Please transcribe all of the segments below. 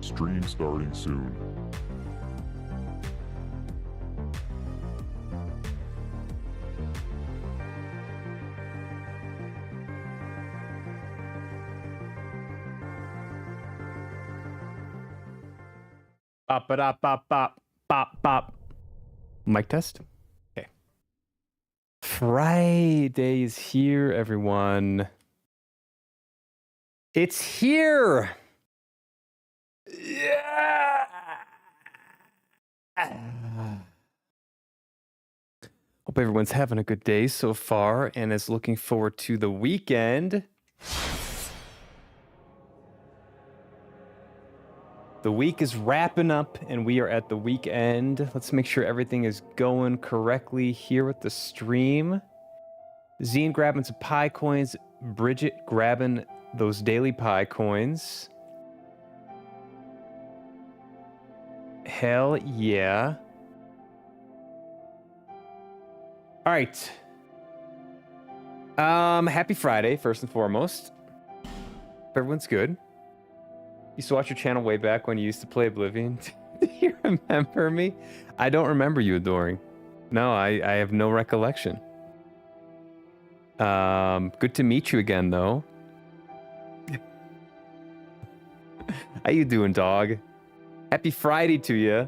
Stream starting soon. Bop, bop, bop, bop, bop, bop. Mic test. Okay. Friday is here, everyone. It's here. Yeah. Hope everyone's having a good day so far and is looking forward to the weekend. The week is wrapping up and we are at the weekend. Let's make sure everything is going correctly here with the stream. Zine grabbing some pie coins. Bridget grabbing those daily pie coins. Hell yeah. All right. Happy Friday, first and foremost. Hope everyone's good. Used to watch your channel way back when you used to play Oblivion. Do you remember me? I don't remember you, Adoring. No, I have no recollection. Good to meet you again, though. How you doing, dog? Happy Friday to you.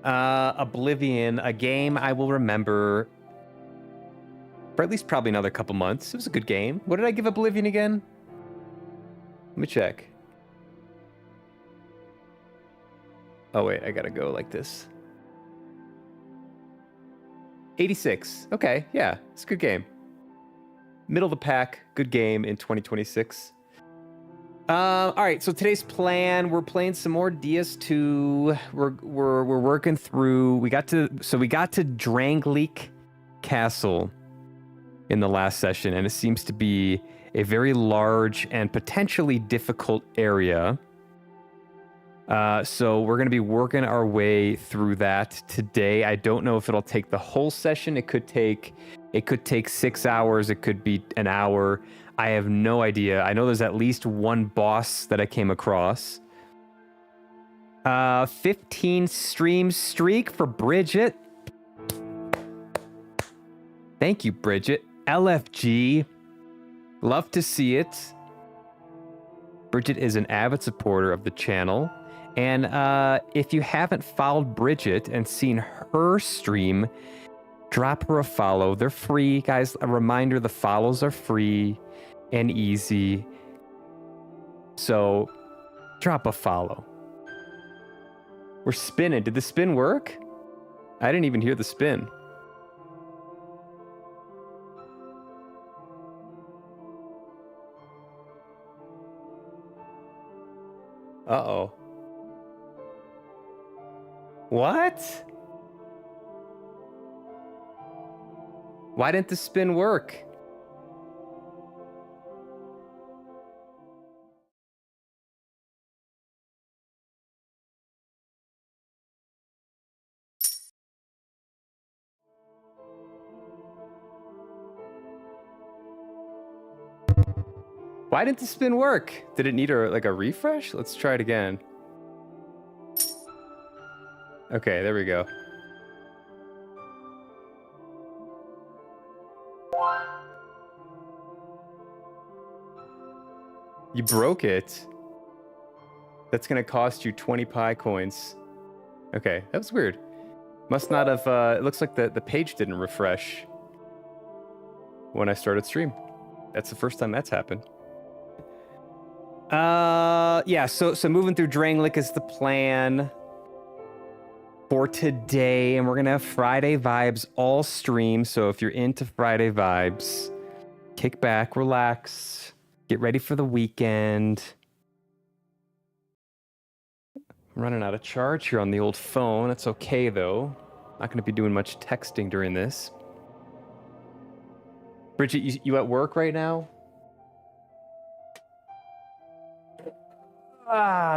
Oblivion, a game I will remember for at least probably another couple months. It was a good game. What did I give Oblivion again? Let me check. Oh, wait, I gotta go like this. 86. Okay, yeah, it's a good game. Middle of the pack, good game in 2026. All right, so today's plan, we're playing some more DS2. We're working through. We got to Drangleek Castle in the last session, and it seems to be a very large and potentially difficult area. So we're going to be working our way through that today. I don't know if it'll take the whole session. It could take 6 hours. It could be an hour. I have no idea. I know there's at least one boss that I came across. 15 stream streak for Bridget. Thank you, Bridget. LFG. Love to see it. Bridget is an avid supporter of the channel. And if you haven't followed Bridget and seen her stream, drop her a follow. They're free, guys. A reminder, the follows are free and easy. So drop a follow. We're spinning. Did the spin work? I didn't even hear the spin. Uh-oh. What? Why didn't the spin work? Why didn't the spin work? Did it need a refresh? Let's try it again. Okay, there we go. You broke it. That's gonna cost you 20 pie coins. Okay, that was weird. Must not have, it looks like the page didn't refresh when I started stream. That's the first time that's happened. Yeah, so moving through Drangleek is the plan for today, and we're gonna have Friday vibes all stream. So if you're into Friday vibes, kick back, relax, get ready for the weekend. I'm running out of charge here on the old phone. It's okay though. Not gonna be doing much texting during this. Bridget, you at work right now?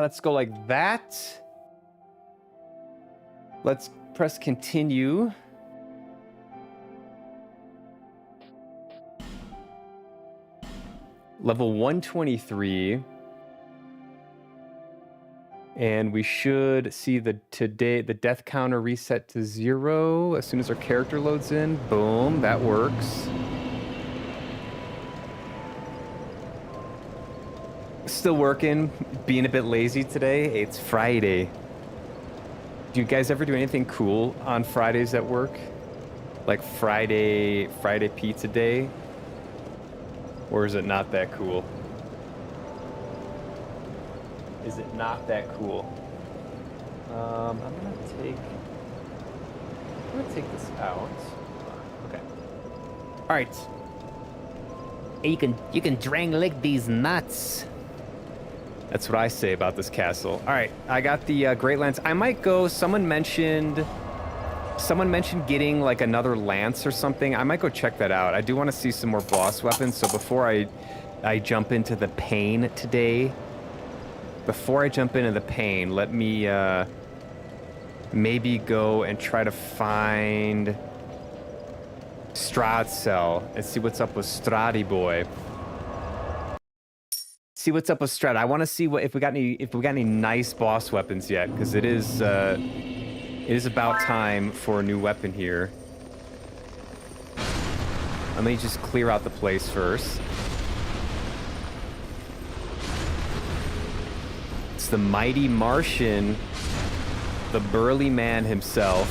Let's go like that. Let's press continue. Level 123. And we should see the death counter reset to 0 as soon as our character loads in. Boom, that works. Still working, being a bit lazy today. It's Friday. Do you guys ever do anything cool on Fridays at work? Like Friday pizza day? Or is it not that cool? Is it not that cool? I'm gonna take this out. Okay. All right. You can drang lick these nuts. That's what I say about this castle. All right, I got the Great Lance. I might go. Someone mentioned getting like another lance or something. I might go check that out. I do want to see some more boss weapons. So before I jump into the pain today. Let me maybe go and try to find Strahd cell and see what's up with Strahdy boy. See what's up with Strahd. I want to see if we got any nice boss weapons yet, because it is about time for a new weapon here. Let me just clear out the place first. It's the mighty Martian, the burly man himself,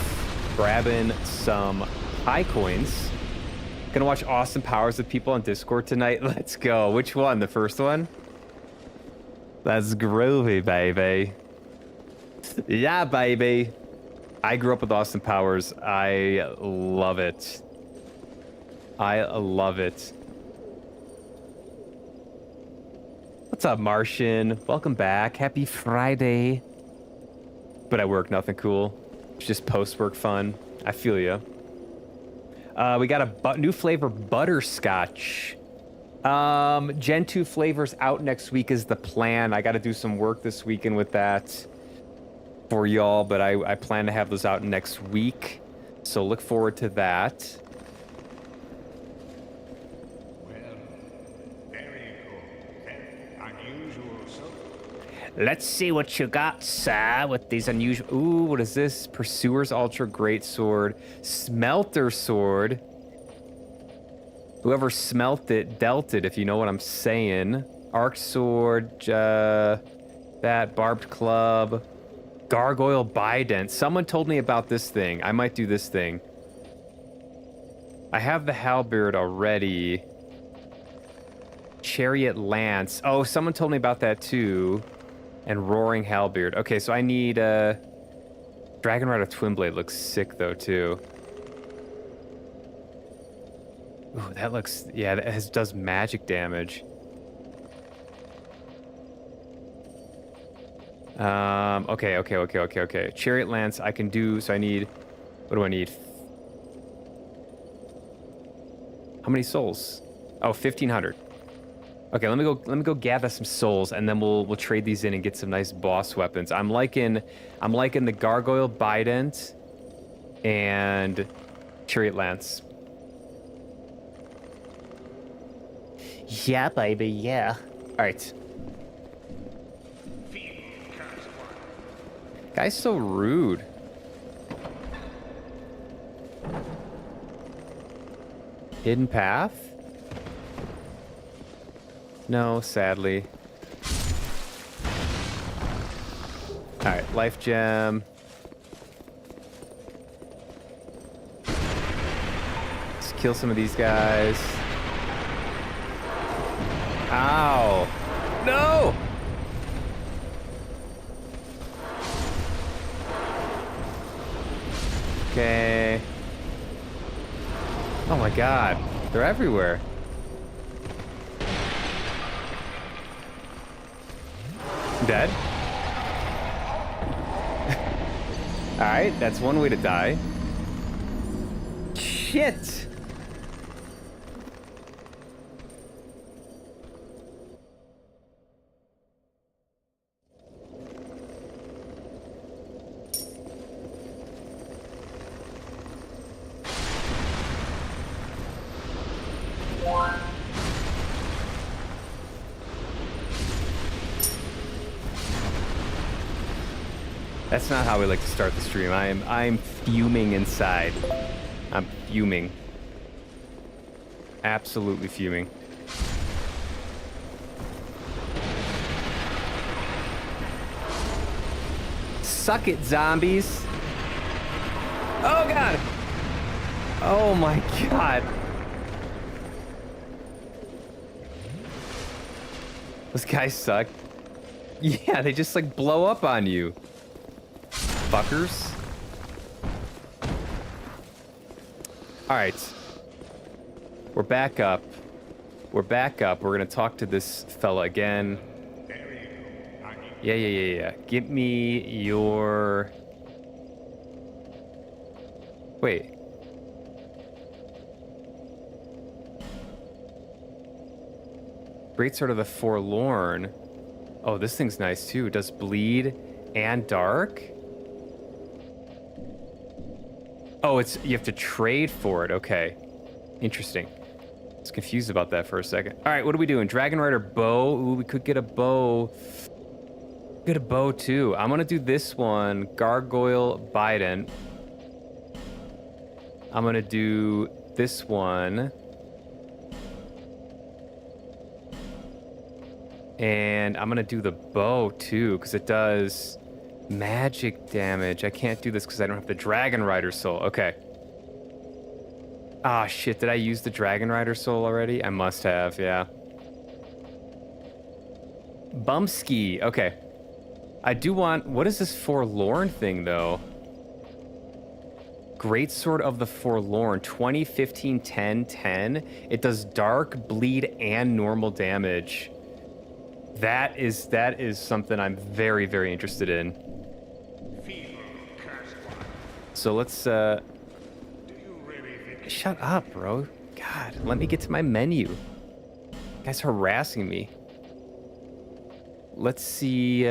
grabbing some high coins. Gonna watch Austin Powers with people on Discord tonight. Let's go. Which one? The first one? That's groovy, baby. Yeah, baby. I grew up with Austin Powers. I love it. I love it. What's up, Martian? Welcome back. Happy Friday. But at work, nothing cool. It's just post-work fun. I feel you. We got a new flavor, butterscotch. Gen 2 flavors out next week is the plan. I got to do some work this weekend with that for y'all, but I plan to have those out next week. So look forward to that. Let's see what you got, sir, with these unusual... Ooh, what is this? Pursuer's Ultra Great Sword. Smelter Sword. Whoever smelt it, dealt it, if you know what I'm saying. Arc Sword, that, Barbed Club. Gargoyle Bident. Someone told me about this thing. I might do this thing. I have the halberd already. Chariot Lance. Oh, someone told me about that too. And Roaring Halberd. Okay, so I need Dragon Rider Twinblade looks sick though too. Ooh, that looks, yeah, that does magic damage. Okay. Chariot Lance I can do, so I need, what do I need? How many souls? Oh, 1,500. Okay, let me go gather some souls, and then we'll trade these in and get some nice boss weapons. I'm liking the Gargoyle Bident and Chariot Lance. Yeah, baby, yeah. All right. Guy's so rude. Hidden path? No, sadly. All right, life gem. Let's kill some of these guys. Ow! No! Okay. Oh my god, they're everywhere. Dead. Alright, that's one way to die. Shit! That's not how we like to start the stream. I'm fuming inside. I'm fuming. Absolutely fuming. Suck it, zombies. Oh god. Oh my god. Those guys suck. Yeah, they just like blow up on you. Fuckers. Alright. We're back up. We're back up. We're gonna talk to this fella again. Yeah. Give me your... Wait. Great Sword of the Forlorn. Oh, this thing's nice too. It does bleed and dark. Oh, you have to trade for it. Okay. Interesting. I was confused about that for a second. All right, what are we doing? Dragon Rider bow. Ooh, we could get a bow. Get a bow too. I'm gonna do this one. Gargoyle Bident. I'm gonna do this one. And I'm gonna do the bow too, because it does magic damage. I can't do this because I don't have the Dragon Rider soul. Okay. Ah, shit. Did I use the Dragon Rider soul already? I must have, yeah. Bumski. Okay. I do want... What is this Forlorn thing, though? Great Sword of the Forlorn. 20, 15, 10, 10. It does dark, bleed, and normal damage. That is something I'm very, very interested in. So let's, shut up, bro. God, let me get to my menu. You guys harassing me. Let's see,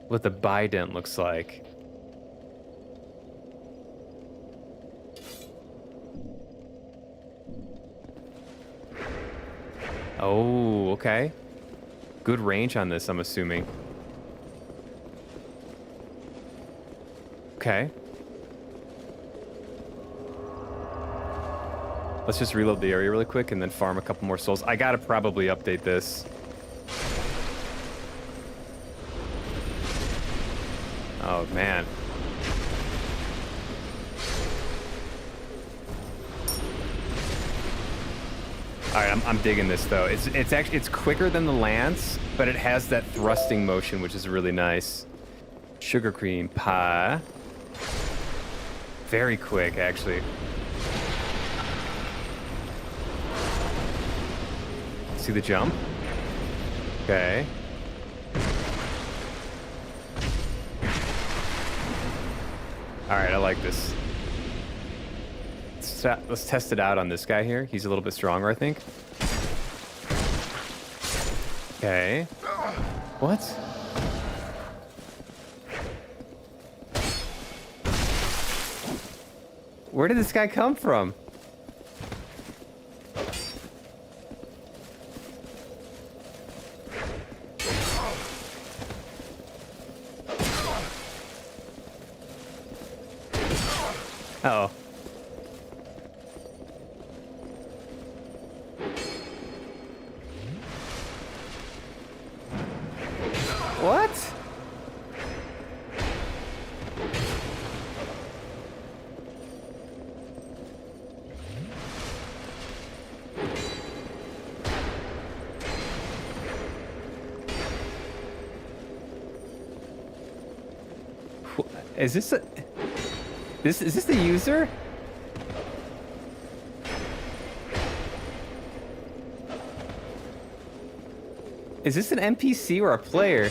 what the Bident looks like. Oh, okay. Good range on this, I'm assuming. Okay. Let's just reload the area really quick and then farm a couple more souls. I gotta probably update this. Oh, man. All right, I'm digging this though. It's quicker than the lance, but it has that thrusting motion, which is really nice. Sugar cream pie. Very quick, actually. See the jump? Okay. All right, I like this. Let's test it out on this guy here. He's a little bit stronger, I think. Okay. What? Where did this guy come from? Uh-oh. What? Is this a... Is this the user? Is this an NPC or a player?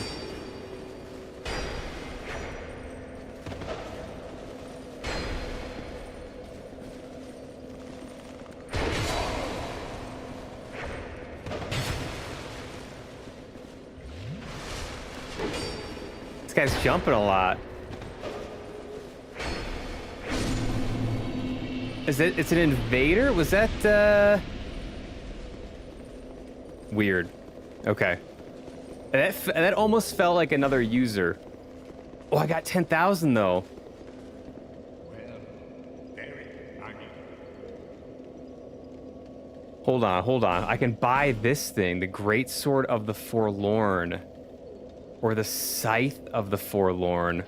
This guy's jumping a lot. It's an invader? Was that, weird. Okay. That almost felt like another user. Oh, I got 10,000 though. Hold on. I can buy this thing, the Great Sword of the Forlorn. Or the Scythe of the Forlorn.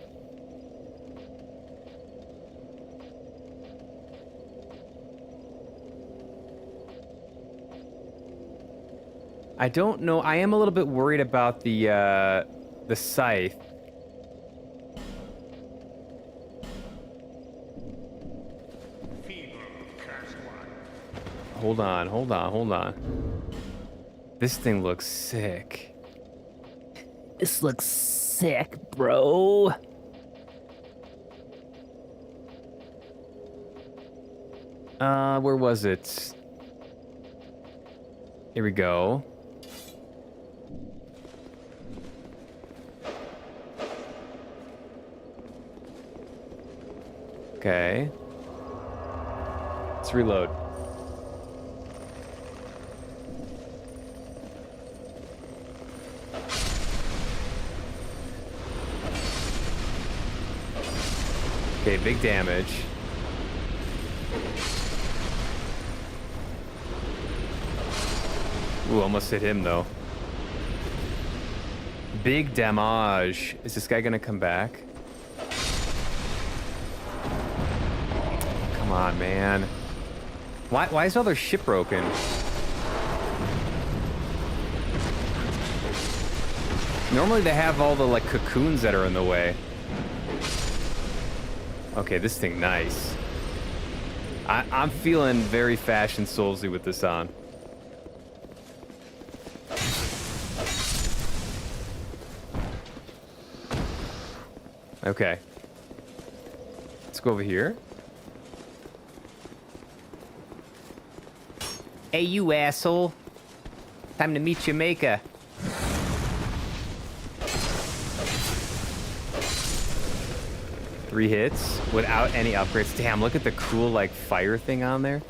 I don't know. I am a little bit worried about the Scythe. Hold on. This thing looks sick. This looks sick, bro. Where was it? Here we go. Okay. Let's reload. Okay, big damage. Ooh, almost hit him though. Big damage. Is this guy gonna come back? Come on, man. Why is all their ship broken? Normally they have all the like cocoons that are in the way. Okay, this thing nice. I'm feeling very Fashion Soulsy with this on. Okay. Let's go over here. Hey, you asshole. Time to meet your maker. Three hits without any upgrades. Damn, look at the cool, like, fire thing on there.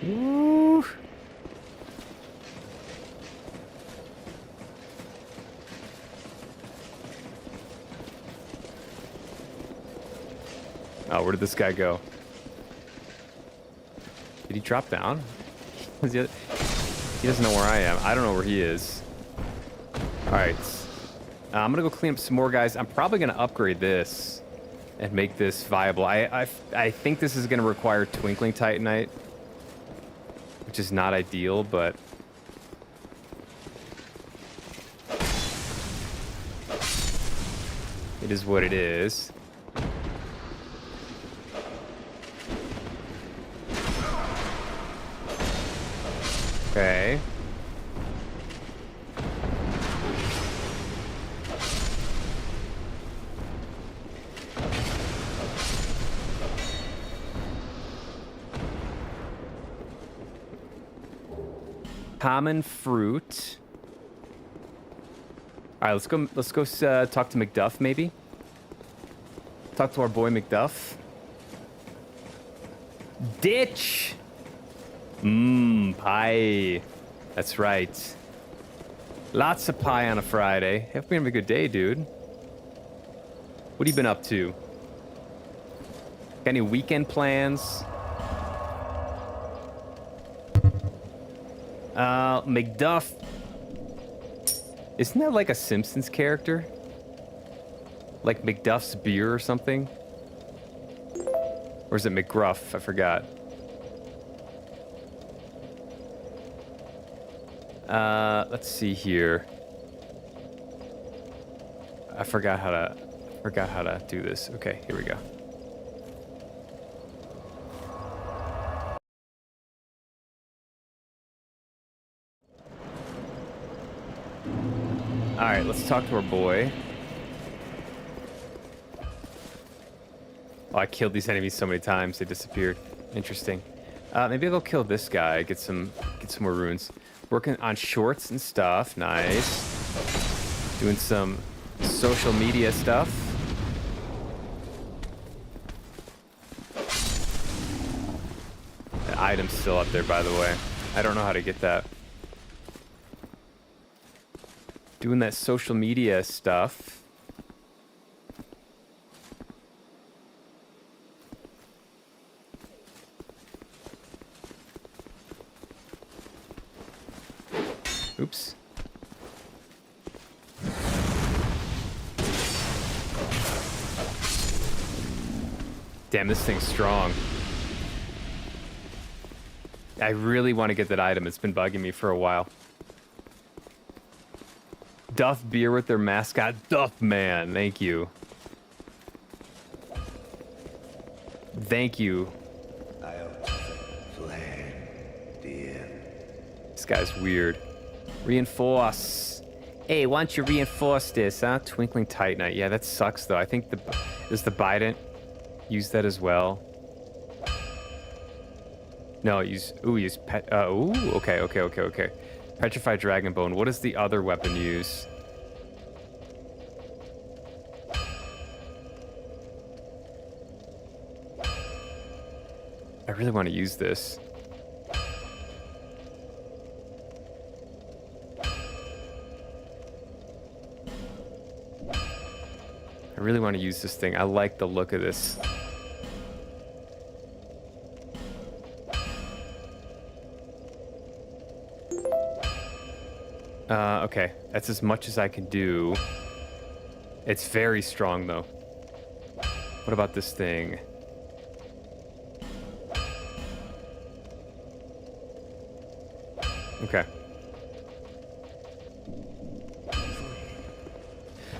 Woo. Oh, where did this guy go? Did he drop down? He doesn't know where I am. I don't know where he is. All right. I'm gonna go clean up some more guys. I'm probably gonna upgrade this and make this viable. I think this is gonna require Twinkling Titanite, which is not ideal, but it is what it is. Okay. Common fruit. All right, let's go talk to McDuff maybe. Talk to our boy McDuff. Ditch. Pie. That's right. Lots of pie on a Friday. Hope you're having a good day, dude. What have you been up to? Got any weekend plans? McDuff. Isn't that like a Simpsons character? Like McDuff's beer or something? Or is it McGruff? I forgot. Let's see here. I forgot how to do this. Okay, here we go. All right, let's talk to our boy. Oh, I killed these enemies so many times they disappeared. Interesting. Maybe I'll go kill this guy. Get some more runes. Working on shorts and stuff. Nice. Doing some social media stuff. The item's still up there, by the way. I don't know how to get that. Doing that social media stuff. Oops. Damn, this thing's strong. I really want to get that item. It's been bugging me for a while. Duff Beer with their mascot, Duff Man. Thank you. Thank you. This guy's weird. Reinforce. Hey, why don't you reinforce this, huh? Twinkling Titanite. Yeah, that sucks, though. I think does the Bident use that as well? No, use pet. Okay. Petrified Dragon Bone. What does the other weapon use? I really want to use this. I really want to use this thing. I like the look of this. Okay. That's as much as I can do. It's very strong, though. What about this thing? Okay.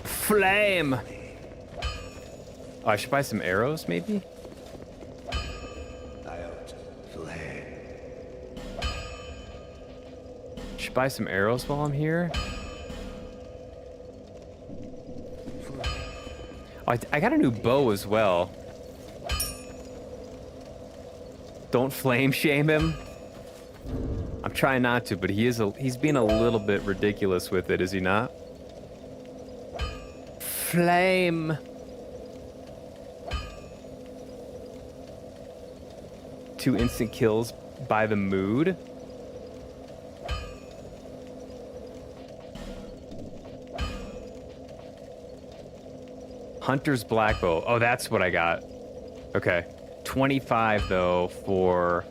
Flame! Oh, I should buy some arrows, maybe? Should buy some arrows while I'm here. Oh, I got a new bow as well. Don't flame shame him. I'm trying not to, but he's being a little bit ridiculous with it, is he not? Flame. 2 instant kills by the mood. Hunter's Black Bow. Oh, that's what I got. Okay. 25, though, for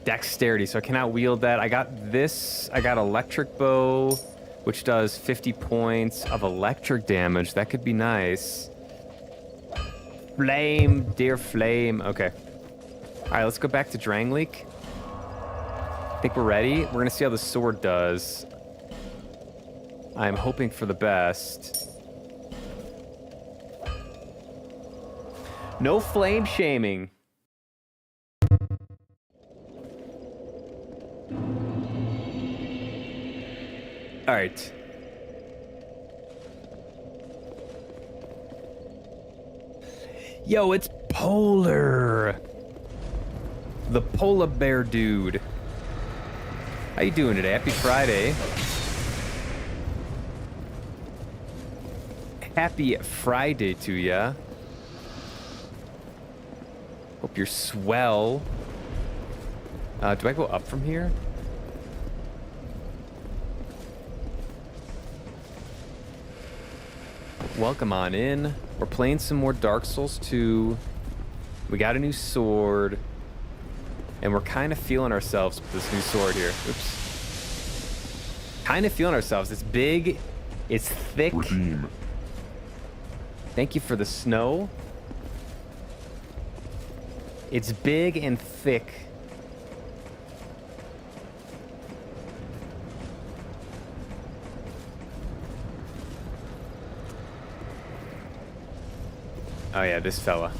dexterity, so I cannot wield that. I got this. I got Electric Bow, which does 50 points of electric damage. That could be nice. Flame, dear flame. Okay. All right, let's go back to Drangleek. I think we're ready. We're going to see how the sword does. I'm hoping for the best. No flame shaming. All right. Yo, it's Polar. The polar bear dude. How you doing today? Happy Friday. Happy Friday to ya. Hope you're swell. Do I go up from here? Welcome on in. We're playing some more Dark Souls 2. We got a new sword. And we're kind of feeling ourselves with this new sword here. Oops. Kind of feeling ourselves. It's big. It's thick. Redeem. Thank you for the snow. It's big and thick. Oh yeah, this fella.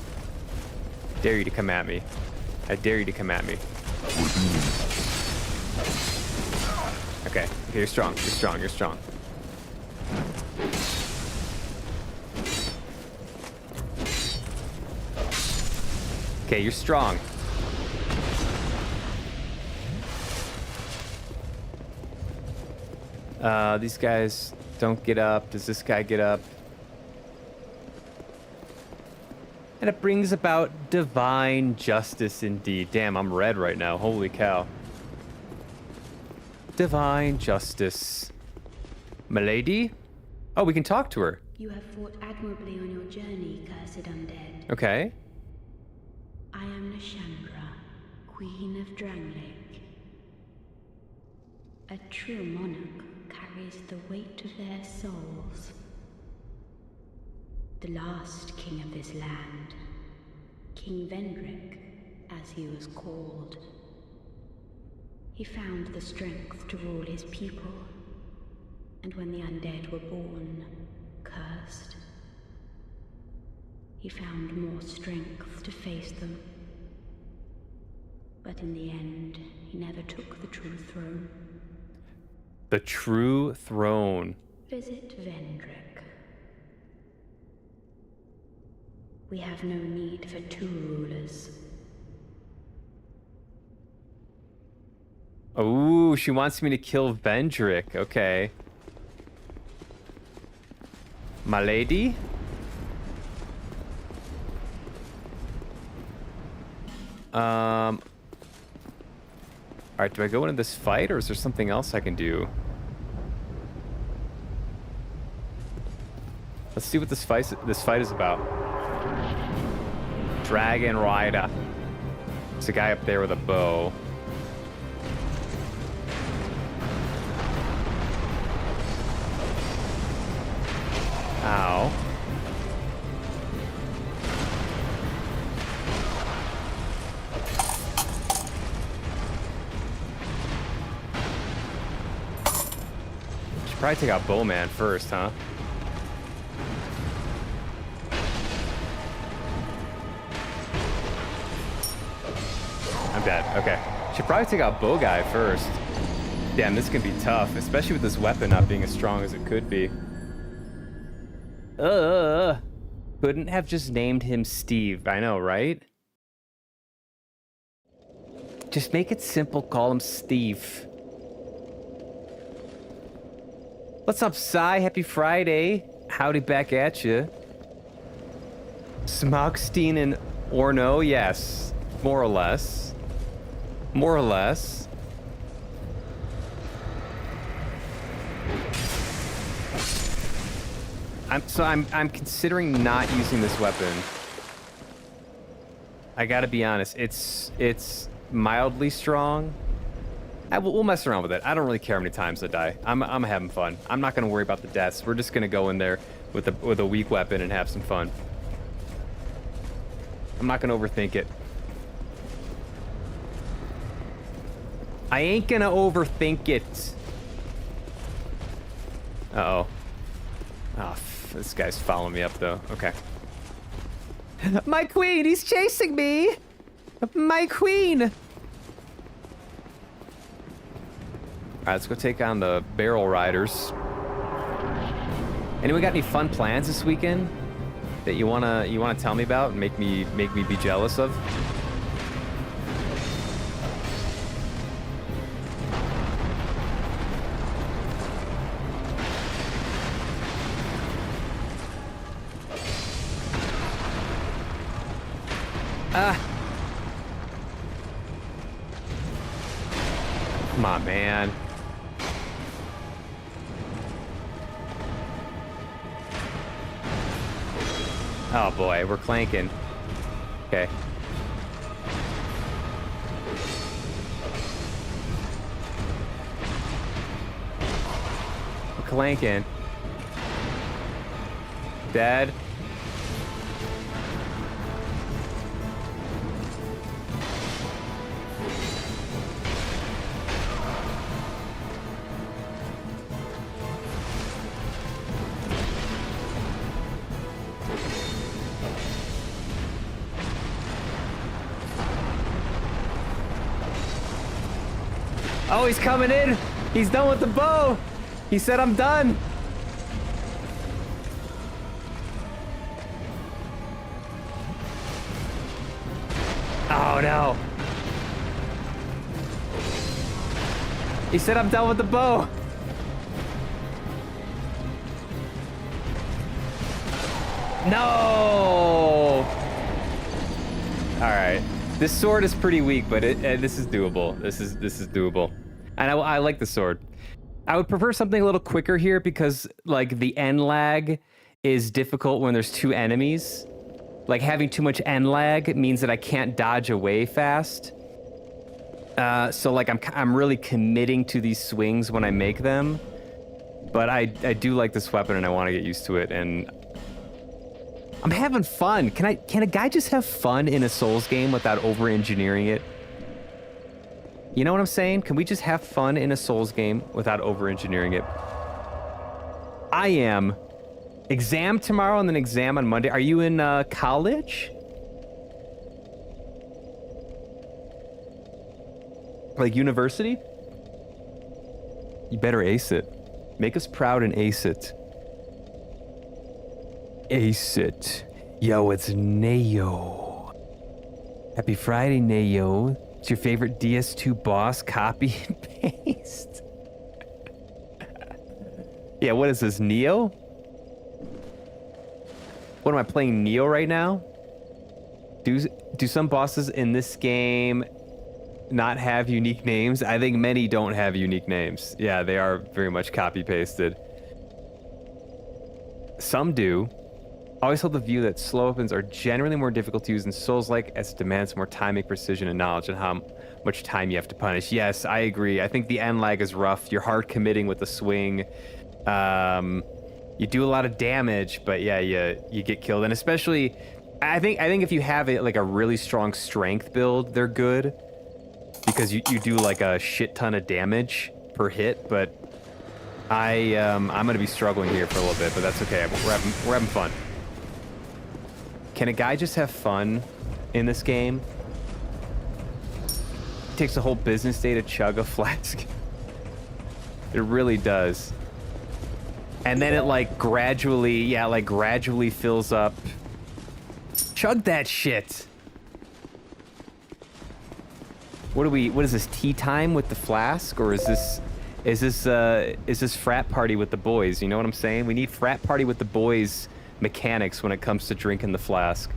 Dare you to come at me. I dare you to come at me. Okay, you're strong, you're strong, you're strong. Okay, you're strong. These guys don't get up. Does this guy get up? And it brings about divine justice indeed. Damn, I'm red right now. Holy cow. Divine justice. Milady? Oh, we can talk to her. You have fought admirably on your journey, cursed undead. Okay. I am Nashandra, Queen of Dranglake. A true monarch carries the weight of their souls. The last king of this land, King Vendrick, as he was called. He found the strength to rule his people, and when the undead were born, cursed, he found more strength to face them. But in the end, he never took the true throne. The true throne. Visit Vendrick. We have no need for two rulers. Oh, she wants me to kill Vendrick. Okay. My lady? Alright, do I go into this fight or is there something else I can do? Let's see what this fight is about. Dragon Rider. There's a guy up there with a bow. Ow. Should probably take out Bowman first, huh? I'm dead. Okay. Should probably take out Bow Guy first. Damn, this can be tough, especially with this weapon not being as strong as it could be. Couldn't have just named him Steve. I know, right? Just make it simple. Call him Steve. What's up, Cy? Happy Friday. Howdy back at you. Smogstein and Orno? Yes. More or less. More or less. I'm considering not using this weapon. I gotta be honest, it's mildly strong. We'll mess around with it. I don't really care how many times I die. I'm having fun. I'm not gonna worry about the deaths. We're just gonna go in there with a weak weapon and have some fun. I'm not gonna overthink it. I ain't gonna overthink it. Uh-oh. Oh, this guy's following me up, though. Okay. My queen! He's chasing me! My queen! Alright, let's go take on the barrel riders. Anyone got any fun plans this weekend that you wanna tell me about and make me be jealous of? Come on, man. Oh boy, we're clanking. Okay. We're clanking. Dead. Oh, he's coming in. He's done with the bow. He said, I'm done. Oh, no. He said, I'm done with the bow. No. All right. This sword is pretty weak, but this is doable. This is doable. And I like the sword. I would prefer something a little quicker here because like the end lag is difficult when there's two enemies. Like having too much end lag means that I can't dodge away fast. So like I'm really committing to these swings when I make them. But I do like this weapon and I want to get used to it, and I'm having fun. Can a guy just have fun in a Souls game without over-engineering it? You know what I'm saying? Can we just have fun in a Souls game without over-engineering it? I am. Exam tomorrow and then exam on Monday. Are you in college? Like university? You better ace it. Make us proud and ace it. Ace it. Yo, it's Nayo. Happy Friday, Nayo. It's your favorite DS2 boss, copy and paste. Yeah, what is this, Neo? What am I playing, Neo right now? Do some bosses in this game not have unique names? I think many don't have unique names. Yeah, they are very much copy-pasted. Some do. I always hold the view that slow weapons are generally more difficult to use in Souls-like as it demands more timing, precision, and knowledge on how much time you have to punish. Yes, I agree. I think the end lag is rough. You're hard committing with the swing. You do a lot of damage, but yeah, you get killed. And especially, I think if you have like a really strong strength build, they're good. Because you do like a shit ton of damage per hit, but I'm gonna be struggling here for a little bit, but that's okay. We're having fun. Can a guy just have fun in this game? It takes a whole business day to chug a flask. It really does. And then it like gradually fills up. Chug that shit. What is this, tea time with the flask, or is this frat party with the boys? You know what I'm saying? We need frat party with the boys mechanics when it comes to drinking the flask.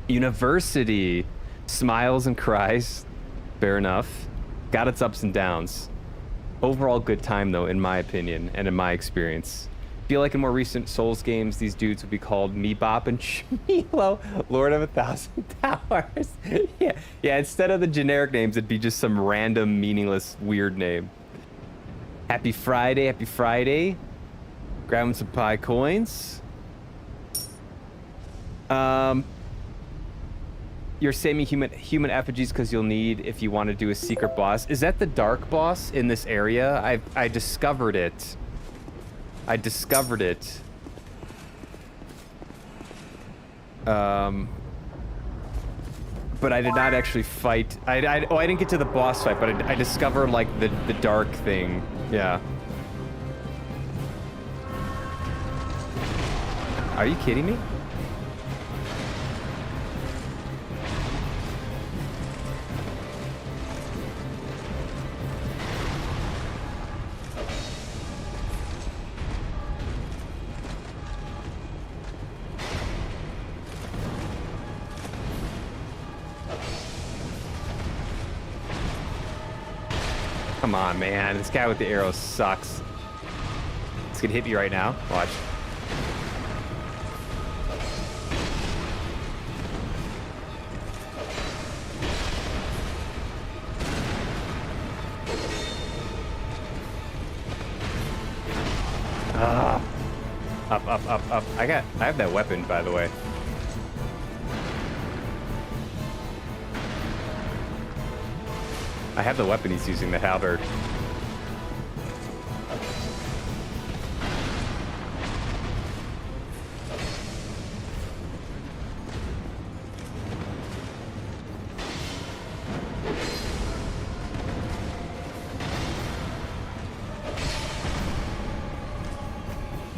University smiles and cries. Fair enough. Got its ups and downs. Overall good time though, in my opinion and in my experience. Feel like in more recent Souls games, these dudes would be called Meebop and Shmelo, Lord of 1,000 Towers. yeah. Instead of the generic names, it'd be just some random, meaningless, weird name. Happy Friday, happy Friday. Grabbing some pie coins. You're saving human effigies because you'll need if you want to do a secret boss. Is that the dark boss in this area? I discovered it. I discovered it. But I did not actually fight. I didn't get to the boss fight, but I discovered like the dark thing. Yeah. Are you kidding me? Come on, man. This guy with the arrow sucks. It's gonna hit me right now. Watch. Up. I have that weapon, by the way. I have the weapon he's using, the halberd.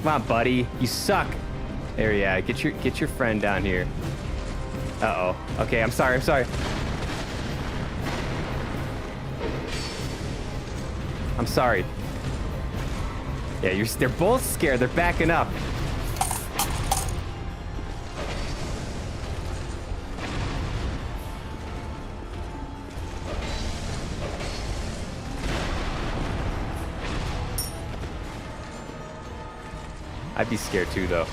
Come on, buddy. You suck. There, yeah. Get your friend down here. Uh-oh. Okay, I'm sorry. I'm sorry. Yeah, they're both scared. They're backing up. I'd be scared too, though.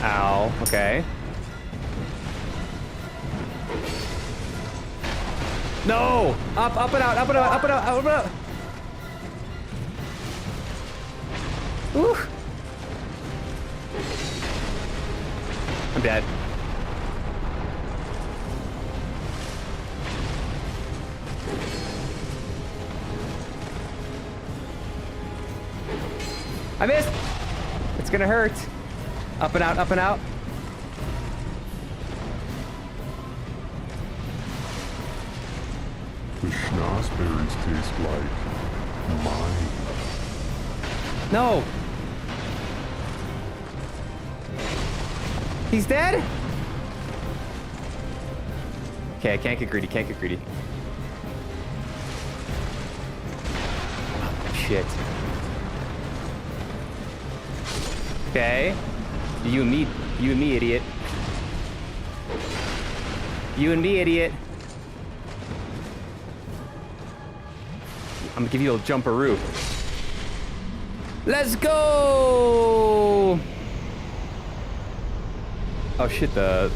Ow. Okay. No! Up and out, up and out, up and out, up and out! Woo! I'm dead. I missed! It's gonna hurt. Up and out, up and out. The schnozberries taste like mine. No! He's dead? Okay, I can't get greedy, can't get greedy. Oh, shit. Okay. You and me, idiot. You and me, idiot. I'm gonna give you a little jumperoo. Let's go! Oh shit, the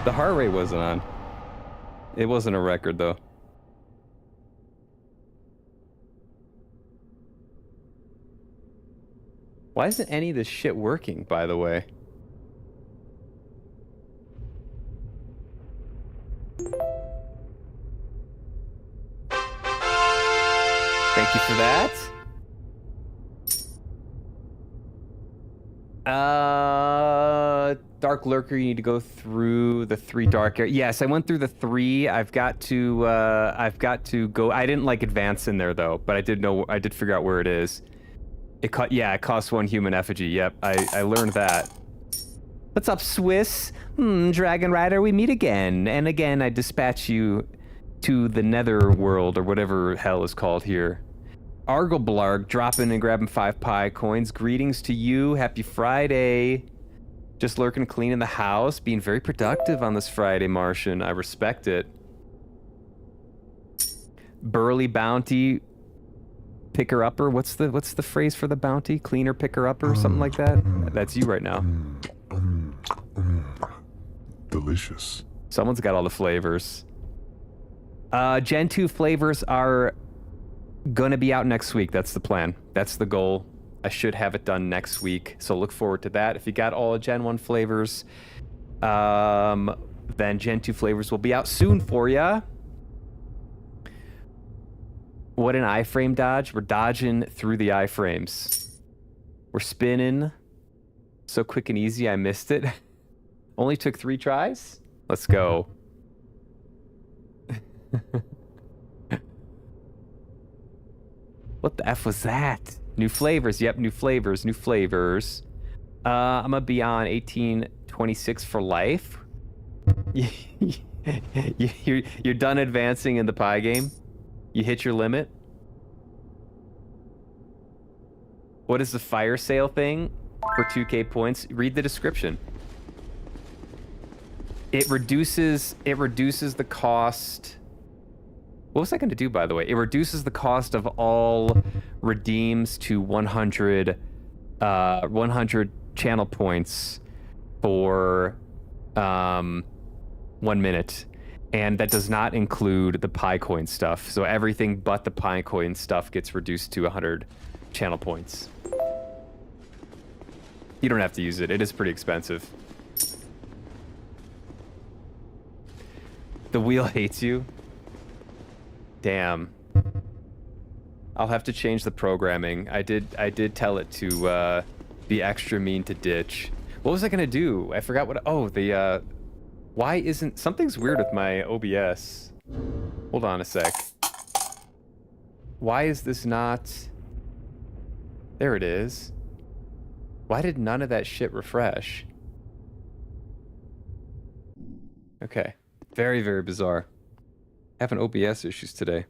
heart rate wasn't on. It wasn't a record though. Why isn't any of this shit working, by the way? Thank you for that. Dark Lurker, you need to go through the 3 dark areas. Yes, I went through the 3. I've got to go. I didn't like advance in there though, but I did figure out where it is. It costs 1 human effigy. Yep, I learned that. What's up, Swiss? Dragon Rider, we meet again. And again, I dispatch you to the nether world, or whatever hell is called here. Argoblarg, dropping and grabbing 5 pie coins. Greetings to you. Happy Friday. Just lurking, cleaning the house. Being very productive on this Friday, Martian. I respect it. Burly Bounty. Picker-upper. What's the phrase for the bounty? Cleaner picker-upper? Something like that? That's you right now. Delicious. Someone's got all the flavors. Gen 2 flavors are gonna be out next week. That's the plan. That's the goal. I should have it done next week, so look forward to that. If you got all Gen 1 flavors, then Gen 2 flavors will be out soon for ya. What an iframe dodge. We're dodging through the iframes. We're spinning. So quick and easy, I missed it. Only took 3 tries? Let's go. What the F was that? New flavors. Yep, new flavors, new flavors. I'm gonna be on 1826 for life. You're done advancing in the pie game? You hit your limit? What is the fire sale thing for 2k points? Read the description. It reduces the cost. What was I going to do, by the way? It reduces the cost of all redeems to 100 channel points for 1 minute. And that does not include the pie coin stuff. So everything but the pie coin stuff gets reduced to 100 channel points. You don't have to use it. It is pretty expensive. The wheel hates you. Damn. I'll have to change the programming. I did tell it to be extra mean to ditch. What was I gonna do? I forgot what. Oh, the why isn't something's weird with my OBS? Hold on a sec. Why is this not? There it is. Why did none of that shit refresh? Okay. Very, very bizarre. Having OBS issues today.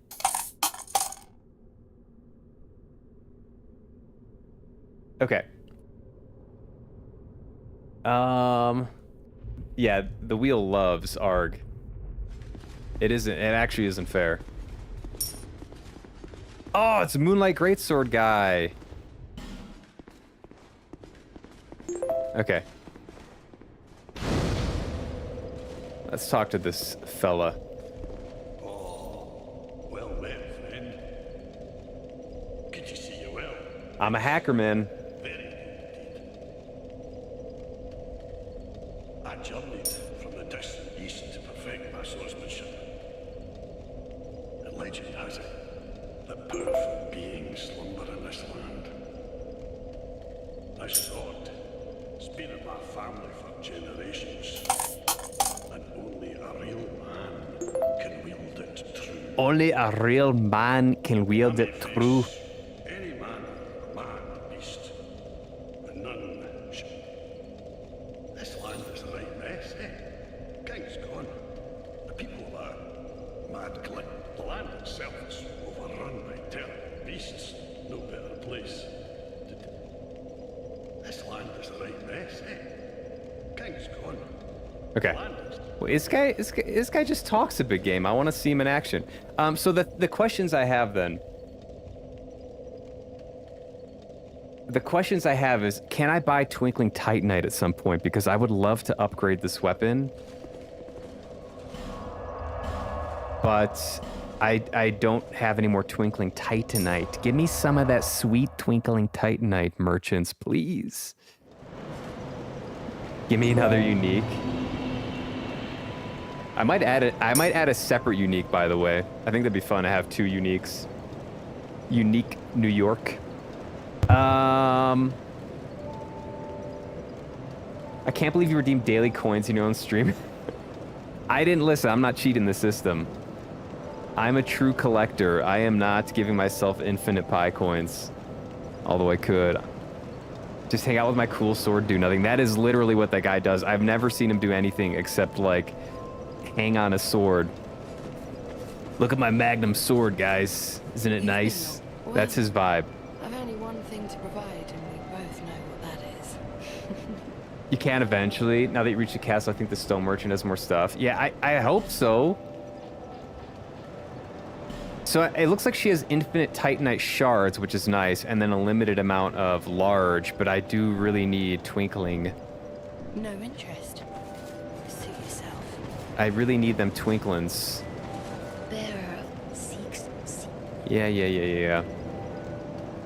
Okay. Yeah, the wheel loves ARG. It isn't. It actually isn't fair. Oh, it's a Moonlight Greatsword guy. Okay. Let's talk to this fella. Oh, well met, friend. Good to see you well. I'm a hacker, man. Very good indeed. I journeyed from the distant east to perfect my swordsmanship. And legend has it that powerful beings slumber in this land. This sword has been in my family for generations. And only a real man can wield it true. Only a real man can wield it true. Any man, beast, and none should. This land is a right mess, eh? King's gone. The people are mad glib. The land itself is overrun by terrible beasts. No better place. This land is a right mess, eh? King's gone. Okay. Well, this guy just talks a big game. I want to see him in action. So the questions I have then. The questions I have is, can I buy Twinkling Titanite at some point? Because I would love to upgrade this weapon. But I don't have any more Twinkling Titanite. Give me some of that sweet Twinkling Titanite, merchants, please. Give me another unique. I might add a separate unique, by the way. I think that'd be fun to have 2 uniques. Unique New York. I can't believe you redeemed daily coins in your own stream. I didn't listen. I'm not cheating the system. I'm a true collector. I am not giving myself infinite pie coins. Although I could. Just hang out with my cool sword, do nothing. That is literally what that guy does. I've never seen him do anything except, like, hang on a sword. Look at my magnum sword, guys. Isn't it nice? That's his vibe. I've only one thing to provide, and we both know what that is. You can eventually. Now that you reach the castle, I think the stone merchant has more stuff. Yeah, I hope so. So it looks like she has infinite Titanite shards, which is nice, and then a limited amount of large, but I do really need Twinkling. No interest. Suit yourself. I really need them Twinklings. Bearer of seeks. Yeah.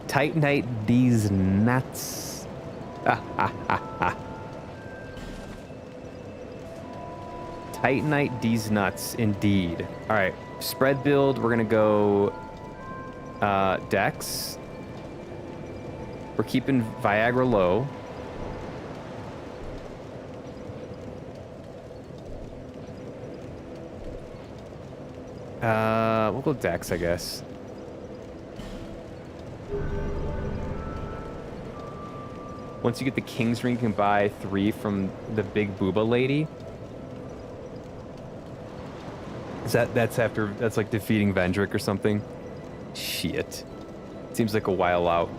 Titanite these nuts. Titanite these nuts, indeed. All right, spread build. We're gonna go Dex. We're keeping Viagra low. We'll go Dex, I guess. Once you get the King's Ring, you can buy 3 from the big booba lady. That's like defeating Vendrick or something? Shit. Seems like a while out.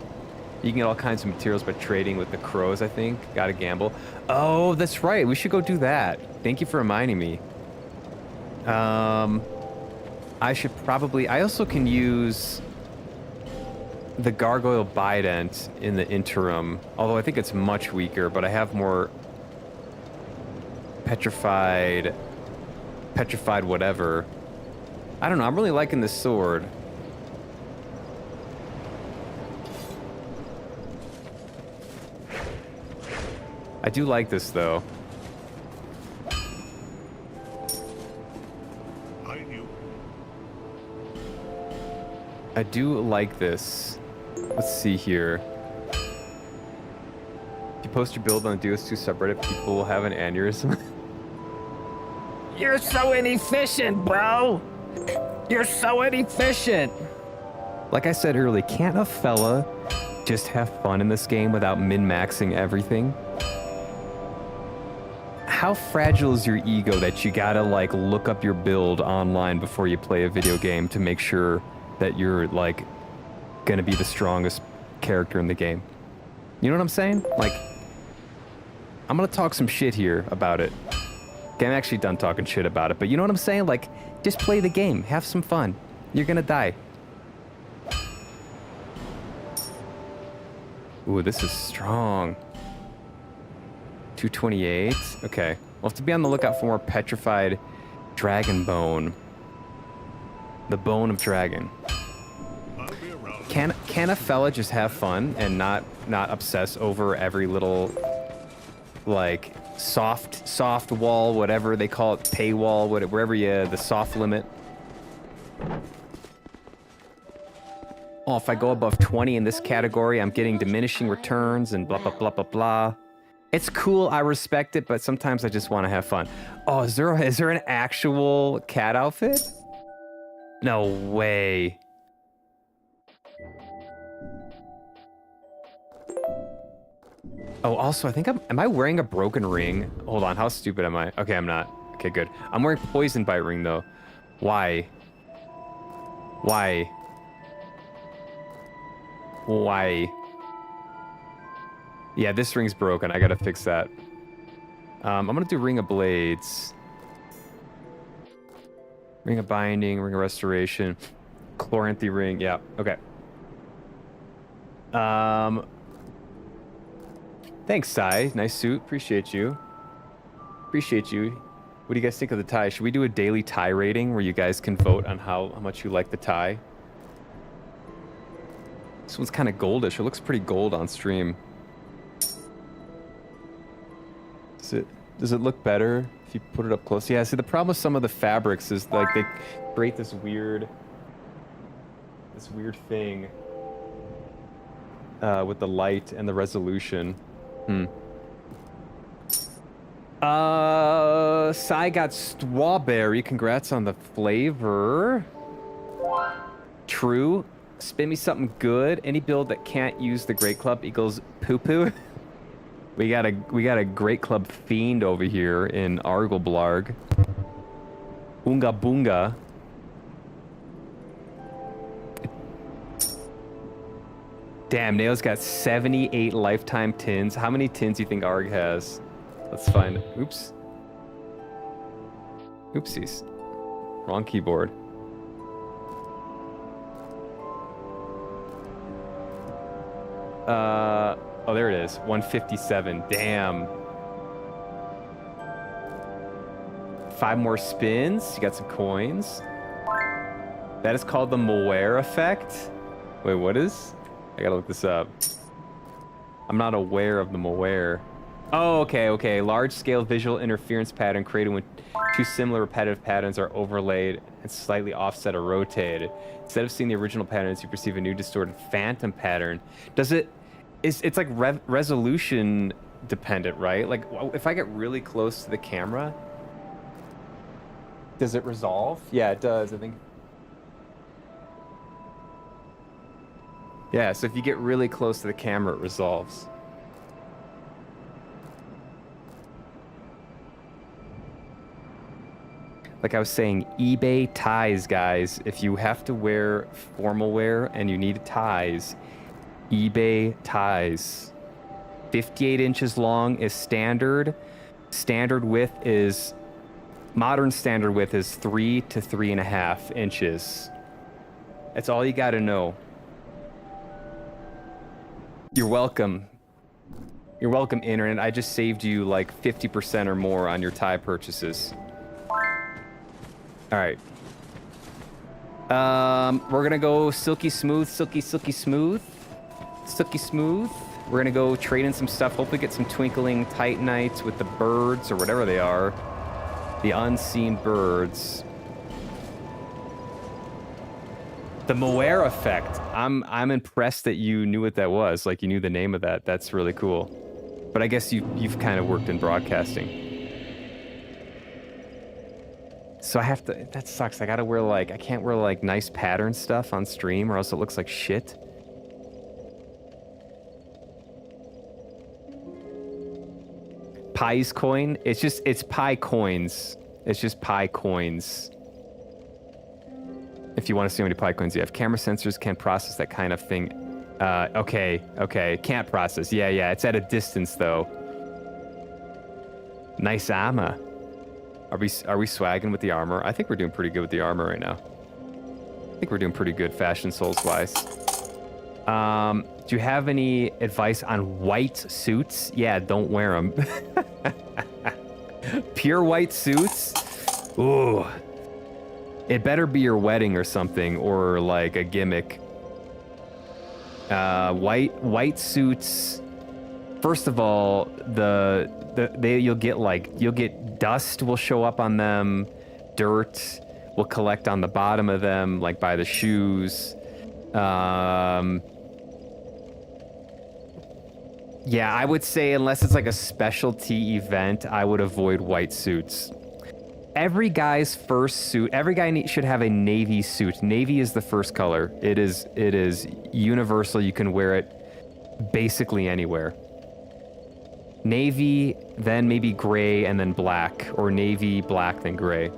You can get all kinds of materials by trading with the crows, I think. Gotta gamble. Oh, that's right. We should go do that. Thank you for reminding me. I should probably... I also can use the Gargoyle Bident in the interim. Although I think it's much weaker, but I have more petrified whatever. I don't know. I'm really liking this sword. I do like this, though. I do like this. Let's see here. If you post your build on the DS2 subreddit, people will have an aneurysm. You're so inefficient, bro! You're so inefficient! Like I said earlier, can't a fella just have fun in this game without min-maxing everything? How fragile is your ego that you gotta, like, look up your build online before you play a video game to make sure that you're, like, gonna be the strongest character in the game? You know what I'm saying? Like, I'm gonna talk some shit here about it. Okay, I'm actually done talking shit about it, but you know what I'm saying? Like, just play the game. Have some fun. You're gonna die. Ooh, this is strong. 228. Okay. We'll have to be on the lookout for more petrified dragon bone. The bone of dragon. Can a fella just have fun and not obsess over every little, like, soft wall, whatever they call it, paywall, wherever the soft limit. Oh, if I go above 20 in this category, I'm getting diminishing returns and blah, blah, blah, blah, blah. It's cool, I respect it, but sometimes I just want to have fun. Oh, is there an actual cat outfit? No way. Oh, also, I think am I wearing a broken ring? Hold on, how stupid am I? Okay, I'm not. Okay, good. I'm wearing poison bite ring, though. Why? Why? Why? Yeah, this ring's broken. I gotta fix that. I'm gonna do Ring of Blades. Ring of Binding, Ring of Restoration. Chloranthy ring, yeah, okay. Thanks, Sai. Nice suit. Appreciate you. Appreciate you. What do you guys think of the tie? Should we do a daily tie rating where you guys can vote on how much you like the tie? This one's kind of goldish. It looks pretty gold on stream. Does it look better if you put it up close? Yeah, see, the problem with some of the fabrics is like they create this weird thing with the light and the resolution. Sai got strawberry. Congrats on the flavor. True. Spin me something good. Any build that can't use the Great Club equals poo-poo. We got a Great Club fiend over here in Argleblarg. Oonga boonga. Damn, Nail's got 78 lifetime tins. How many tins do you think Arg has? Let's find it. Oops. Oopsies. Wrong keyboard. Oh, there it is. 157. Damn. 5 more spins. You got some coins. That is called the Moire effect. Wait, what is? I gotta look this up. I'm not aware of the Moire. Oh, okay. Large-scale visual interference pattern created when 2 similar repetitive patterns are overlaid and slightly offset or rotated. Instead of seeing the original patterns, you perceive a new distorted phantom pattern. Does it... It's like resolution dependent, right? Like, if I get really close to the camera, does it resolve? Yeah, it does, I think. Yeah, so if you get really close to the camera, it resolves. Like I was saying, eBay ties, guys. If you have to wear formal wear and you need ties, eBay ties. 58 inches long is standard. Modern standard width is 3 to 3.5 inches. That's all you gotta know. You're welcome. You're welcome, internet. I just saved you like 50% or more on your tie purchases. All right. We're gonna go silky smooth. We're gonna go trade in some stuff. Hopefully get some twinkling titanites with the birds or whatever they are. The unseen birds. The Moire effect. I'm impressed that you knew what that was. Like you knew the name of that. That's really cool. But I guess you've kind of worked in broadcasting. So I have to, that sucks. I gotta wear like, I can't wear like nice pattern stuff on stream or else it looks like shit. Pies coin? It's pie coins. It's just pie coins. If you want to see how many pie coins you have. Camera sensors can process that kind of thing. Okay. Can't process. Yeah. It's at a distance though. Nice armor. Are we swagging with the armor? I think we're doing pretty good with the armor right now. I think we're doing pretty good fashion souls wise. Do you have any advice on white suits? Yeah, don't wear them. Pure white suits? Ooh. It better be your wedding or something, or like a gimmick. White suits. First of all, you'll get dust will show up on them, dirt will collect on the bottom of them, like by the shoes. Yeah, I would say unless it's like a specialty event, I would avoid white suits. Every guy's first suit, every guy should have a navy suit. Navy is the first color. It is universal. You can wear it basically anywhere. Navy, then maybe gray, and then black, or navy, black, then gray.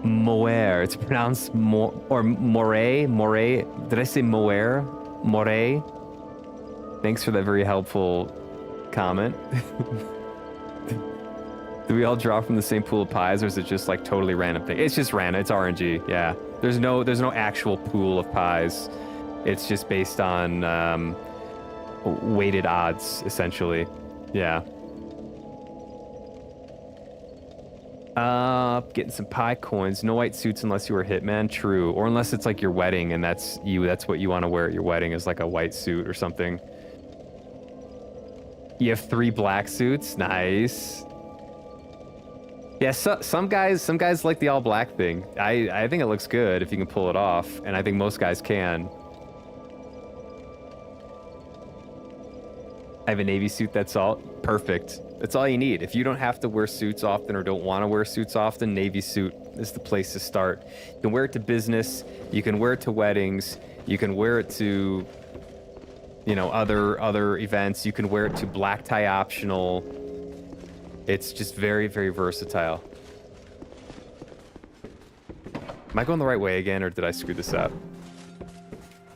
Moire, it's pronounced moray. Did I say moire? Moray. Thanks for that very helpful comment. Do we all draw from the same pool of pies, or is it just like totally random thing? It's just random. It's RNG. Yeah. There's no actual pool of pies. It's just based on weighted odds, essentially. Yeah. Getting some pie coins. No white suits unless you were Hitman. True. Or unless it's like your wedding and that's what you want to wear at your wedding is like a white suit or something. You have 3 black suits. Nice. Yeah, some guys like the all black thing. I think it looks good if you can pull it off, and I think most guys can. I have a navy suit, that's all. Perfect. That's all you need. If you don't have to wear suits often or don't want to wear suits often, navy suit is the place to start. You can wear it to business, you can wear it to weddings, you can wear it to, you know, other events, you can wear it to black tie optional. It's just very, very versatile. Am I going the right way again, or did I screw this up?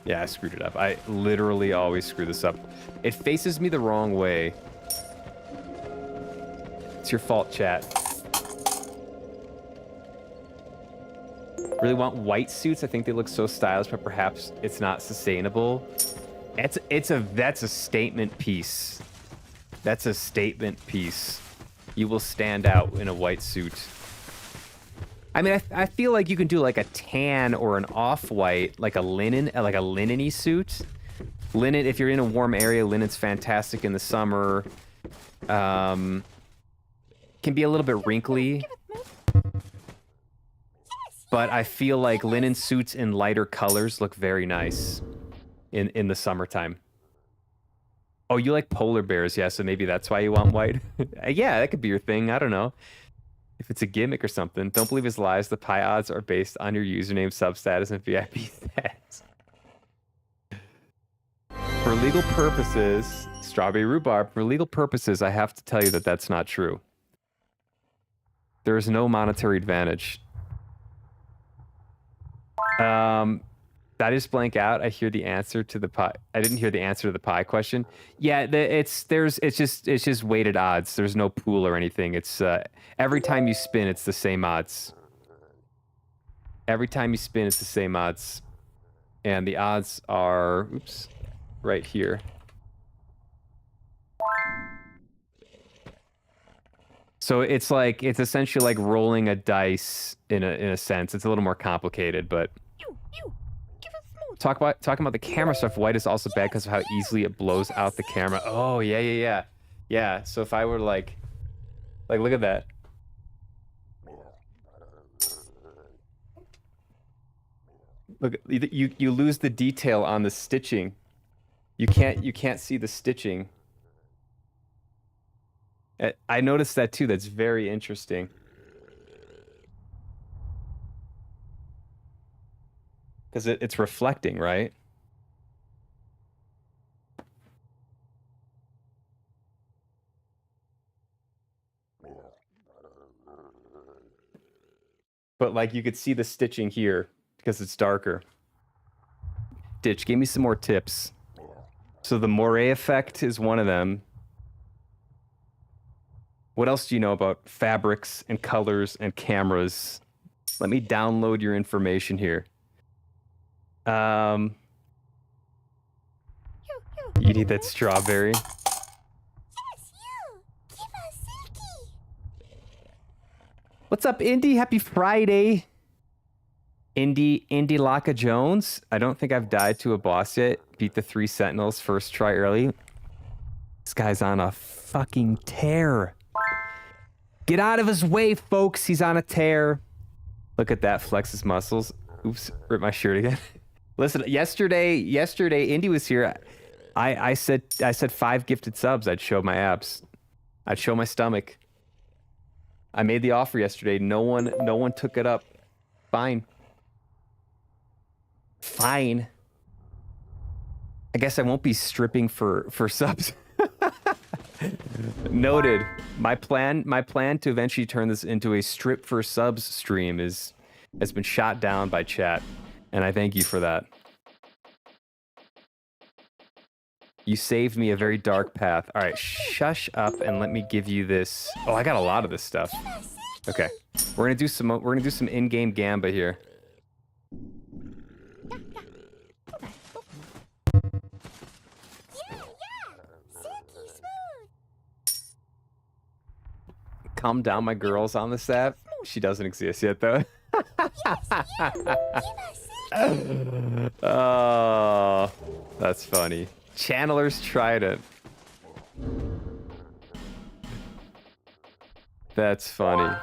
Yeah, I screwed it up. I literally always screw this up. It faces me the wrong way. It's your fault, chat. Really want white suits. I think they look so stylish, but perhaps it's not sustainable. That's a statement piece. That's a statement piece. You will stand out in a white suit. I mean, I feel like you can do like a tan or an off-white, like a linen-y suit. Linen, if you're in a warm area, linen's fantastic in the summer. Can be a little bit wrinkly. But I feel like linen suits in lighter colors look very nice in the summertime. Oh, you like polar bears, yeah, so maybe that's why you want white. Yeah, that could be your thing, I don't know. If it's a gimmick or something. Don't believe his lies, the pie odds are based on your username, sub-status, and VIP stats. For legal purposes, strawberry rhubarb, for legal purposes, I have to tell you that that's not true. There is no monetary advantage. Did I just blank out? I hear the answer to the pie. I didn't hear the answer to the pie question. Yeah, it's just weighted odds. There's no pool or anything. It's every time you spin, it's the same odds. Every time you spin, it's the same odds, and the odds are right here. So it's essentially like rolling a dice in a sense. It's a little more complicated, but. Talking about the camera stuff, white is also bad because of how easily it blows out the camera. Oh, yeah. So if I were like look at that. Look, you lose the detail on the stitching. You can't see the stitching. I noticed that too. That's very interesting. Because it's reflecting, right? But like you could see the stitching here because it's darker. Ditch, give me some more tips. So the moire effect is one of them. What else do you know about fabrics and colors and cameras? Let me download your information here. You need that strawberry. What's up, Indy? Happy Friday. Indy Laka Jones. I don't think I've died to a boss yet. Beat the 3 Sentinels first try early. This guy's on a fucking tear. Get out of his way, folks. He's on a tear. Look at that. Flex his muscles. Oops. Ripped my shirt again. Listen, yesterday, Indy was here. I said 5 gifted subs. I'd show my abs. I'd show my stomach. I made the offer yesterday. No one took it up. Fine. Fine. I guess I won't be stripping for subs. Noted. My plan to eventually turn this into a strip for subs stream has been shot down by chat, and I thank you for that. You saved me a very dark path. All right, shush up and let me give you this. Oh, I got a lot of this stuff. Okay, we're gonna do some in-game gamba here. Calm down, my girl's on this app. She doesn't exist yet, though. Oh, that's funny. Channelers tried it. That's funny.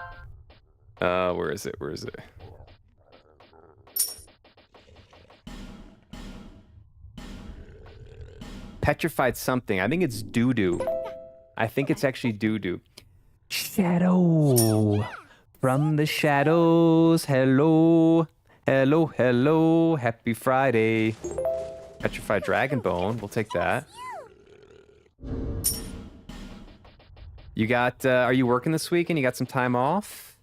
Where is it? Where is it? Petrified something. I think it's doo-doo. I think it's actually doo-doo. Shadow. From the shadows. Hello. Hello, hello. Happy Friday. Petrified Dragon Bone. We'll take that. You got, are you working this week and you got some time off?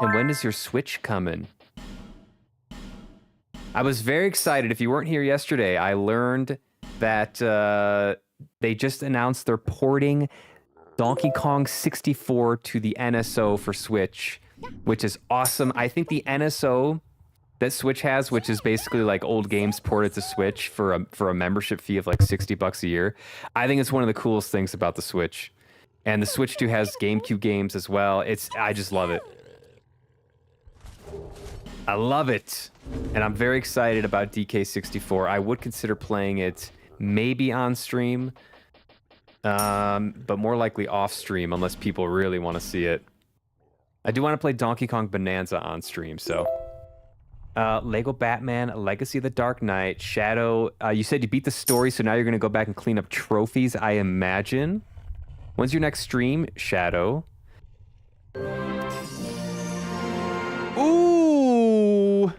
And when is your Switch coming? I was very excited. If you weren't here yesterday, I learned that they just announced they're porting Donkey Kong 64 to the NSO for Switch, which is awesome. I think the NSO that Switch has, which is basically like old games ported to Switch for a membership fee of like $60 a year. I think it's one of the coolest things about the Switch. And the Switch 2 has GameCube games as well. I just love it. I love it. And I'm very excited about DK64. I would consider playing it maybe on stream, but more likely off stream unless people really want to see it. I do want to play Donkey Kong Bonanza on stream, so. Lego Batman, Legacy of the Dark Knight, Shadow. You said you beat the story, so now you're going to go back and clean up trophies, I imagine. When's your next stream, Shadow? Ooh!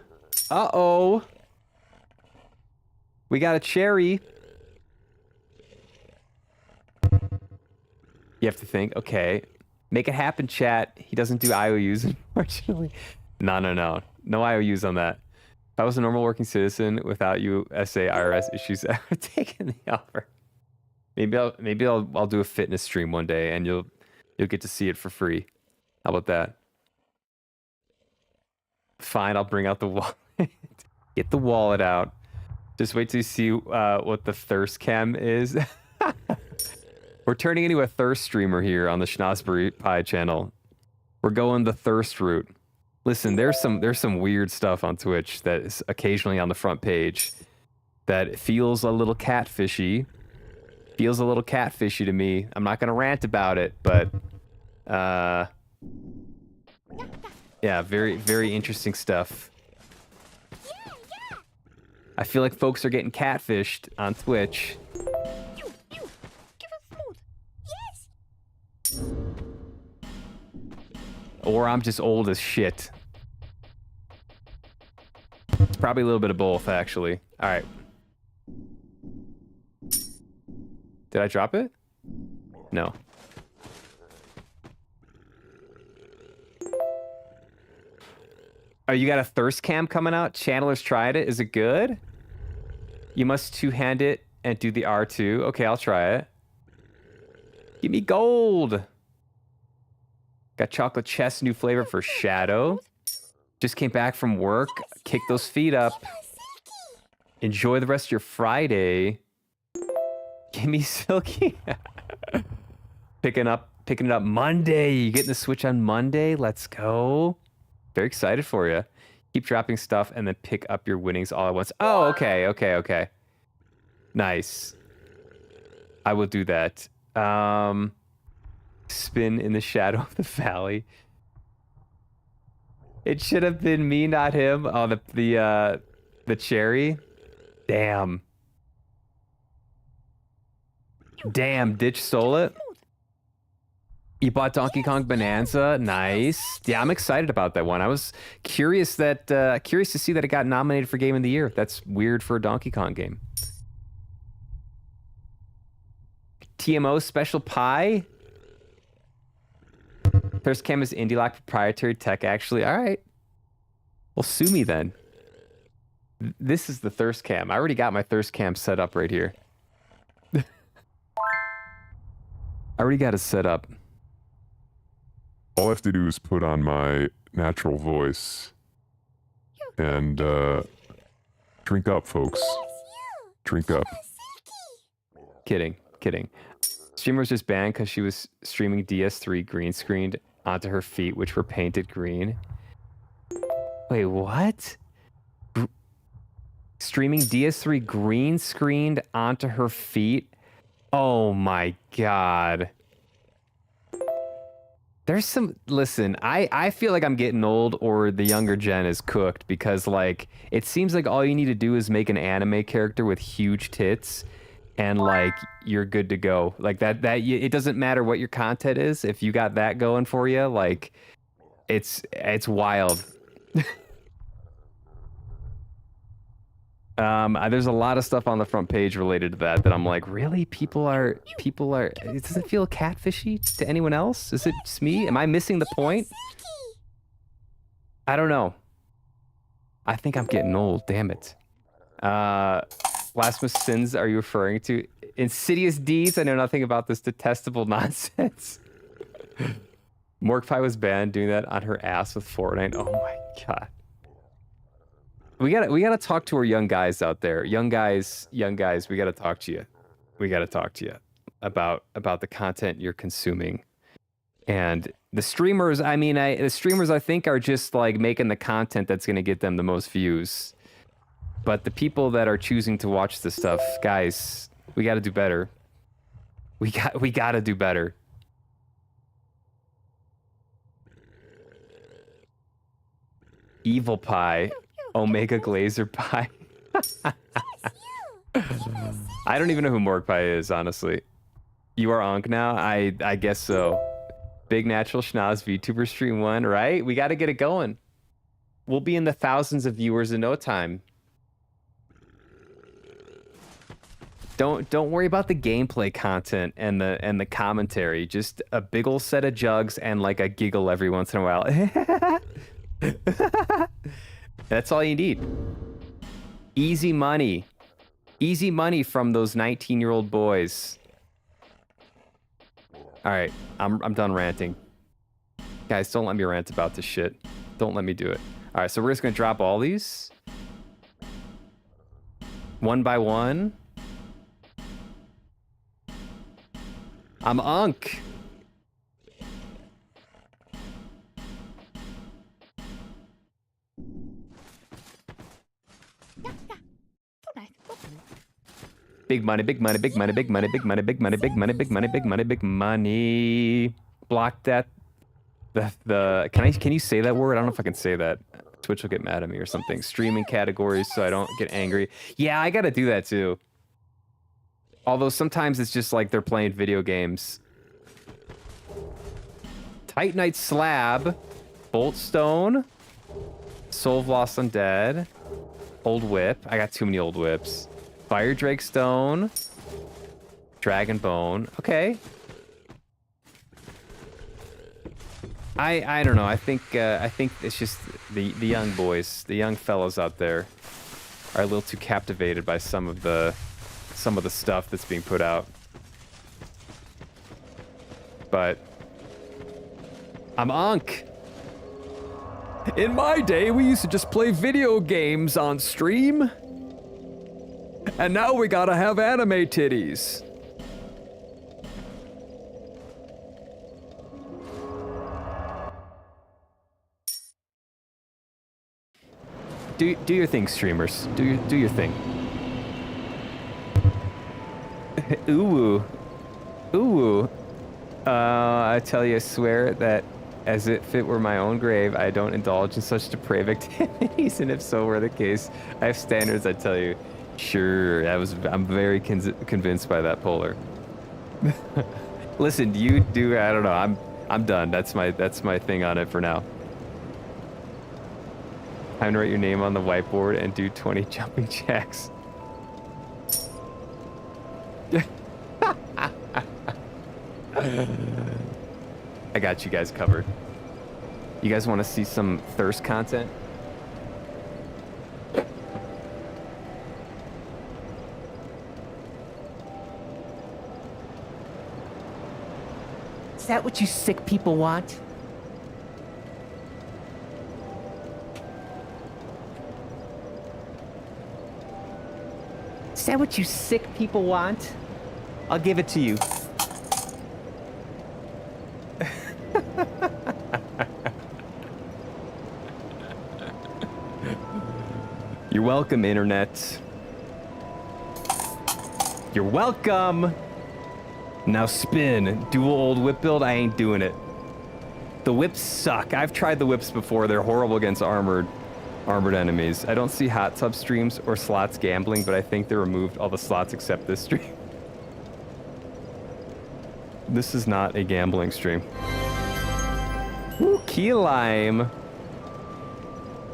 Uh-oh. We got a cherry. You have to think, okay. Make it happen, chat. He doesn't do IOUs, unfortunately. No. No IOUs on that. If I was a normal working citizen without USA IRS issues, I would have taken the offer. Maybe I'll do a fitness stream one day and you'll get to see it for free. How about that? Fine, I'll bring out the wallet. Get the wallet out. Just wait till you see what the thirst cam is. We're turning into a thirst streamer here on the Schnozberry Pie channel. We're going the thirst route. Listen, there's some weird stuff on Twitch that is occasionally on the front page that feels a little catfishy. Feels a little catfishy to me. I'm not gonna rant about it, but yeah, very, very interesting stuff. I feel like folks are getting catfished on Twitch. Or I'm just old as shit. It's probably a little bit of both, actually. All right. Did I drop it? No. Oh, you got a thirst cam coming out? Channelers tried it. Is it good? You must two-hand it and do the R2. Okay, I'll try it. Give me gold. Got chocolate chess, new flavor for Shadow. Just came back from work. Kick those feet up. Enjoy the rest of your Friday. Give me Silky. Picking it up Monday. You getting the Switch on Monday? Let's go. Very excited for you. Keep dropping stuff and then pick up your winnings all at once. Oh, okay. Nice. I will do that. Spin in the shadow of the valley. It should have been me, not him. Oh, the cherry. Damn. Ditch stole it. You bought Donkey Kong Bonanza. Nice. Yeah, I'm excited about that one. I was curious to see that it got nominated for Game of the Year. That's weird for a Donkey Kong game. TMO Special Pie. Thirst Cam is Indie Lock proprietary tech, actually. All right. Well, sue me then. This is the Thirst Cam. I already got my Thirst Cam set up right here. I already got it set up. All I have to do is put on my natural voice and drink up, folks. Drink up. Kidding. Streamer was just banned because she was streaming DS3 green screened onto her feet, which were painted green. Wait, what? Streaming DS3 green screened onto her feet? Oh my god. There's some... Listen, I feel like I'm getting old or the younger gen is cooked because, like, it seems like all you need to do is make an anime character with huge tits and, like, you're good to go. Like, it doesn't matter what your content is. If you got that going for you, like, it's wild. There's a lot of stuff on the front page related to that I'm like, really? People are, does it feel catfishy to anyone else? Is it just me? Am I missing the point? I don't know. I think I'm getting old, damn it. Blasphemous sins are you referring to? Insidious deeds? I know nothing about this detestable nonsense. Morgpie was banned doing that on her ass with Fortnite. Oh my god. We gotta talk to our young guys out there. Young guys, we gotta talk to you. We gotta talk to you about the content you're consuming. And the streamers, the streamers I think are just like making the content that's gonna get them the most views. But the people that are choosing to watch this stuff, guys, we gotta do better. We gotta do better. Evil Pie. Omega Glazer Pie. I don't even know who Morgpie is, honestly. You are Ankh now? I guess so. Big Natural Schnoz VTuber Stream 1, right? We gotta get it going. We'll be in the thousands of viewers in no time. Don't worry about the gameplay content and the commentary. Just a big ol' set of jugs and like a giggle every once in a while. That's all you need. Easy money. Easy money from those 19-year-old boys. All right, I'm done ranting. Guys, don't let me rant about this shit. Don't let me do it. All right, so we're just gonna drop all these. One by one. I'm Unk. Big money, big money, big money, big money, big money, big money, big money, big money, big money, big money. Block that. Can you say that word? I don't know if I can say that. Twitch will get mad at me or something. Streaming categories so I don't get angry. Yeah, I gotta do that too. Although sometimes it's just like they're playing video games. Titanite Slab. Boltstone. Soul of Lost Undead. Old Whip. I got too many old whips. Fire Drake Stone. Dragon Bone. Okay. I don't know. I think it's just the young boys, the young fellows out there are a little too captivated by some of the stuff that's being put out. but I'm Ankh. In my day, we used to just play video games on stream. And now we gotta have anime titties. Do your thing, streamers. Do your thing. Ooh. Ooh. I tell you, I swear that as if it were my own grave, I don't indulge in such depraved activities, and if so were the case, I have standards, I tell you. Sure, I'm very convinced by that, Polar. Listen, you do, I don't know, I'm done. That's my thing on it for now. Time to write your name on the whiteboard and do 20 jumping jacks. I got you guys covered. You guys want to see some thirst content? Is that what you sick people want? Is that what you sick people want? I'll give it to you. You're welcome, internet. You're welcome. Now spin. Dual old whip build? I ain't doing it. The whips suck. I've tried the whips before. They're horrible against armored enemies. I don't see hot tub streams or slots gambling, but I think they removed all the slots except this stream. This is not a gambling stream. Ooh, key lime.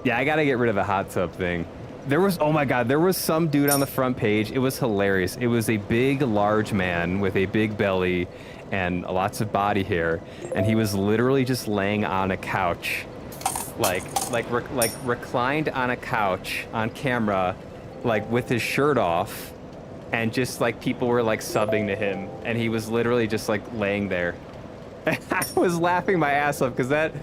Yeah, I gotta get rid of the hot tub thing. There was, oh my god, there was some dude on the front page. It was hilarious. It was a big, large man with a big belly and lots of body hair, and he was literally just laying on a couch, like reclined on a couch on camera, like with his shirt off, and just like people were like subbing to him, and he was literally just like laying there. I was laughing my ass off because that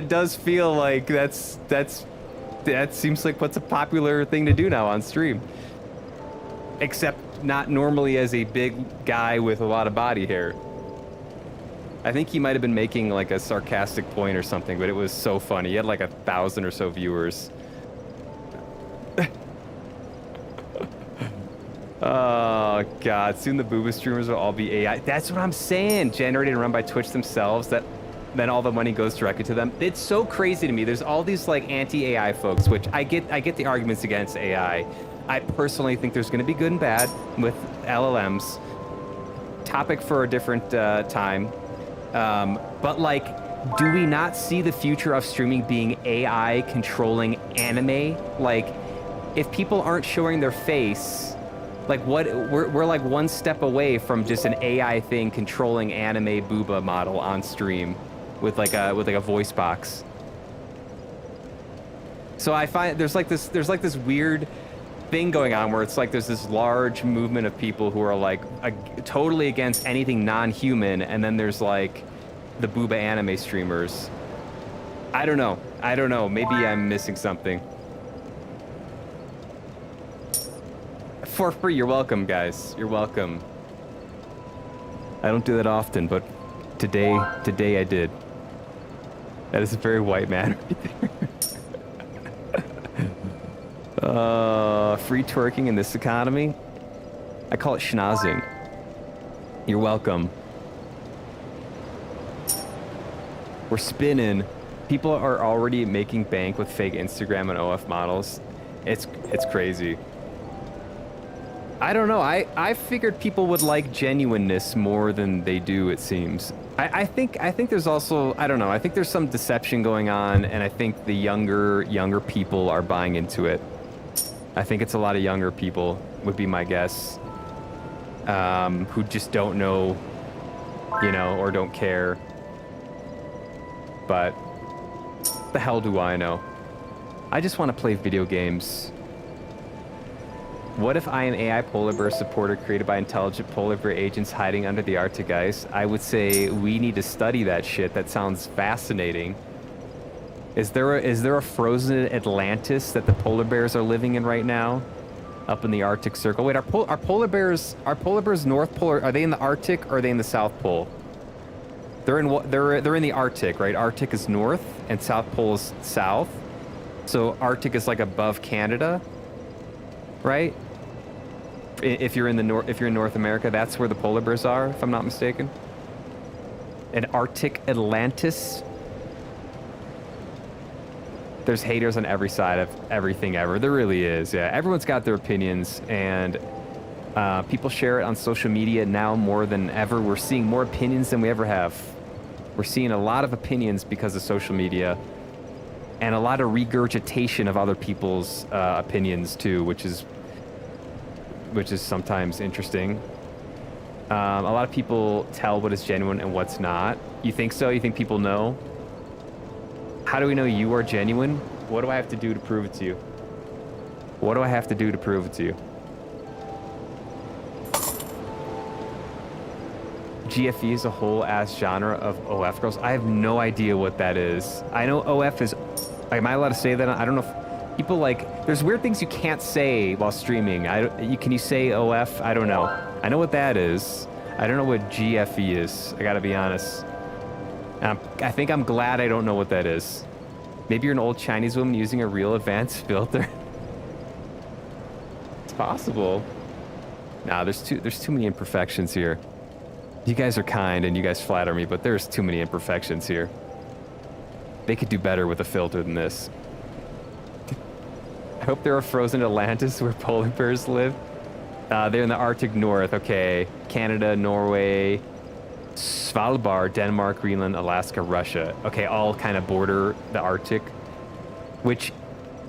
does feel like that seems like what's a popular thing to do now on stream. Except not normally as a big guy with a lot of body hair. I think he might have been making like a sarcastic point or something, but it was so funny. He had like 1,000 or so viewers. Oh god, soon the booba streamers will all be AI. That's what I'm saying. Generated and run by Twitch themselves, that then all the money goes directly to them. It's so crazy to me. There's all these like anti-AI folks, which I get the arguments against AI. I personally think there's going to be good and bad with LLMs. Topic for a different time. But like, do we not see the future of streaming being AI controlling anime? Like, if people aren't showing their face, like what we're like one step away from just an AI thing controlling anime booba model on stream with like a voice box. So I find there's like this weird thing going on where it's like there's this large movement of people who are like totally against anything non-human, and then there's like the booba anime streamers. I don't know. Maybe I'm missing something. For free, you're welcome, guys. You're welcome. I don't do that often, but today I did. That is a very white man right there. Free twerking in this economy? I call it schnozzing. You're welcome. We're spinning. People are already making bank with fake Instagram and OF models. It's crazy. I don't know. I figured people would like genuineness more than they do, it seems. I think there's also, I don't know, I think there's some deception going on, and I think the younger people are buying into it. I think it's a lot of younger people, would be my guess, who just don't know, you know, or don't care. But the hell do I know? I just want to play video games. What if I am AI polar bear supporter created by intelligent polar bear agents hiding under the Arctic ice? I would say we need to study that shit. That sounds fascinating. Is there a frozen Atlantis that the polar bears are living in right now? Up in the Arctic Circle. Wait, are polar bears North Pole? Are they in the Arctic or are they in the South Pole? They're in the Arctic, right? Arctic is north and South Pole is south. So Arctic is like above Canada, right? If you're in North America, that's where the polar bears are, if I'm not mistaken. An Arctic Atlantis. There's haters on every side of everything ever. There really is. Yeah, everyone's got their opinions, and people share it on social media now more than ever. We're seeing more opinions than we ever have. We're seeing a lot of opinions because of social media, and a lot of regurgitation of other people's opinions too, which is sometimes interesting. A lot of people tell what is genuine and what's not. You think so? You think people know? How do we know you are genuine? What do I have to do to prove it to you? What do I have to do to prove it to you? GFE is a whole ass genre of OF girls. I have no idea what that is. I know OF is... Am I allowed to say that? I don't know if people like... There's weird things you can't say while streaming. Can you say OF? I don't know. I know what that is. I don't know what GFE is. I gotta be honest. I think I'm glad I don't know what that is. Maybe you're an old Chinese woman using a real advanced filter. It's possible. Nah, there's too many imperfections here. You guys are kind and you guys flatter me, but there's too many imperfections here. They could do better with a filter than this. I hope there are frozen Atlantis where polar bears live. They're in the Arctic North. Okay, Canada, Norway, Svalbard, Denmark, Greenland, Alaska, Russia. Okay, all kind of border the Arctic. Which,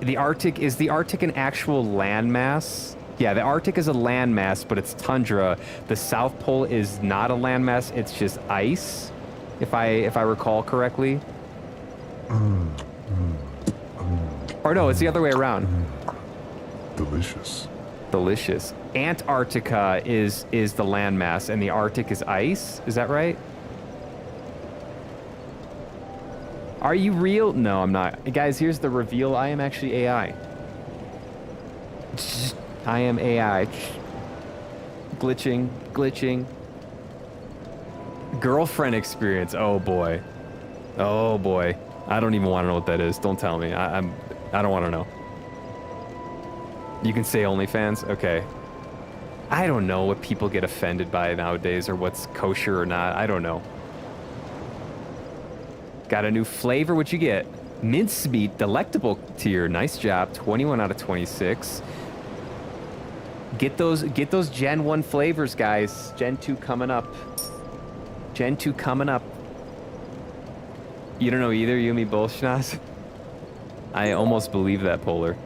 is the Arctic an actual landmass? Yeah, the Arctic is a landmass, but it's tundra. The South Pole is not a landmass, it's just ice, if I recall correctly. Or no, it's the other way around. Delicious. Delicious. Antarctica is the landmass and the Arctic is ice. Is that right? Are you real? No, I'm not. Guys, here's the reveal. I am actually AI. I am AI. Glitching. Girlfriend experience. Oh boy. Oh boy. I don't even want to know what that is. Don't tell me. I don't want to know. You can say OnlyFans? Okay. I don't know what people get offended by nowadays or what's kosher or not. I don't know. Got a new flavor. What'd you get? Mincemeat, delectable tier. Nice job. 21 out of 26. Get those Gen 1 flavors, guys. Gen 2 coming up. Gen 2 coming up. You don't know either, you and me both, Schnoz? I almost believe that, Polar.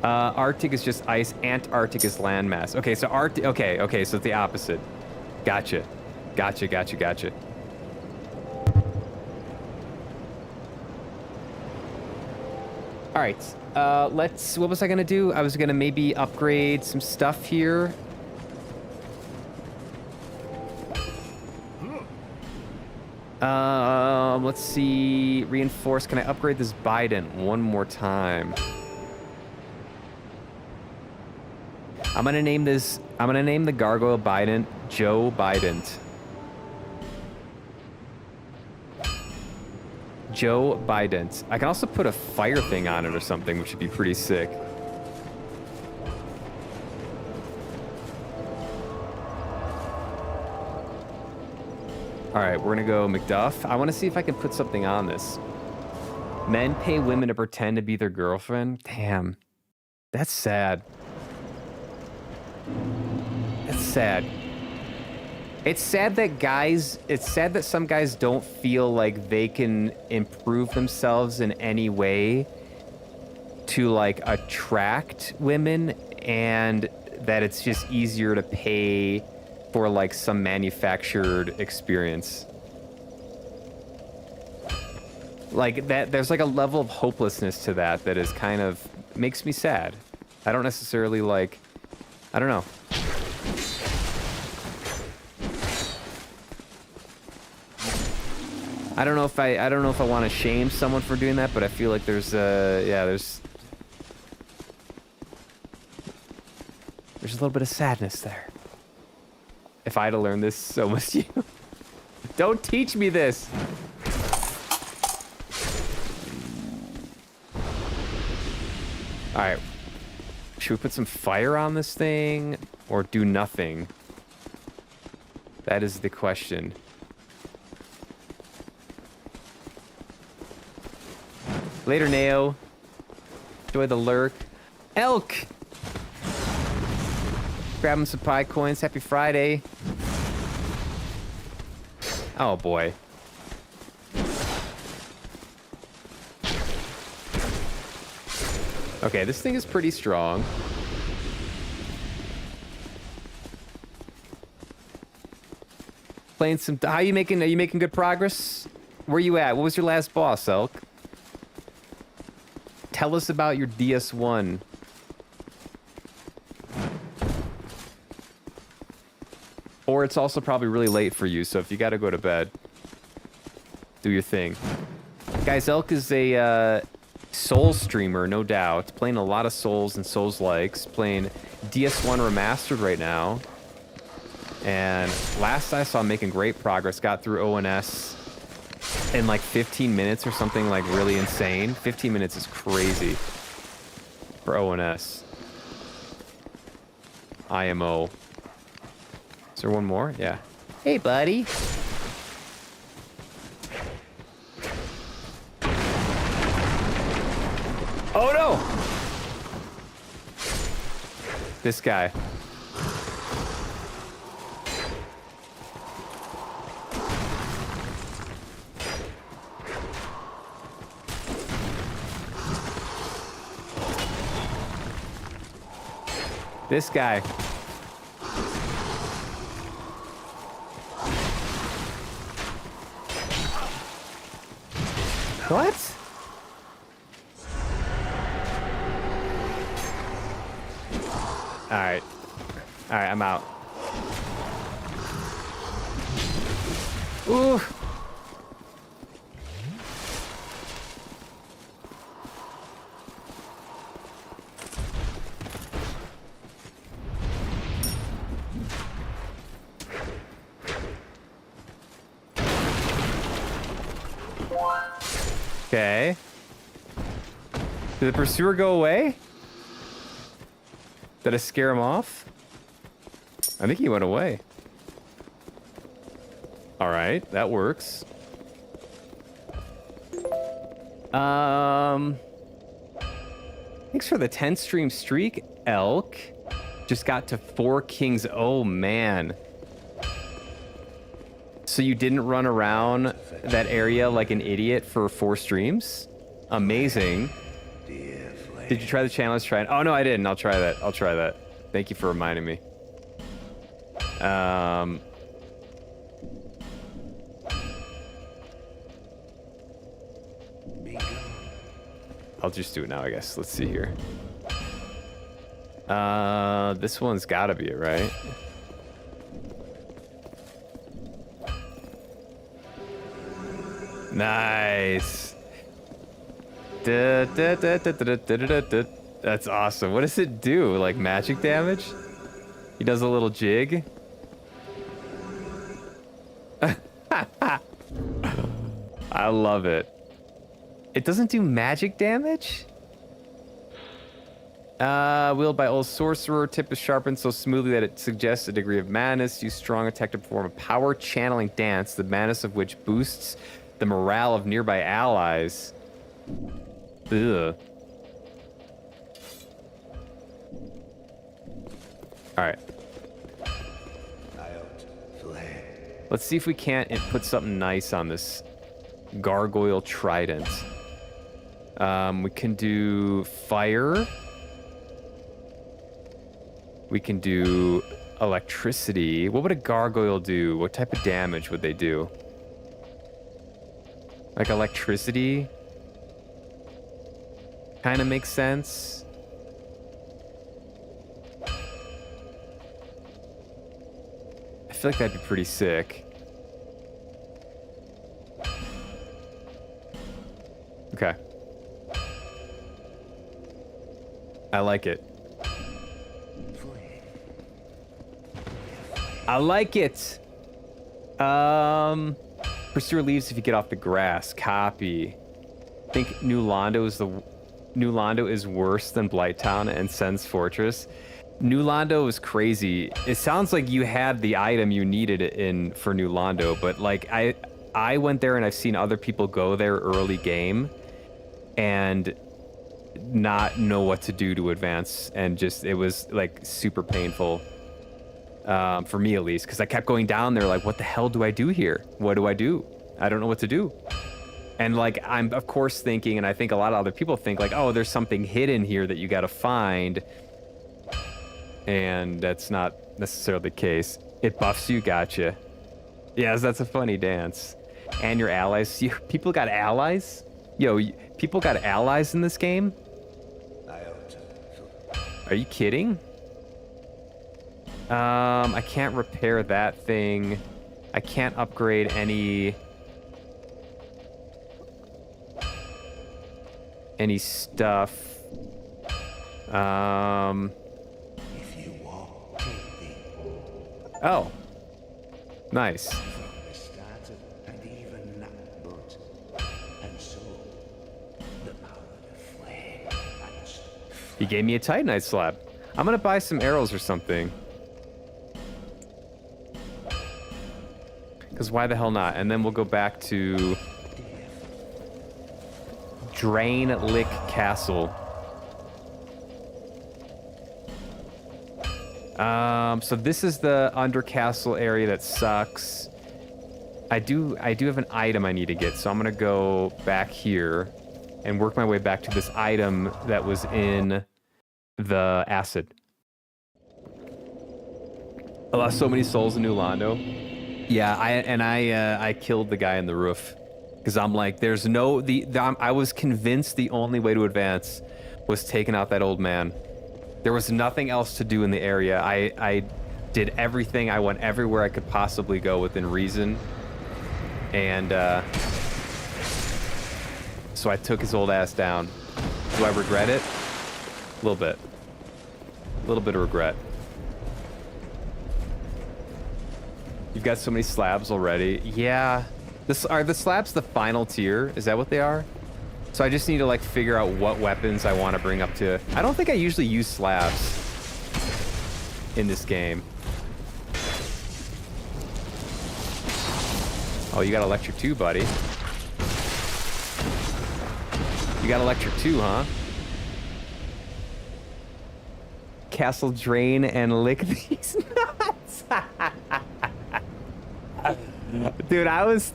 Arctic is just ice. Antarctic is landmass. Okay, so Arctic... Okay, so it's the opposite. Gotcha. All right, what was I gonna do? I was gonna maybe upgrade some stuff here. Let's see, reinforce. Can I upgrade this Biden one more time? I'm gonna name the gargoyle Biden Joe Biden. Joe Biden. I can also put a fire thing on it or something, which would be pretty sick. All right, we're gonna go McDuff. I want to see if I can put something on this. Men pay women to pretend to be their girlfriend. Damn, that's sad. That's sad. It's sad that some guys don't feel like they can improve themselves in any way to like attract women, and that it's just easier to pay for like some manufactured experience. Like that, there's like a level of hopelessness to that is kind of makes me sad. I don't necessarily like, I don't know. I don't know if I want to shame someone for doing that, but I feel like there's there's a little bit of sadness there. If I had to learn this, so must you. Don't teach me this. All right. Should we put some fire on this thing or do nothing? That is the question. Later, Neo. Enjoy the lurk. Elk! Grabbing some pie coins. Happy Friday. Oh, boy. Okay, this thing is pretty strong. Playing some... How are you making good progress? Where you at? What was your last boss, Elk? Tell us about your DS1. Or it's also probably really late for you, so if you gotta go to bed, do your thing. Guys, Elk is a Souls streamer, no doubt. Playing a lot of Souls and Souls-likes. Playing DS1 Remastered right now. And last I saw him making great progress. Got through ONS in like 15 minutes or something like really insane. 15 minutes is crazy for ONS. IMO. Is there one more? Yeah. Hey, buddy. Oh, no! This guy. This guy. What? Alright. Alright, I'm out. Ooh. Okay. Did the pursuer go away? Did I scare him off? I think he went away. All right, that works. Thanks for the 10 stream streak, Elk. Just got to 4 kings. Oh, man. So you didn't run around that area like an idiot for 4 streams? Amazing. Did you try the channel? Let's try it. Oh, no, I didn't. I'll try that. I'll try that. Thank you for reminding me. I'll just do it now, I guess. Let's see here. This one's gotta be it, right? Nice. That's awesome. What does it do? Like magic damage? He does a little jig. I love it. It doesn't do magic damage? Wielded by old sorcerer, tip is sharpened so smoothly that it suggests a degree of madness. Use strong attack to perform a power channeling dance, the madness of which boosts the morale of nearby allies. Ugh. Alright. Let's see if we can't put something nice on this gargoyle trident. We can do fire. We can do electricity. What would a gargoyle do? What type of damage would they do? Like electricity? Kind of makes sense. feel like that'd be pretty sick. Okay. I like it. I like it. Pursuer leaves if you get off the grass. Copy. I think New Londo is worse than Blighttown and Sen's Fortress. New Londo is crazy. It sounds like you had the item you needed in for New Londo, but like I went there and I've seen other people go there early game and not know what to do to advance, and just it was like super painful. For me at least, because I kept going down there like, what the hell do I do here? What do I do? I don't know what to do. And like, I'm of course thinking, and I think a lot of other people think like, oh, there's something hidden here that you got to find. And that's not necessarily the case. It buffs you, gotcha. Yes, that's a funny dance. And your allies. People got allies? Yo, people got allies in this game? Are you kidding? I can't repair that thing. I can't upgrade any stuff. Oh. Nice. He gave me a Titanite slab. I'm gonna buy some arrows or something. Because why the hell not? And then we'll go back to Drain Lick Castle. So this is the under castle area that sucks. I do have an item I need to get, so I'm gonna go back here and work my way back to this item that was in the acid. I lost so many souls in New Londo. Yeah, I killed the guy in the roof because I'm like, there's no I was convinced the only way to advance was taking out that old man. There was nothing else to do in the area. I did everything. I went everywhere I could possibly go within reason, and so I took his old ass down. Do I regret it? A little bit. A little bit of regret. You've got so many slabs already. Yeah. Are the slabs the final tier? Is that what they are? So I just need to like figure out what weapons I want to bring up to. I don't think I usually use slabs in this game. Oh, you got electric too, buddy. You got electric too, huh? Castle drain and lick these nuts. Dude, I was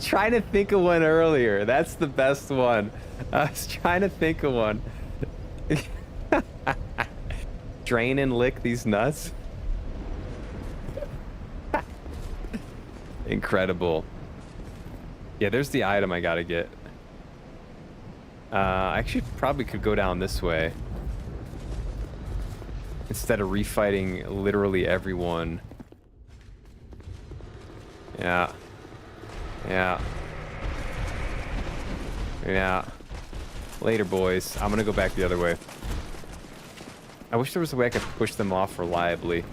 trying to think of one earlier. That's the best one. I was trying to think of one. Drain and lick these nuts. Incredible. Yeah, there's the item I gotta get. I actually probably could go down this way instead of refighting literally everyone. Yeah. Yeah. Yeah. Later, boys. I'm gonna go back the other way. I wish there was a way I could push them off reliably.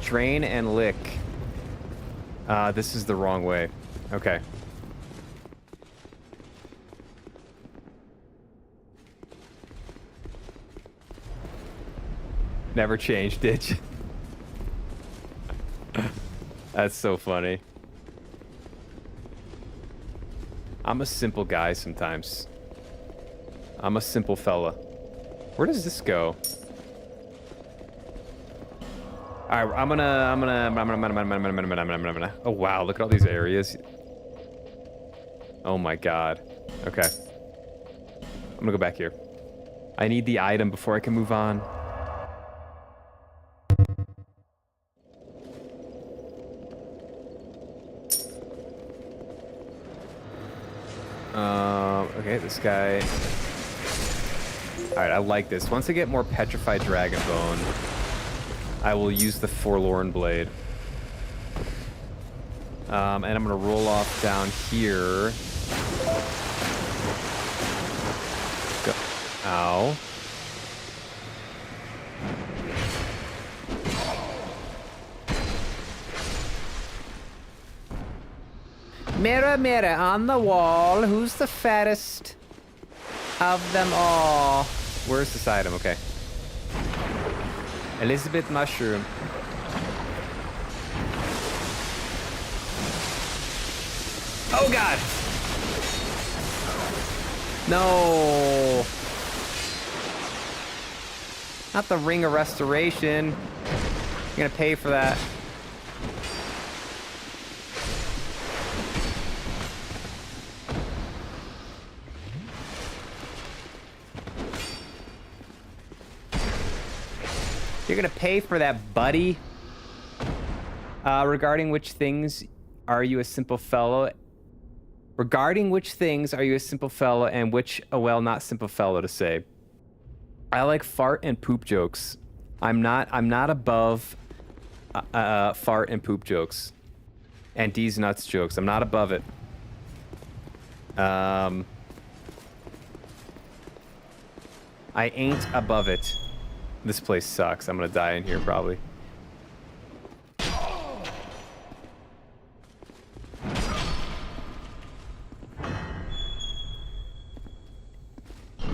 Drain and lick. This is the wrong way. Okay. Never changed, did you? That's so funny. I'm a simple guy sometimes. I'm a simple fella. Where does this go? All right, I'm gonna. Oh wow, look at all these areas. Oh my god. Okay. I'm gonna go back here. I need the item before I can move on. Okay, this guy. All right, I like this. Once I get more petrified dragon bone, I will use the forlorn blade. And I'm gonna roll off down here. Go. Ow. Mirror, mirror on the wall, who's the fattest of them all? Where's this item? Okay. Elizabeth Mushroom. Oh god! No. Not the Ring of Restoration. You're gonna pay for that. You're gonna pay for that, buddy. Regarding which things are you a simple fellow? Regarding which things are you a simple fellow and which a not simple fellow to say? I like fart and poop jokes. I'm not above fart and poop jokes. And D's nuts jokes. I'm not above it. I ain't above it. This place sucks. I'm gonna die in here probably.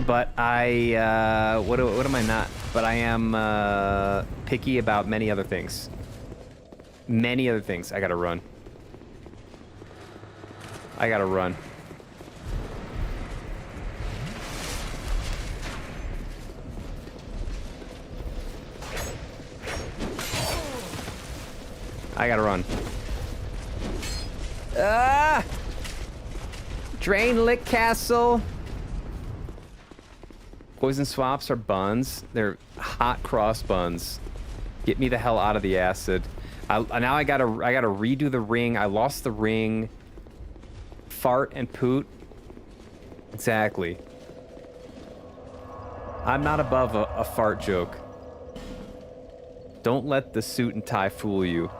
But what am I not? But I am picky about many other things. Many other things. I gotta run. I gotta run. I gotta run. Ah! Drain Lick Castle. Poison swamps are buns. They're hot cross buns. Get me the hell out of the acid. Now I gotta redo the ring. I lost the ring. Fart and poot. Exactly. I'm not above a fart joke. Don't let the suit and tie fool you.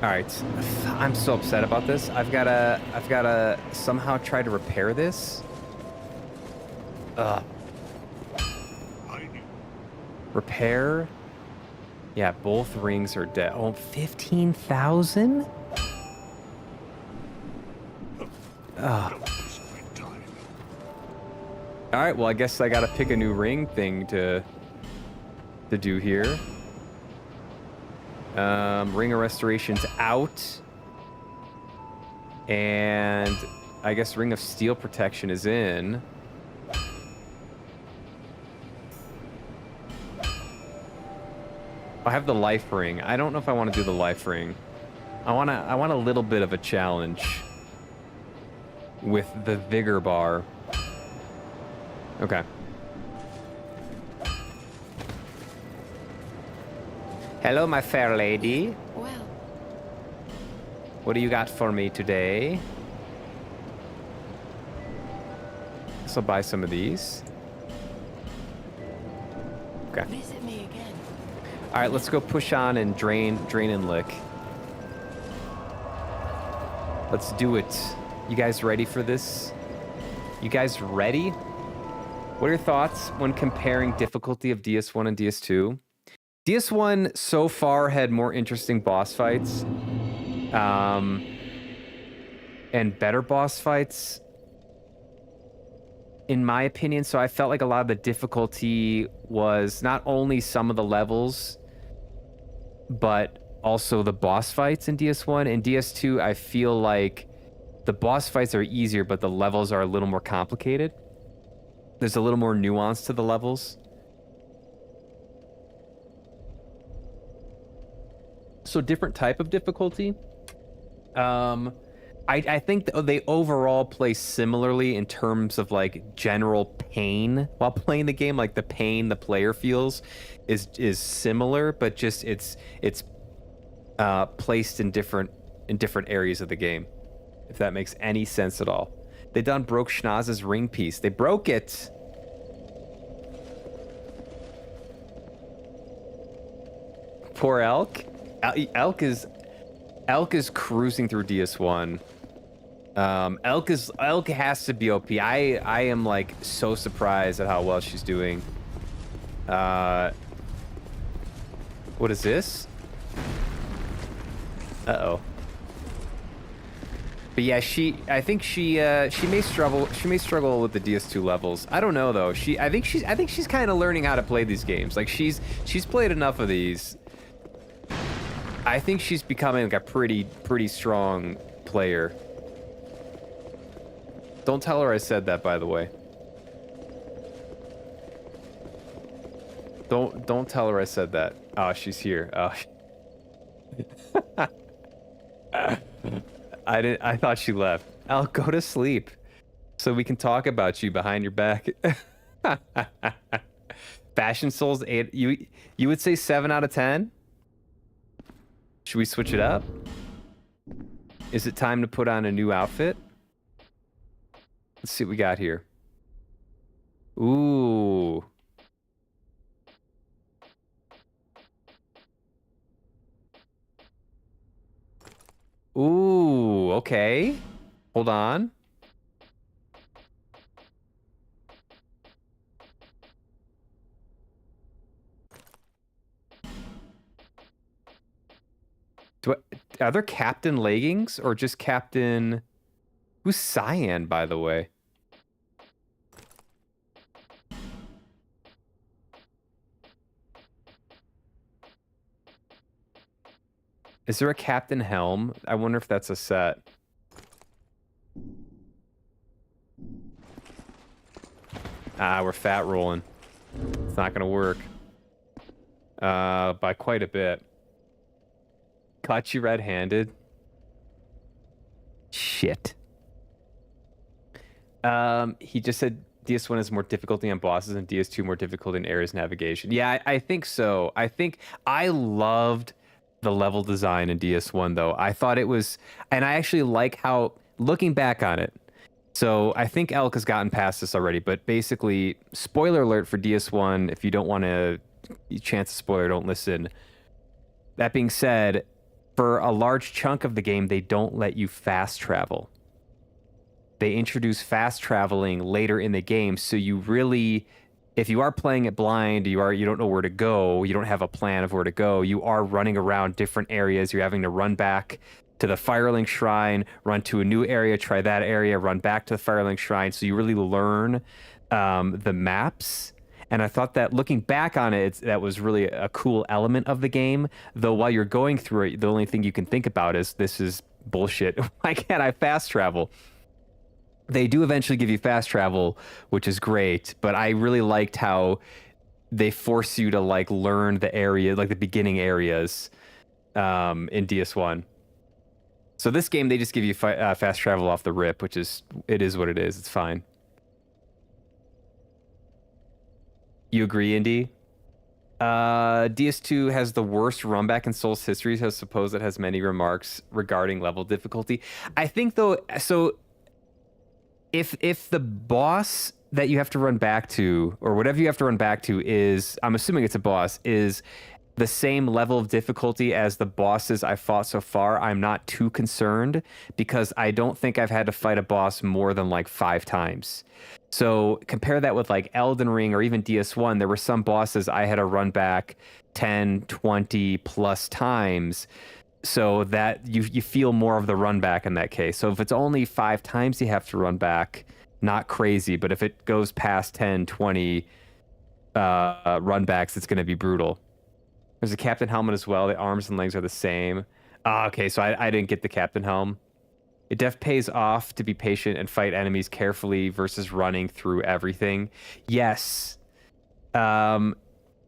All right, I'm so upset about this. I've gotta somehow try to repair this. Repair? Yeah, both rings are dead. Oh, 15,000? All right, well, I guess I gotta pick a new ring thing to do here. Ring of Restoration's out. And I guess Ring of Steel Protection is in. I have the life ring. I don't know if I want to do the life ring. I want a little bit of a challenge with the vigor bar. Okay. Hello, my fair lady. Well, What do you got for me today? So buy some of these. Okay. visit me again. All right, let's go push on and drain and lick. Let's do it. You guys ready for this? You guys ready? What are your thoughts when comparing difficulty of DS1 and DS2? DS1 so far had more interesting boss fights. And better boss fights, in my opinion. So I felt like a lot of the difficulty was not only some of the levels, but also the boss fights in DS1. In DS2, I feel like the boss fights are easier, but the levels are a little more complicated. There's a little more nuance to the levels. So different type of difficulty. I think they overall play similarly in terms of like general pain while playing the game. Like the pain the player feels is similar, but just it's placed in different areas of the game, if that makes any sense at all. They done broke Schnoz's ring piece. They broke it. Poor Elk. Elk is cruising through DS1. Elk has to be OP. I am like so surprised at how well she's doing. What is this? Uh-oh. But yeah, I think she may struggle with the DS2 levels. I don't know though. I think she's kind of learning how to play these games. Like she's played enough of these. I think she's becoming like a pretty strong player. Don't tell her I said that, by the way. Don't tell her I said that. Oh, she's here. Oh. I thought she left. I'll go to sleep so we can talk about you behind your back. Fashion Souls 8. You would say 7 out of 10? Should we switch it up? Is it time to put on a new outfit? Let's see what we got here. Ooh. Ooh, okay. Hold on. Are there Captain leggings or just Captain... Who's Cyan, by the way? Is there a Captain Helm? I wonder if that's a set. Ah, we're fat rolling. It's not gonna work. By quite a bit. Caught you red-handed. Shit. He just said DS1 has more difficulty on bosses and DS2 more difficulty in areas navigation. Yeah, I think so. I think I loved the level design in DS1 though. I thought it was, and I actually like how, looking back on it, so I think Elk has gotten past this already, but basically, spoiler alert for DS1, if you don't want to chance a spoiler, don't listen. That being said, for a large chunk of the game, they don't let you fast travel. They introduce fast traveling later in the game, so you really, if you are playing it blind, you don't know where to go, you don't have a plan of where to go, you are running around different areas, you're having to run back to the Firelink Shrine, run to a new area, try that area, run back to the Firelink Shrine, so you really learn the maps. And I thought that looking back on it, that was really a cool element of the game, though while you're going through it, the only thing you can think about is, this is bullshit, why can't I fast travel? They do eventually give you fast travel, which is great, but I really liked how they force you to like learn the area, like the beginning areas in DS1. So this game, they just give you fast travel off the rip, which is, it is what it is. It's fine. You agree, Indy? DS2 has the worst runback in Souls history, so I suppose it has many remarks regarding level difficulty. I think though, so if the boss that you have to run back to, or whatever you have to run back to is, I'm assuming it's a boss, is the same level of difficulty as the bosses I fought so far, I'm not too concerned, because I don't think I've had to fight a boss more than like 5 times. So compare that with like Elden Ring or even DS1, there were some bosses I had to run back 10, 20 plus times. So that you feel more of the run back in that case. So if it's only 5 times you have to run back, not crazy. But if it goes past 10, 20 run backs, it's going to be brutal. There's a Captain Helmet as well. The arms and legs are the same. Okay, so I didn't get the Captain Helm. It def pays off to be patient and fight enemies carefully versus running through everything. Yes. I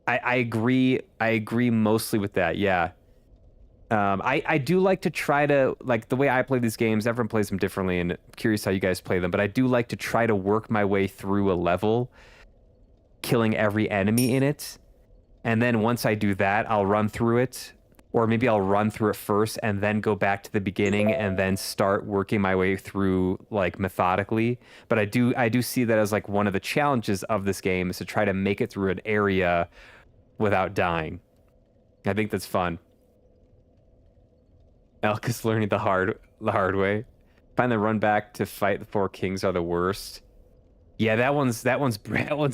agree. I agree mostly with that. Yeah. I do like to try to, like the way I play these games, everyone plays them differently, and I'm curious how you guys play them, but I do like to try to work my way through a level, killing every enemy in it. And then once I do that, I'll run through it or maybe I'll run through it first and then go back to the beginning and then start working my way through like methodically. But I do see that as like one of the challenges of this game is to try to make it through an area without dying. I think that's fun. Elk is learning the hard way. Find the run back to fight the four kings are the worst. Yeah, that one's brutal.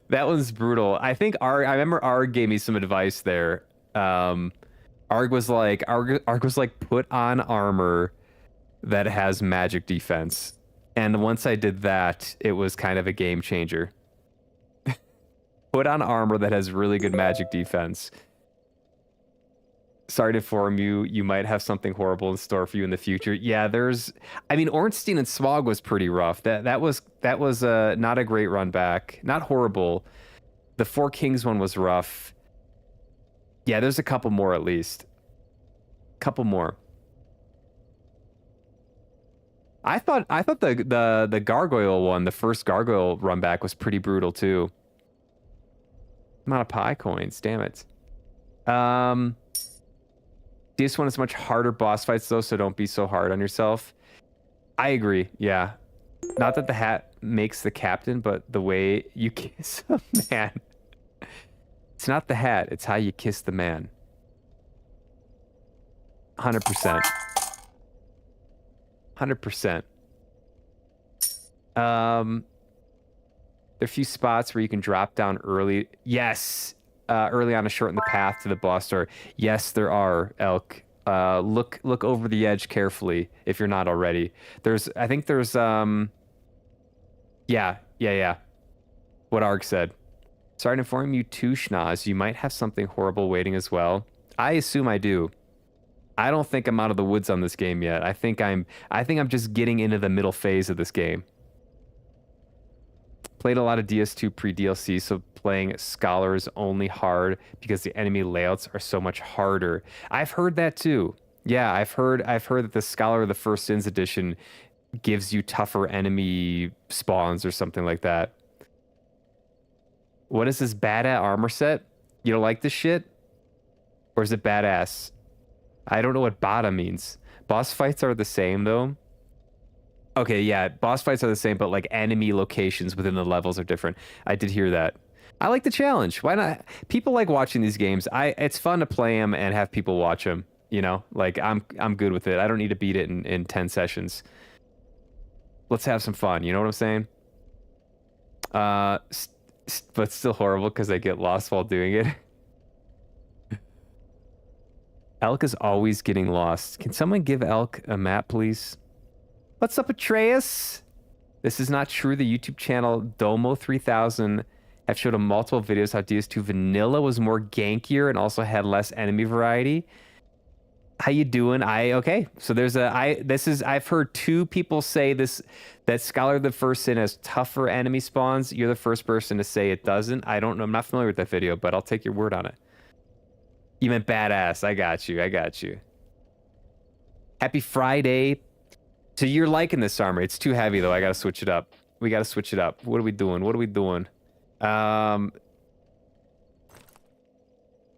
That one's brutal. I think I remember Arg gave me some advice there. Arg was like put on armor that has magic defense. And once I did that, it was kind of a game changer. Put on armor that has really good magic defense. Sorry to inform you, you might have something horrible in store for you in the future. Yeah, I mean, Ornstein and Smog was pretty rough. That was not a great run back. Not horrible. The Four Kings one was rough. Yeah, there's a couple more at least. Couple more. I thought the Gargoyle one, the first Gargoyle run back was pretty brutal too. Amount of pie coins, damn it. This one is much harder boss fights though, so don't be so hard on yourself. I agree, yeah. Not that the hat makes the captain, but the way you kiss a man. It's not the hat, it's how you kiss the man. 100%. 100%. There are a few spots where you can drop down early. Yes. Early on to shorten the path to the boss door. Yes, there are, Elk. Look over the edge carefully if you're not already. I think there's yeah. What Arg said. Sorry to inform you too, Schnoz. You might have something horrible waiting as well. I assume I do. I don't think I'm out of the woods on this game yet. I think I'm just getting into the middle phase of this game. Played a lot of DS2 pre-DLC, so playing Scholar is only hard because the enemy layouts are so much harder. I've heard that too. Yeah, I've heard that the Scholar of the First Sins edition gives you tougher enemy spawns or something like that. What is this badass armor set? You don't like this shit? Or is it badass? I don't know what bada means. Boss fights are the same though. Okay, yeah, boss fights are the same, but like enemy locations within the levels are different. I did hear that. I like the challenge. Why not? People like watching these games. It's fun to play them and have people watch them. You know, like I'm good with it. I don't need to beat it in 10 sessions. Let's have some fun. You know what I'm saying? But still horrible because I get lost while doing it. Elk is always getting lost. Can someone give Elk a map, please? What's up, Atreus? This is not true. The YouTube channel Domo3000 have showed in multiple videos how DS2 Vanilla was more gankier and also had less enemy variety. How you doing? Okay. So I've heard two people say this, that Scholar of the First Sin has tougher enemy spawns. You're the first person to say it doesn't. I don't know. I'm not familiar with that video, but I'll take your word on it. You meant badass. I got you. Happy Friday. So you're liking this armor. It's too heavy though. I gotta switch it up. We gotta switch it up. What are we doing?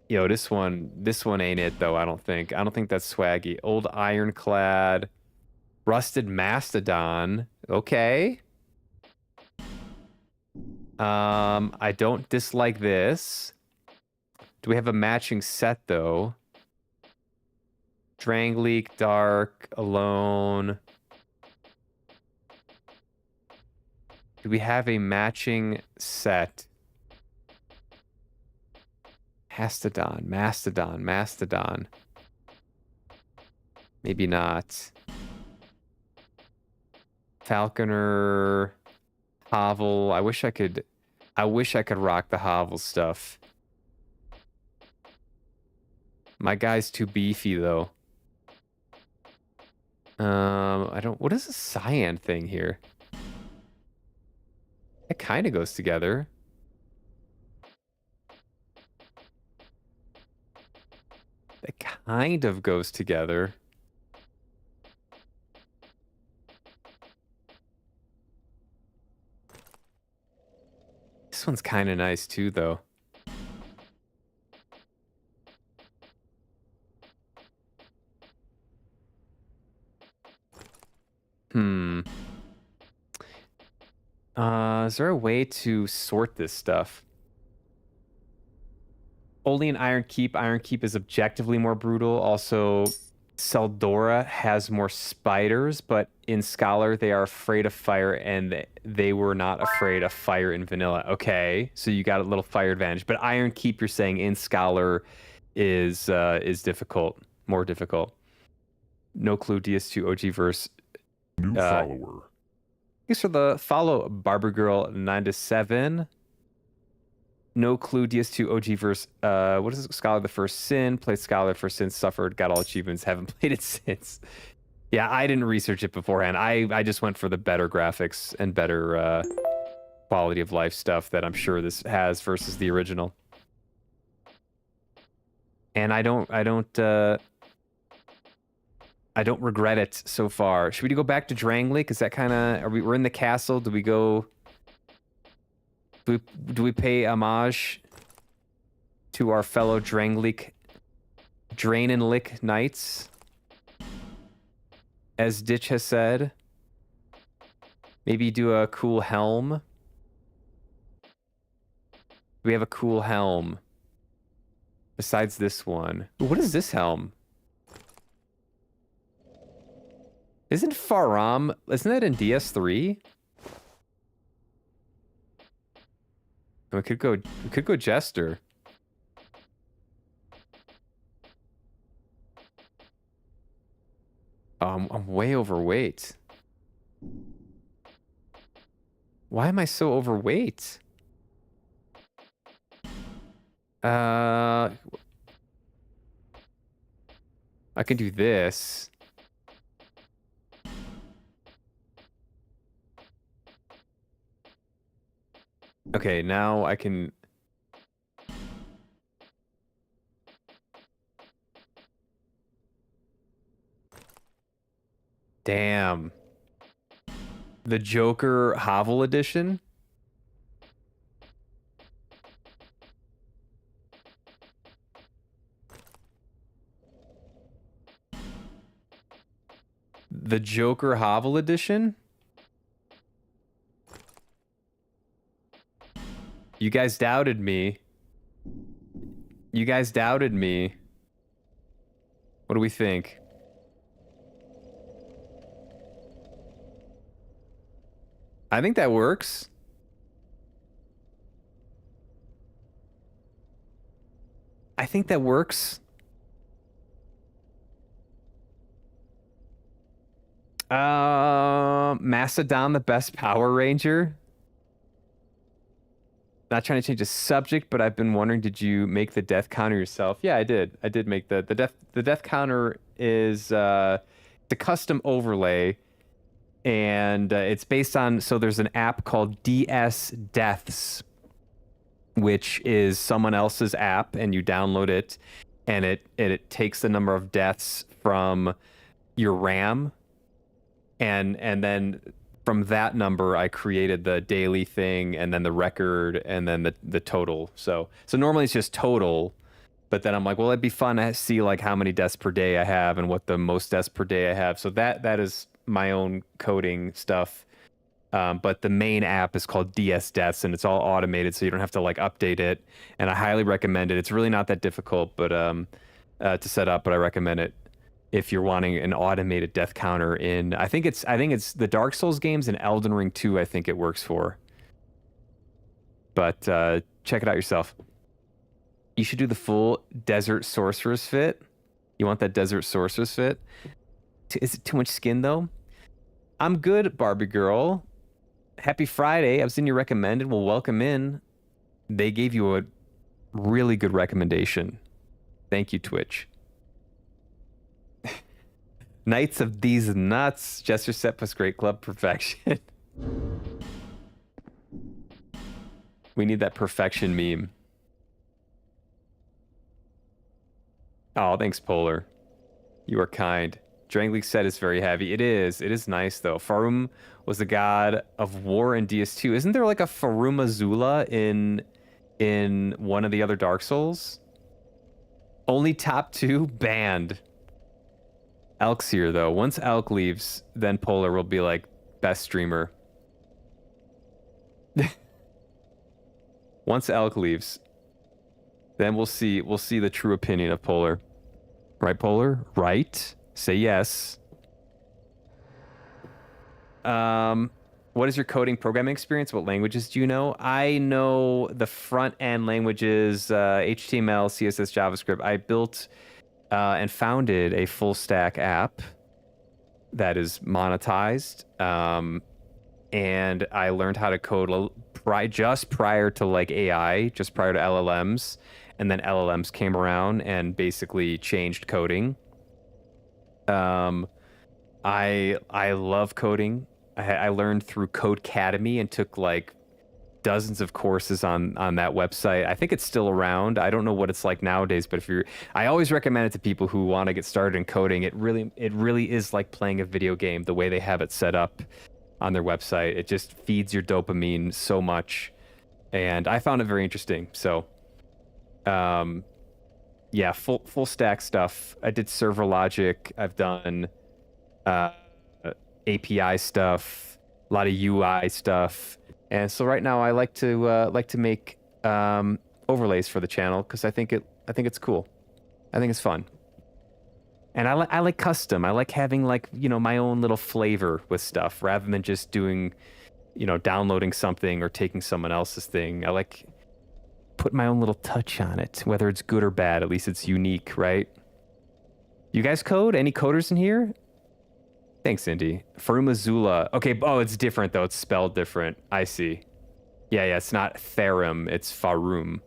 Yo, this one ain't it though, I don't think. I don't think that's swaggy. Old Ironclad. Rusted Mastodon. Okay. I don't dislike this. Do we have a matching set though? Drangleek, Dark, Alone. Do we have a matching set? Mastodon. Maybe not. Falconer, Hovel. I wish I could rock the Hovel stuff. My guy's too beefy though. What is the cyan thing here? It kind of goes together. It kind of goes together. This one's kind of nice too, though. Is there a way to sort this stuff? Only in Iron Keep. Iron Keep is objectively more brutal. Also, Seldora has more spiders, but in Scholar they are afraid of fire, and they were not afraid of fire in Vanilla. Okay, so you got a little fire advantage. But Iron Keep, you're saying in Scholar is difficult, more difficult. No clue. DS2 OG verse. New follower. Thanks for the follow, Barber Girl 9 to 7. No clue. DS2 OG verse. What is it? Scholar the First Sin. Played Scholar the First Sin. Suffered. Got all achievements. Haven't played it since. Yeah, I didn't research it beforehand. I just went for the better graphics and better quality of life stuff that I'm sure this has versus the original. And I don't regret it so far. Should we go back to Drangleic? Is that kind of... We're in the castle. Do we go... Do we pay homage to our fellow Drangleic... Drain and Lick Knights? As Ditch has said. Maybe do a cool helm. We have a cool helm. Besides this one. What is this helm? Isn't Faram... Isn't that in DS3? We could go Jester. I'm way overweight. Why am I so overweight? I can do this. Okay, now I can... Damn. The Joker Hovel edition? The Joker Hovel edition? You guys doubted me. You guys doubted me. What do we think? I think that works. I think that works. Mastodon, the best Power Ranger. Not trying to change the subject, but I've been wondering, did you make the death counter yourself? Yeah, I did. I did make the death counter is the custom overlay, and it's based on, so there's an app called DS Deaths, which is someone else's app, and you download it, and it takes the number of deaths from your RAM, and then from that number, I created the daily thing, and then the record, and then the total. So normally it's just total, but then I'm like, well, it'd be fun to see like how many deaths per day I have and what the most deaths per day I have. So that is my own coding stuff. But the main app is called DS Deaths, and it's all automated, so you don't have to like update it. And I highly recommend it. It's really not that difficult, but to set up. But I recommend it if you're wanting an automated death counter in, I think it's the Dark Souls games and Elden Ring 2, I think it works for. But check it out yourself. You should do the full Desert Sorceress fit. You want that Desert Sorceress fit? Is it too much skin though? I'm good, Barbie girl. Happy Friday. I was in your recommended. Well, welcome in. They gave you a really good recommendation. Thank you, Twitch. Knights of these nuts. Jester set plus Great Club perfection. We need that perfection meme. Oh, thanks, Polar. You are kind. Drangleic set is very heavy. It is. It is nice, though. Farum was the god of war in DS2. Isn't there like a Farum Azula in one of the other Dark Souls? Only top 2 banned. Elk's here though. Once Elk leaves, then Polar will be like best streamer. Once Elk leaves, then we'll see the true opinion of Polar. Right, Polar? Right? Say yes. What is your coding programming experience? What languages do you know? I know the front end languages, HTML, CSS, JavaScript. I built and founded a full stack app that is monetized. And I learned how to code just prior to like AI, just prior to LLMs. And then LLMs came around and basically changed coding. I love coding. I learned through Codecademy and took like dozens of courses on that website. I think it's still around. I don't know what it's like nowadays, but I always recommend it to people who want to get started in coding. It really is like playing a video game, the way they have it set up on their website. It just feeds your dopamine so much. And I found it very interesting. So, yeah, full stack stuff. I did server logic. I've done, API stuff, a lot of UI stuff, and so right now I like to make overlays for the channel because I think it's cool. I think it's fun, and I like custom. I like having like my own little flavor with stuff rather than just doing downloading something or taking someone else's thing. I like put my own little touch on it, whether it's good or bad. At least it's unique, right? You guys code? Any coders in here? Thanks, Indy. Farumazula. Okay, oh, it's different, though. It's spelled different. I see. Yeah, it's not Therum. It's Farum.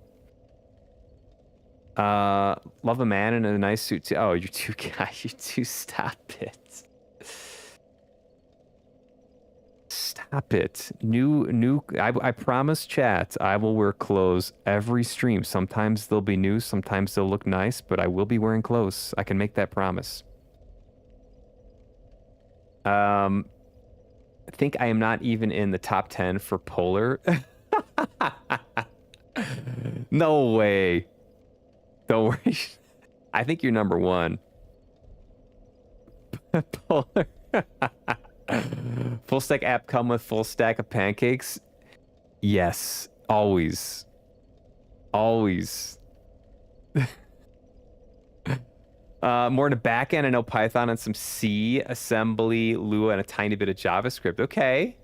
Love a man in a nice suit, too. Oh, you're too guy. You too. Stop it. Stop it. I promise, chat, I will wear clothes every stream. Sometimes they'll be new. Sometimes they'll look nice, but I will be wearing clothes. I can make that promise. I think I am not even in the top 10 for Polar. No way. Don't worry. I think you're number one. Polar. Full stack app come with full stack of pancakes? Yes. Always. Always. More in the back end, I know Python and some C, assembly, Lua, and a tiny bit of JavaScript. Okay.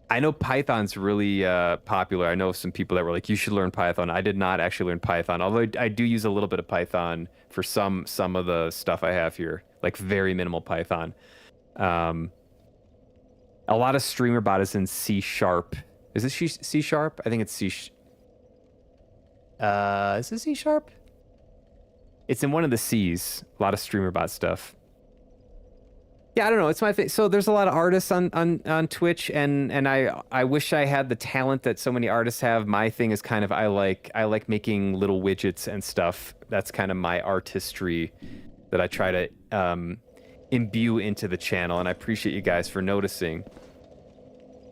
I know Python's really popular. I know some people that were like, you should learn Python. I did not actually learn Python, although I do use a little bit of Python for some of the stuff I have here, like very minimal Python. A lot of streamer bot is in C#. Is it C#? I think it's C. Is it C#? It's in one of the C's. A lot of streamer bot stuff. Yeah, I don't know. It's my thing. So there's a lot of artists on Twitch, and I wish I had the talent that so many artists have. My thing is kind of I like making little widgets and stuff. That's kind of my artistry that I try to imbue into the channel, and I appreciate you guys for noticing.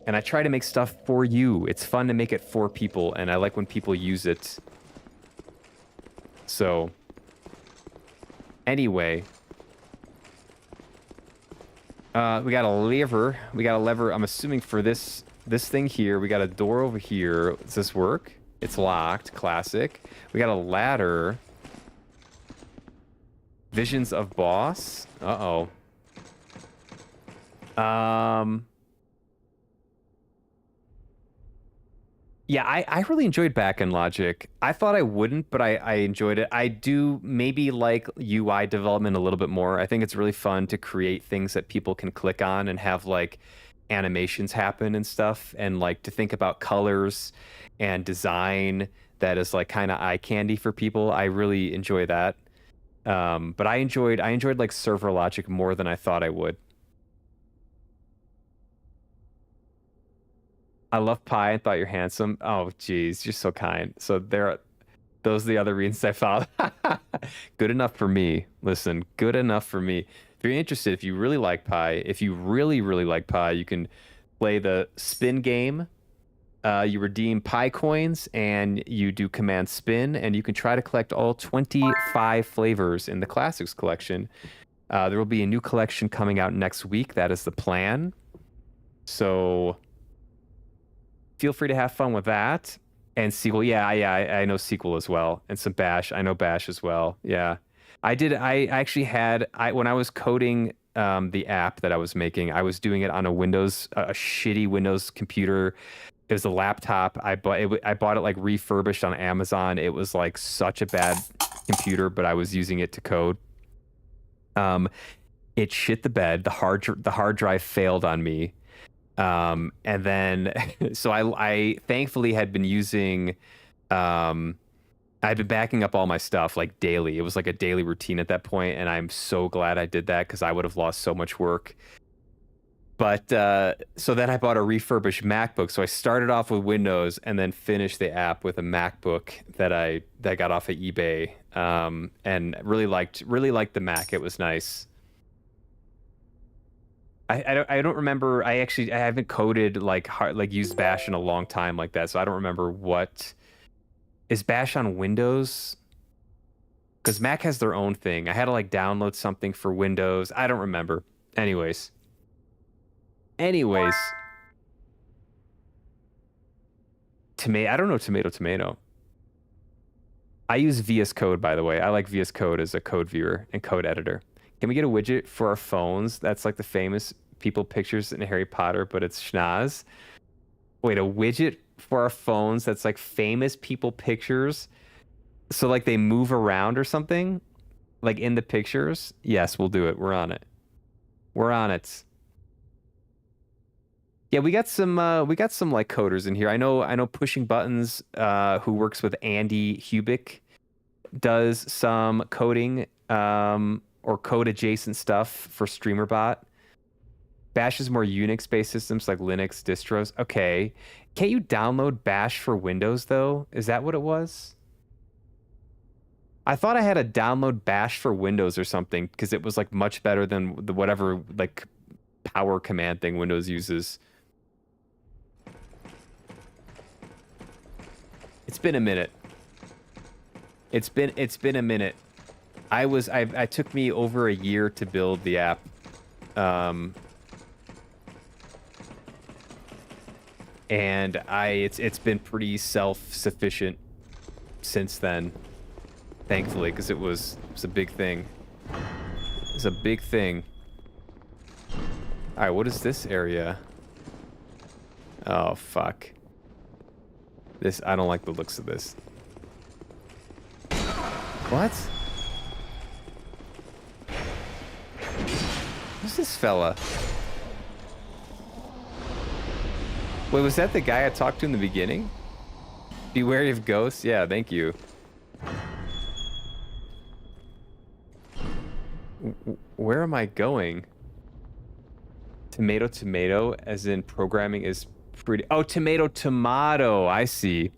And I try to make stuff for you. It's fun to make it for people, and I like when people use it. So anyway, we got a lever. I'm assuming for this thing here. We got a door over here. Does this work? It's locked. Classic. We got a ladder. Visions of boss. Uh-oh. Yeah, I really enjoyed backend logic. I thought I wouldn't, but I enjoyed it. I do maybe like UI development a little bit more. I think it's really fun to create things that people can click on and have like animations happen and stuff, and like to think about colors and design that is like kind of eye candy for people. I really enjoy that. But I enjoyed like server logic more than I thought I would. I love pie and thought you're handsome. Oh, geez, you're so kind. So those are the other reasons I found. Good enough for me. Listen, good enough for me. If you're interested, if you really like pie, if you really, really like pie, you can play the spin game. You redeem pie coins and you do command spin, and you can try to collect all 25 flavors in the classics collection. There will be a new collection coming out next week. That is the plan. So feel free to have fun with that. And SQL, I know SQL as well. And some Bash. I know Bash as well. Yeah. I actually had, when I was coding the app that I was making, I was doing it on a shitty Windows computer. It was a laptop. I bought it like refurbished on Amazon. It was like such a bad computer, but I was using it to code. It shit the bed. The hard drive failed on me. And then, so I thankfully had been using, I'd been backing up all my stuff like daily. It was like a daily routine at that point, and I'm so glad I did that because I would have lost so much work. But so then I bought a refurbished MacBook. So I started off with Windows and then finished the app with a MacBook that got off of eBay, and really liked the Mac. It was nice. I don't remember. I haven't coded like used Bash in a long time like that, so I don't remember what is Bash on Windows, because Mac has their own thing. I had to like download something for Windows. I don't remember. Anyways, I don't know tomato. I use VS Code, by the way. I like VS Code as a code viewer and code editor. Can we get a widget for our phones that's like the famous people pictures in Harry Potter, but it's schnoz? Wait, a widget for our phones that's like famous people pictures, so like they move around or something, like in the pictures? Yes, we'll do it. We're on it. Yeah, we got some like coders in here. I know Pushing Buttons, who works with Andy Hubick, does some coding or code adjacent stuff for StreamerBot. Bash is more Unix-based systems like Linux distros. Okay. Can't you download Bash for Windows, though? Is that what it was? I thought I had to download Bash for Windows or something because it was like much better than the whatever like power command thing Windows uses. It's been a minute. It's been a minute. I took me over a year to build the app. And it's been pretty self-sufficient since then, thankfully, because it was a big thing. It's a big thing. All right, what is this area? Oh fuck. I don't like the looks of this. What? Who's this fella? Wait, was that the guy I talked to in the beginning? Be wary of ghosts? Yeah, thank you. Where am I going? Tomato, as in programming is pretty... Oh, tomato. I see.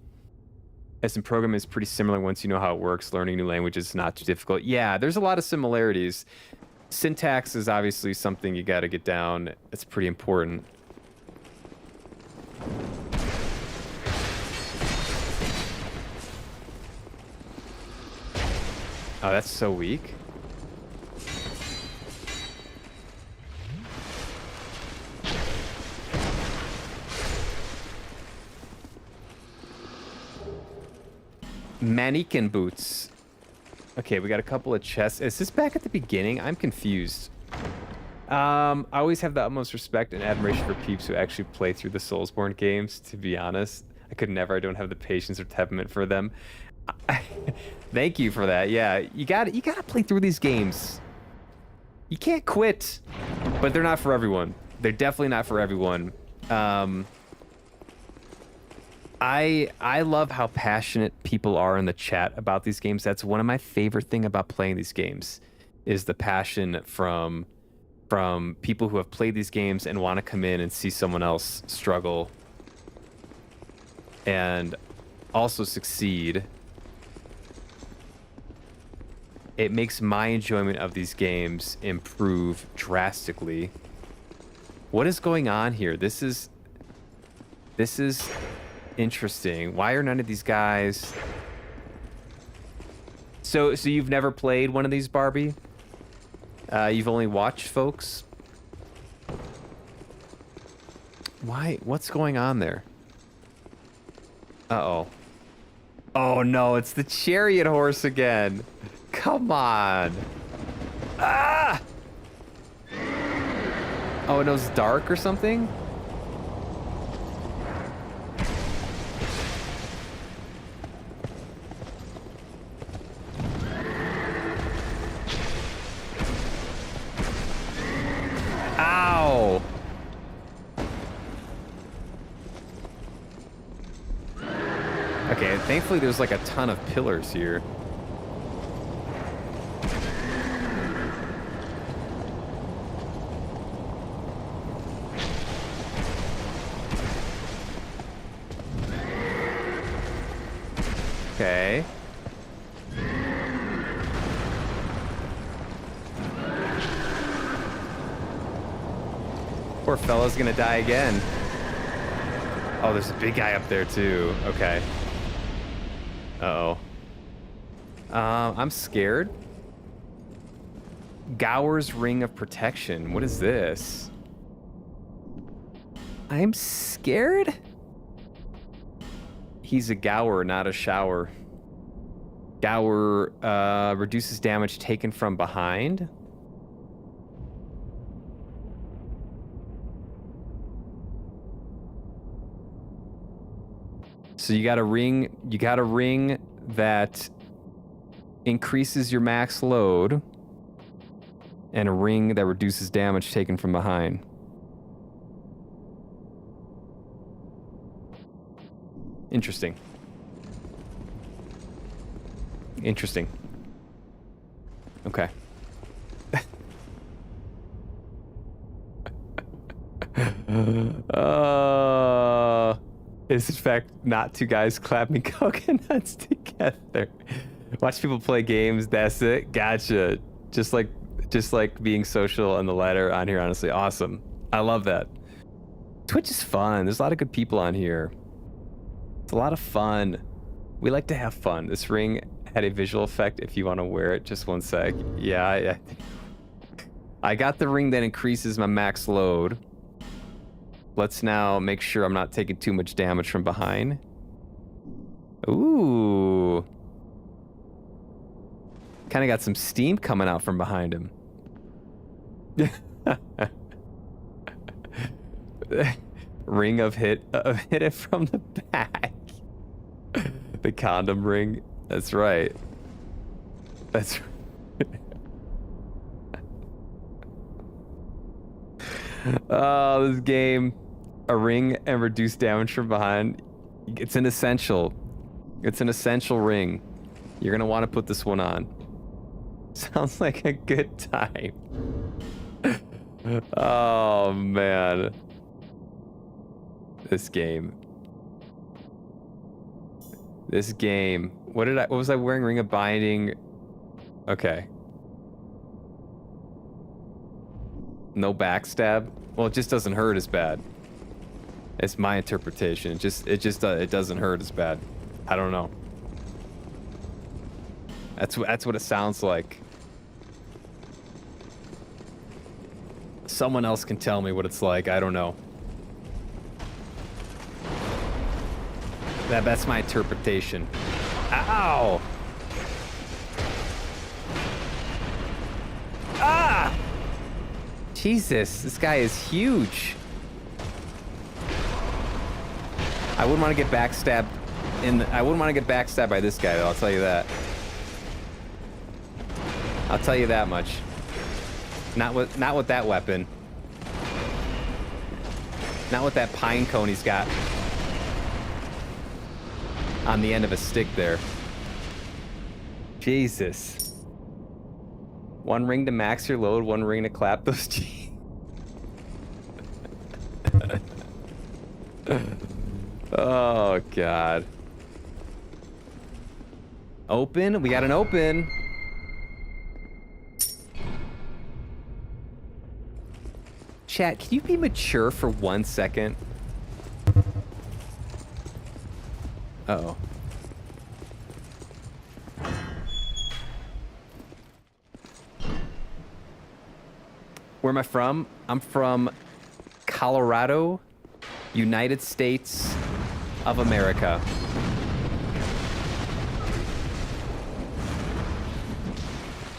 As in programming is pretty similar once you know how it works. Learning new languages is not too difficult. Yeah, there's a lot of similarities. Syntax is obviously something you got to get down. It's pretty important. Oh, that's so weak. Mannequin boots. Okay, we got a couple of chests. Is this back at the beginning? I'm confused. I always have the utmost respect and admiration for peeps who actually play through the Soulsborne games, to be honest. I could never. I don't have the patience or temperament for them. Thank you for that. Yeah, you gotta play through these games. You can't quit. But they're not for everyone. They're definitely not for everyone. I love how passionate people are in the chat about these games. That's one of my favorite thing about playing these games, is the passion from people who have played these games and want to come in and see someone else struggle and also succeed. It makes my enjoyment of these games improve drastically. What is going on here? This is interesting. Why are none of these guys... So you've never played one of these, Barbie? You've only watched, folks. Why? What's going on there? Uh-oh. Oh, no, it's the chariot horse again. Come on. Ah! Oh, it knows dark or something? Ow! Okay, thankfully there's like a ton of pillars here. Okay. Poor fella's gonna die again. Oh, there's a big guy up there too. Okay. Uh-oh. I'm scared. Gower's Ring of Protection. What is this? I'm scared? He's a Gower, not a shower. Gower reduces damage taken from behind. So you got a ring that increases your max load and a ring that reduces damage taken from behind. Interesting. Interesting. Okay. Is in fact not two guys clapping coconuts together. Watch people play games, that's it. Gotcha. Just like being social on the ladder on here, honestly. Awesome. I love that. Twitch is fun. There's a lot of good people on here. It's a lot of fun. We like to have fun. This ring had a visual effect if you want to wear it. Just one sec. Yeah, I got the ring that increases my max load. Let's now make sure I'm not taking too much damage from behind. Ooh. Kind of got some steam coming out from behind him. Ring of hit it from the back. The condom ring. That's right. That's right. Oh, this game. A ring and reduce damage from behind. It's an essential. It's an essential ring. You're gonna want to put this one on. Sounds like a good time. Oh man. This game. This game. What was I wearing? Ring of Binding. Okay. No backstab. Well, it just doesn't hurt as bad. It's my interpretation. It doesn't hurt as bad. I don't know. That's what it sounds like. Someone else can tell me what it's like. I don't know. That's my interpretation. Ow! Ah! Jesus, this guy is huge. I wouldn't want to get backstabbed I wouldn't want to get backstabbed by this guy though, I'll tell you that. I'll tell you that much. Not with that weapon. Not with that pine cone he's got on the end of a stick there. Jesus. One ring to max your load, one ring to clap those cheeks. Oh, God. Open? We got an open. Chat, can you be mature for 1 second? Uh-oh. Where am I from? I'm from Colorado, United States of America.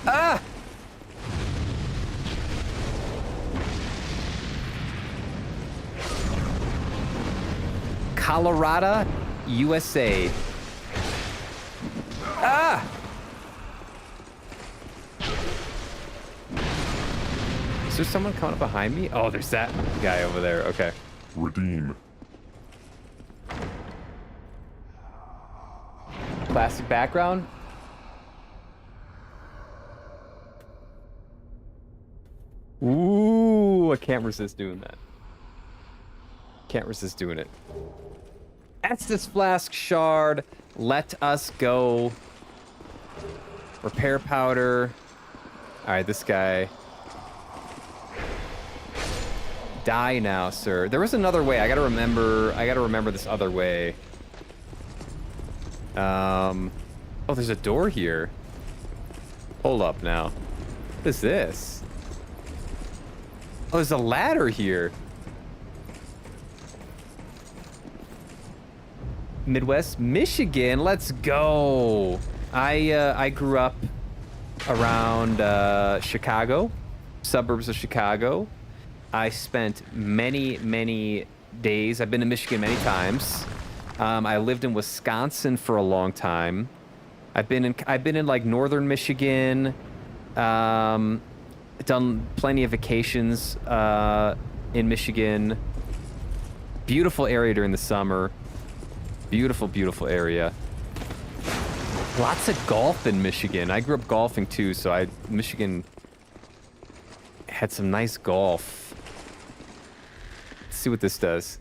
Ah! Colorado, USA. Ah! Is there someone coming up behind me? Oh, there's that guy over there. Okay. Redeem. Classic background. Ooh, I can't resist doing that. Can't resist doing it. Estus Flask Shard. Let us go. Repair powder. Alright, this guy. Die now, sir. There was another way. I gotta remember this other way. Oh, there's a door here. Hold up now. What is this? Oh, there's a ladder here. Midwest Michigan, let's go. I grew up around Chicago, suburbs of Chicago. I spent many days. I've been to Michigan many times. I lived in Wisconsin for a long time. I've been in like northern Michigan. Done plenty of vacations in Michigan. Beautiful area during the summer. Beautiful area. Lots of golf in Michigan. I grew up golfing too, so Michigan had some nice golf. Let's see what this does.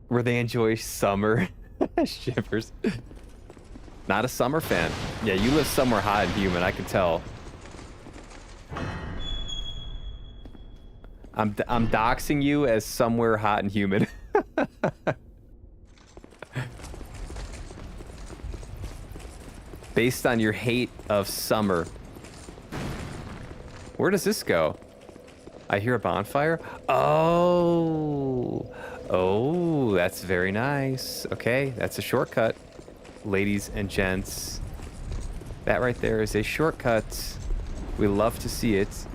Where they enjoy summer. Shivers. Not a summer fan. Yeah, you live somewhere hot and humid, I can tell. I'm doxing you as somewhere hot and humid. Based on your hate of summer. Where does this go? I hear a bonfire. Oh, that's very nice. Okay, that's a shortcut, ladies and gents. That right there is a shortcut. We love to see it.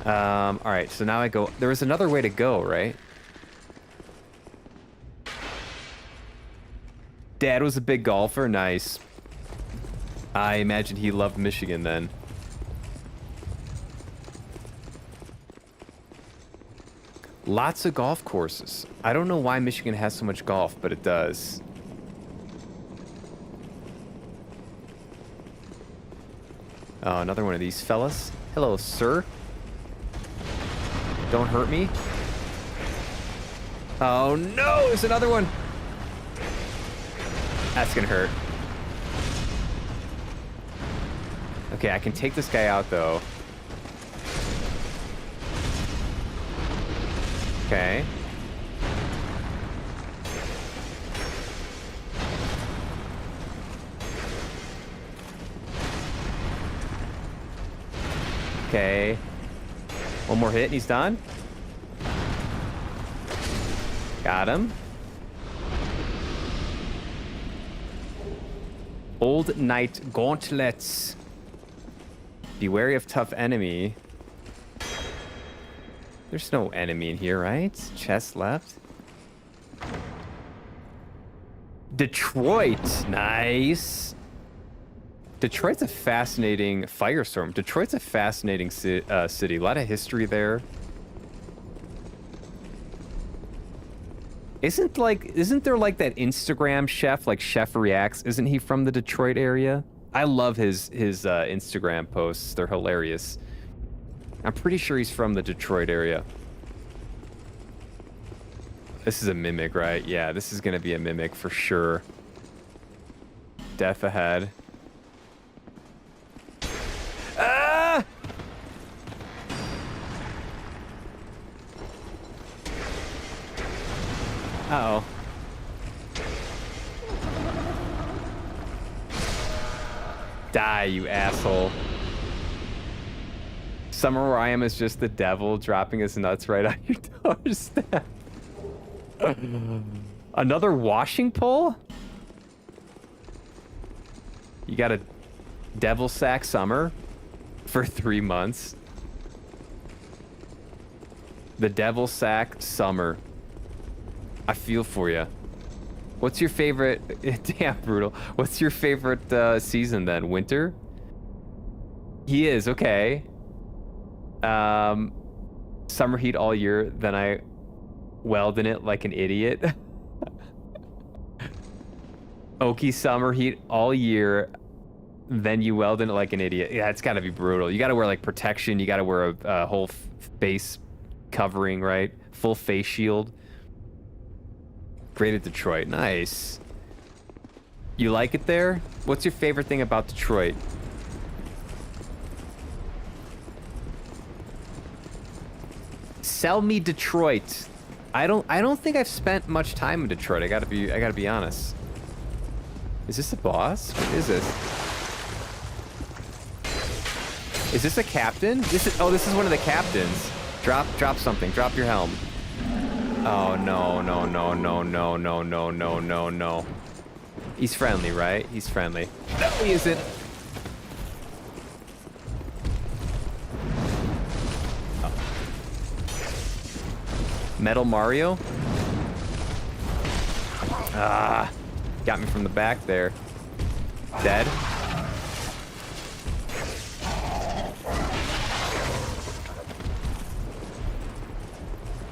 All right, so now I go. There was another way to go, right? Dad was a big golfer. Nice. I imagine he loved Michigan then. Lots of golf courses. I don't know why Michigan has so much golf, but it does. Oh, another one of these fellas. Hello, sir. Don't hurt me. Oh no, there's another one. That's gonna hurt. Okay, I can take this guy out though. Okay. Okay. One more hit and he's done. Got him. Old Knight Gauntlets. Be wary of tough enemy. There's no enemy in here, right? Chest left. Detroit. Nice. Detroit's a fascinating firestorm. Detroit's a fascinating city. A lot of history there. Isn't there like that Instagram chef, like Chef Reacts? Isn't he from the Detroit area? I love his Instagram posts. They're hilarious. I'm pretty sure he's from the Detroit area. This is a mimic, right? Yeah, this is gonna be a mimic for sure. Death ahead. Ah! Uh-oh. Die, you asshole. Summer where I am is just the devil dropping his nuts right on your doorstep. Another washing pole? You got a devil sack summer for 3 months. The devil sack summer. I feel for you. What's your favorite? Damn brutal. What's your favorite season then? Winter? He is, okay. Summer heat all year, then I weld in it like an idiot. Okie summer heat all year, then you weld in it like an idiot. Yeah, it's gotta be brutal. You gotta wear like protection. You gotta wear a whole face covering, right? Full face shield. Great at Detroit. Nice. You like it there? What's your favorite thing about Detroit? Sell me Detroit. I don't think I've spent much time in Detroit. I gotta be honest. Is this a boss? What is this? Is this a captain? This is one of the captains. Drop something. Drop your helm. Oh no. He's friendly, right? He's friendly. No, he isn't. Metal Mario? Ah, got me from the back there. Dead?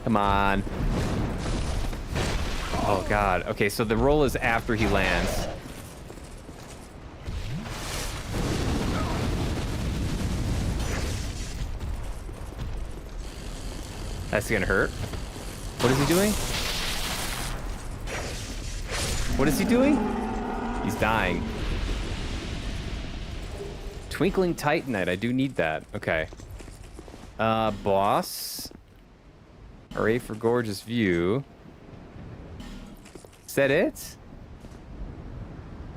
Come on. Oh god. Okay, so the roll is after he lands. That's gonna hurt. What is he doing? What is he doing? He's dying. Twinkling Titanite. I do need that. Okay. Boss. Array for gorgeous view. Is that it?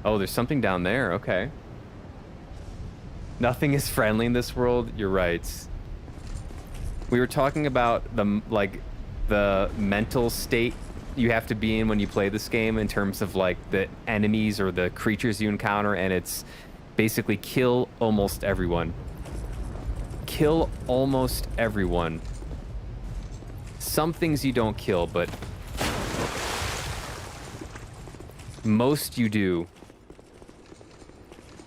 Oh, there's something down there. Okay. Nothing is friendly in this world. You're right. We were talking about the mental state you have to be in when you play this game in terms of like the enemies or the creatures you encounter, and it's basically kill almost everyone. Kill almost everyone. Some things you don't kill, but most you do.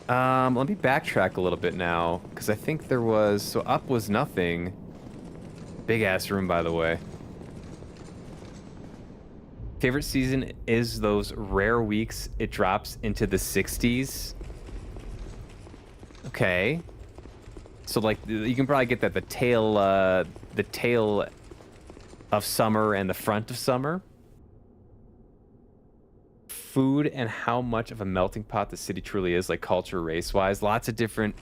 Let me backtrack a little bit now, because I think there was... So up was nothing. Big ass room, by the way. Favorite season is those rare weeks it drops into the 60s. Okay. So like you can probably get that the tail of summer and the front of summer. Food and how much of a melting pot the city truly is, like culture, race-wise. Lots of different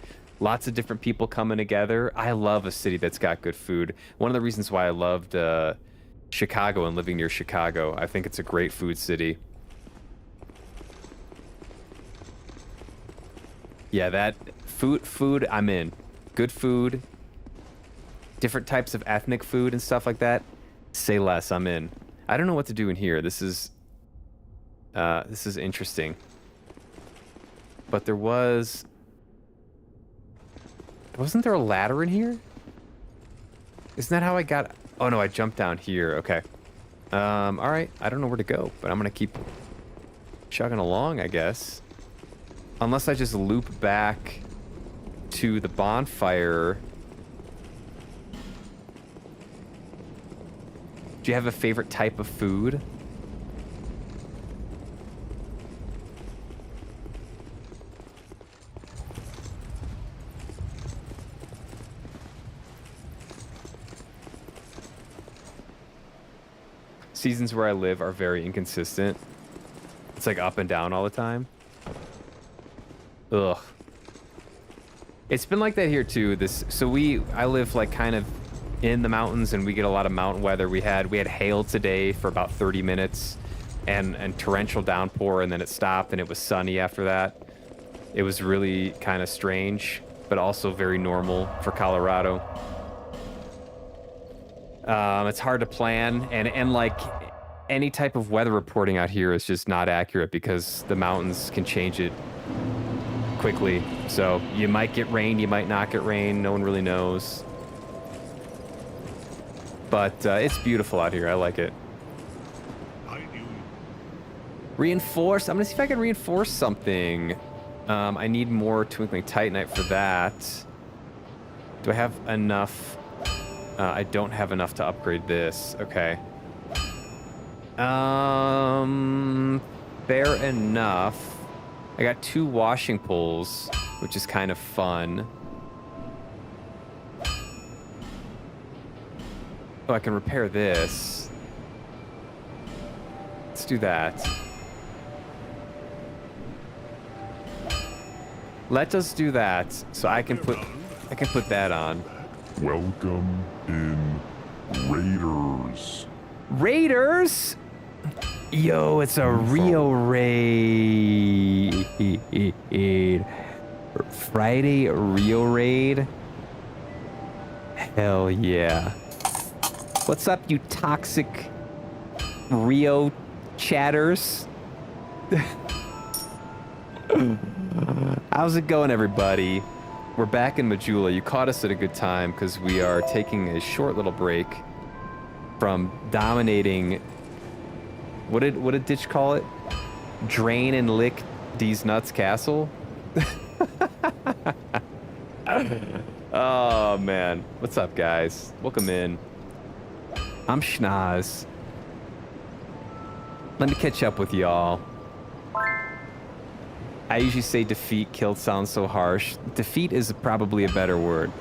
people coming together. I love a city that's got good food. One of the reasons why I loved Chicago and living near Chicago. I think it's a great food city. Yeah, that food I'm in. Good food. Different types of ethnic food and stuff like that. Say less, I'm in. I don't know what to do in here. This is interesting. But wasn't there a ladder in here? Isn't that how I got... Oh no, I jumped down here. Okay. All right. I don't know where to go, but I'm gonna keep chugging along, I guess. Unless I just loop back to the bonfire. Do you have a favorite type of food? Seasons where I live are very inconsistent. It's like up and down all the time. Ugh. It's been like that here too. I live like kind of in the mountains, and we get a lot of mountain weather. We had hail today for about 30 minutes and torrential downpour, and then it stopped and it was sunny after that. It was really kind of strange, but also very normal for Colorado. It's hard to plan, and like any type of weather reporting out here is just not accurate because the mountains can change it quickly. So you might get rain, you might not get rain. No one really knows. But it's beautiful out here. I like it. Reinforce. I'm gonna see if I can reinforce something. I need more Twinkling Titanite for that. Do I have enough? I don't have enough to upgrade this. Okay. Fair enough. I got 2 washing poles, which is kind of fun. Oh, I can repair this. Let's do that. Let us do that, so I can put that on. Welcome in, Raiders. Raiders? Yo, it's a Rio raid. Friday Rio raid? Hell yeah. What's up, you toxic Rio chatters? How's it going, everybody? We're back in Majula. You caught us at a good time because we are taking a short little break from dominating. What did Ditch call it? Drain and lick D's Nuts Castle? Oh man, what's up, guys? Welcome in. I'm Schnoz. Let me catch up with y'all. I usually say defeat. Killed sounds so harsh. Defeat is probably a better word.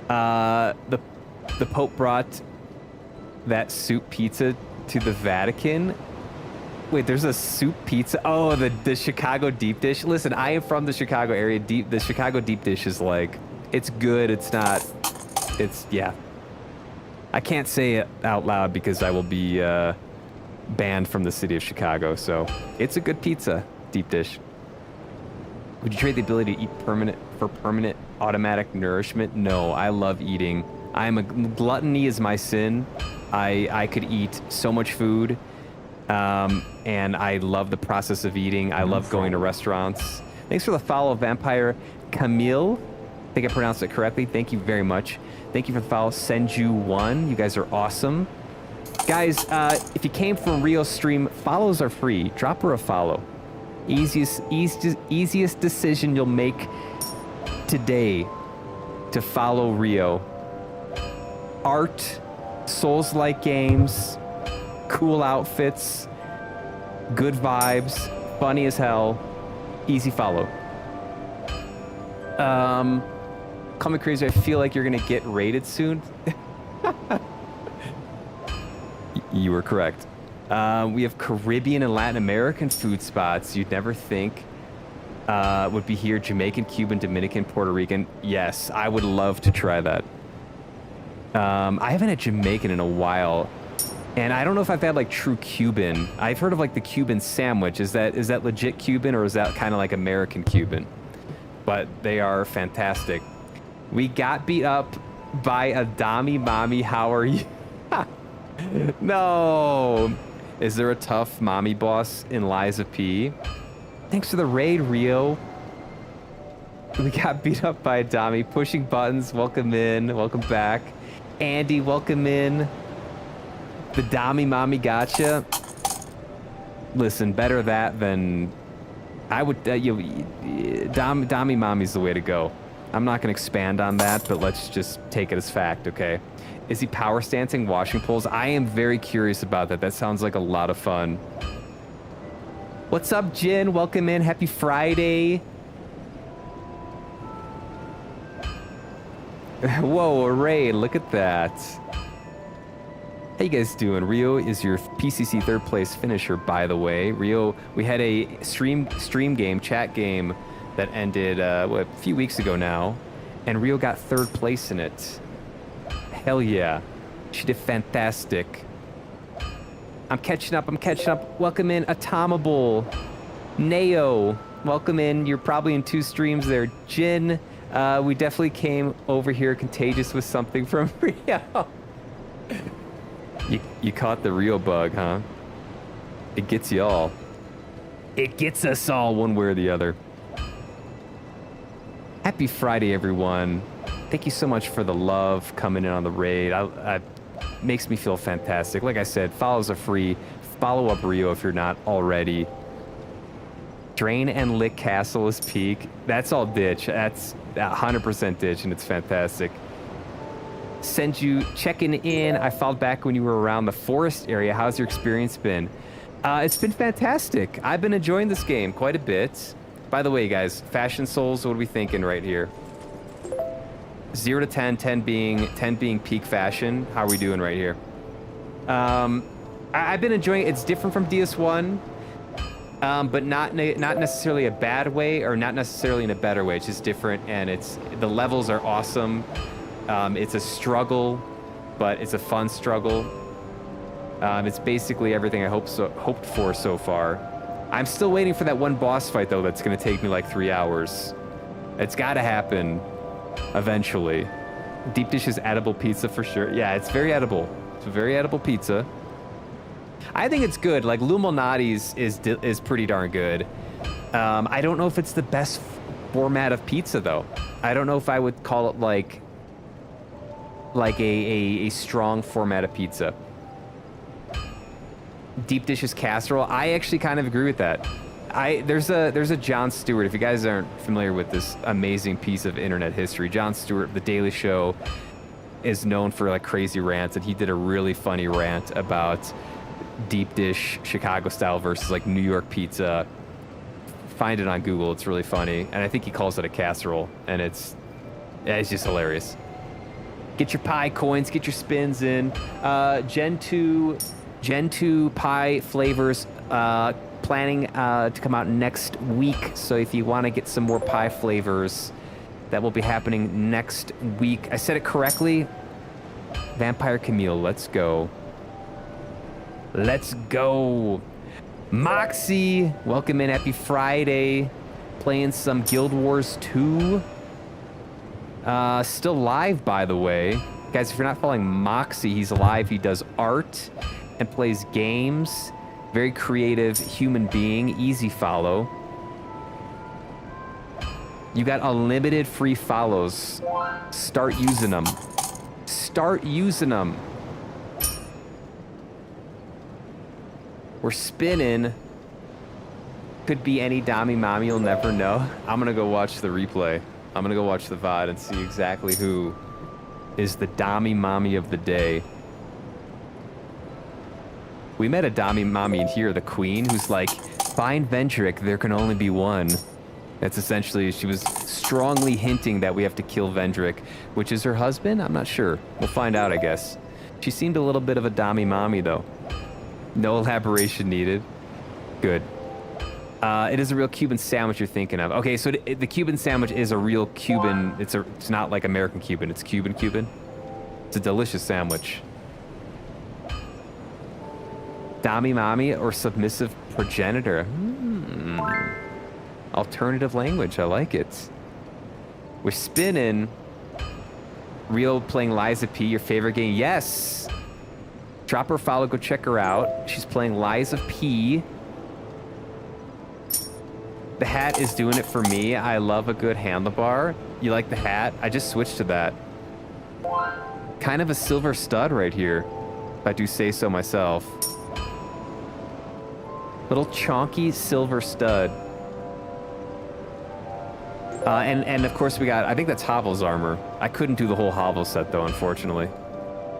The Pope brought that soup pizza to the Vatican. Wait, there's a soup pizza? Oh, the Chicago deep dish. Listen, I am from the Chicago area. The Chicago deep dish is like, it's good. It's not. It's yeah. I can't say it out loud because I will be banned from the city of Chicago. So it's a good pizza. Deep dish. Would you trade the ability to eat for permanent automatic nourishment? No, I love eating. Gluttony is my sin. I could eat so much food, and I love the process of eating. I love going to restaurants. Thanks for the follow, Vampire Camille. I think I pronounced it correctly. Thank you very much. Thank you for the follow, Senju1. You guys are awesome. Guys, if you came from Rio stream, follows are free. Drop her a follow. Easiest decision you'll make today to follow Rio. Art, Souls-like games, cool outfits, good vibes, funny as hell, easy follow. Call me crazy, I feel like you're gonna get raided soon. You were correct. We have Caribbean and Latin American food spots you'd never think would be here. Jamaican, Cuban, Dominican, Puerto Rican. Yes, I would love to try that. I haven't had Jamaican in a while, and I don't know if I've had like true Cuban. I've heard of like the Cuban sandwich. Is that legit Cuban, or is that kind of like American Cuban? But they are fantastic. We got beat up by a Dami Mommy. How are you? No. Is there a tough mommy boss in Liza P? Thanks for the raid, Rio. We got beat up by a Dami. Pushing buttons. Welcome in. Welcome back. Andy, welcome in. The Dami Mommy gotcha. Listen, better that than... I would... Dami Mommy's the way to go. I'm not going to expand on that, but let's just take it as fact, okay? Is he power stancing washing poles? I am very curious about that. That sounds like a lot of fun. What's up, Jin? Welcome in. Happy Friday. Whoa, a raid. Look at that. How you guys doing? Rio is your PCC third place finisher, by the way. Rio, we had a stream game, chat game that ended a few weeks ago now, and Rio got third place in it. Hell yeah. She did fantastic. I'm catching up. Welcome in Atomable, Neo, Welcome in. You're probably in 2 streams there. Jin, we definitely came over here contagious with something from Rio. You caught the Rio bug, huh? It gets you all. It gets us all one way or the other. Happy Friday, everyone. Thank you so much for the love coming in on the raid. Makes me feel fantastic. Like I said, follows are free. Follow up Rio if you're not already. Drain and Lick Castle is peak. That's all ditch. That's 100% ditch, and it's fantastic. Senju checking in. I followed back when you were around the forest area. How's your experience been? It's been fantastic. I've been enjoying this game quite a bit. By the way, guys, Fashion Souls, what are we thinking right here? 0 to 10, 10 being peak fashion. How are we doing right here? I've been enjoying it. It's different from DS1, but not necessarily a bad way, or not necessarily in a better way. It's just different, and the levels are awesome. It's a struggle, but it's a fun struggle. It's basically everything I hoped for so far. I'm still waiting for that one boss fight, though, that's going to take me like 3 hours. It's got to happen eventually. Deep dish is edible pizza for sure. Yeah, it's very edible. It's a very edible pizza. I think it's good. Like, Luminati's is pretty darn good. I don't know if it's the best format of pizza, though. I don't know if I would call it like a strong format of pizza. Deep dishes casserole. I actually kind of agree with that. There's a Jon Stewart. If you guys aren't familiar with this amazing piece of internet history, Jon Stewart, The Daily Show, is known for like crazy rants, and he did a really funny rant about deep dish Chicago style versus like New York pizza. Find it on Google. It's really funny, and I think he calls it a casserole, and it's just hilarious. Get your pie coins, get your spins in. Gen 2 pie flavors planning to come out next week. So if you want to get some more pie flavors, that will be happening next week. I said it correctly. Vampire Camille, let's go. Let's go. Moxie, welcome in. Happy Friday. Playing some Guild Wars 2. Still live, by the way. Guys, if you're not following Moxie, he's live. He does art and plays games. Very creative human being. Easy follow. You got unlimited free follows. Start using them. Start using them. We're spinning. Could be any Dami Mommy, you'll never know. I'm gonna go watch the replay. I'm gonna go watch the VOD and see exactly who is the Dami Mommy of the day. We met a Dami Mommy in here, the Queen, who's like, find Vendrick, there can only be one. That's essentially, she was strongly hinting that we have to kill Vendrick, which is her husband? I'm not sure. We'll find out, I guess. She seemed a little bit of a Dami Mommy, though. No elaboration needed. Good. It is a real Cuban sandwich you're thinking of. Okay, so the Cuban sandwich is a real Cuban. It's not like American Cuban. It's Cuban. It's a delicious sandwich. Dami Mommy or submissive progenitor. Alternative language. I like it. We're spinning. Real playing Liza P. Your favorite game? Yes. Drop her follow. Go check her out. She's playing Liza P. The hat is doing it for me. I love a good handlebar. You like the hat? I just switched to that. Kind of a silver stud right here, if I do say so myself. Little chonky silver stud. And of course we got, I think that's Havel's armor. I couldn't do the whole Havel set though, unfortunately.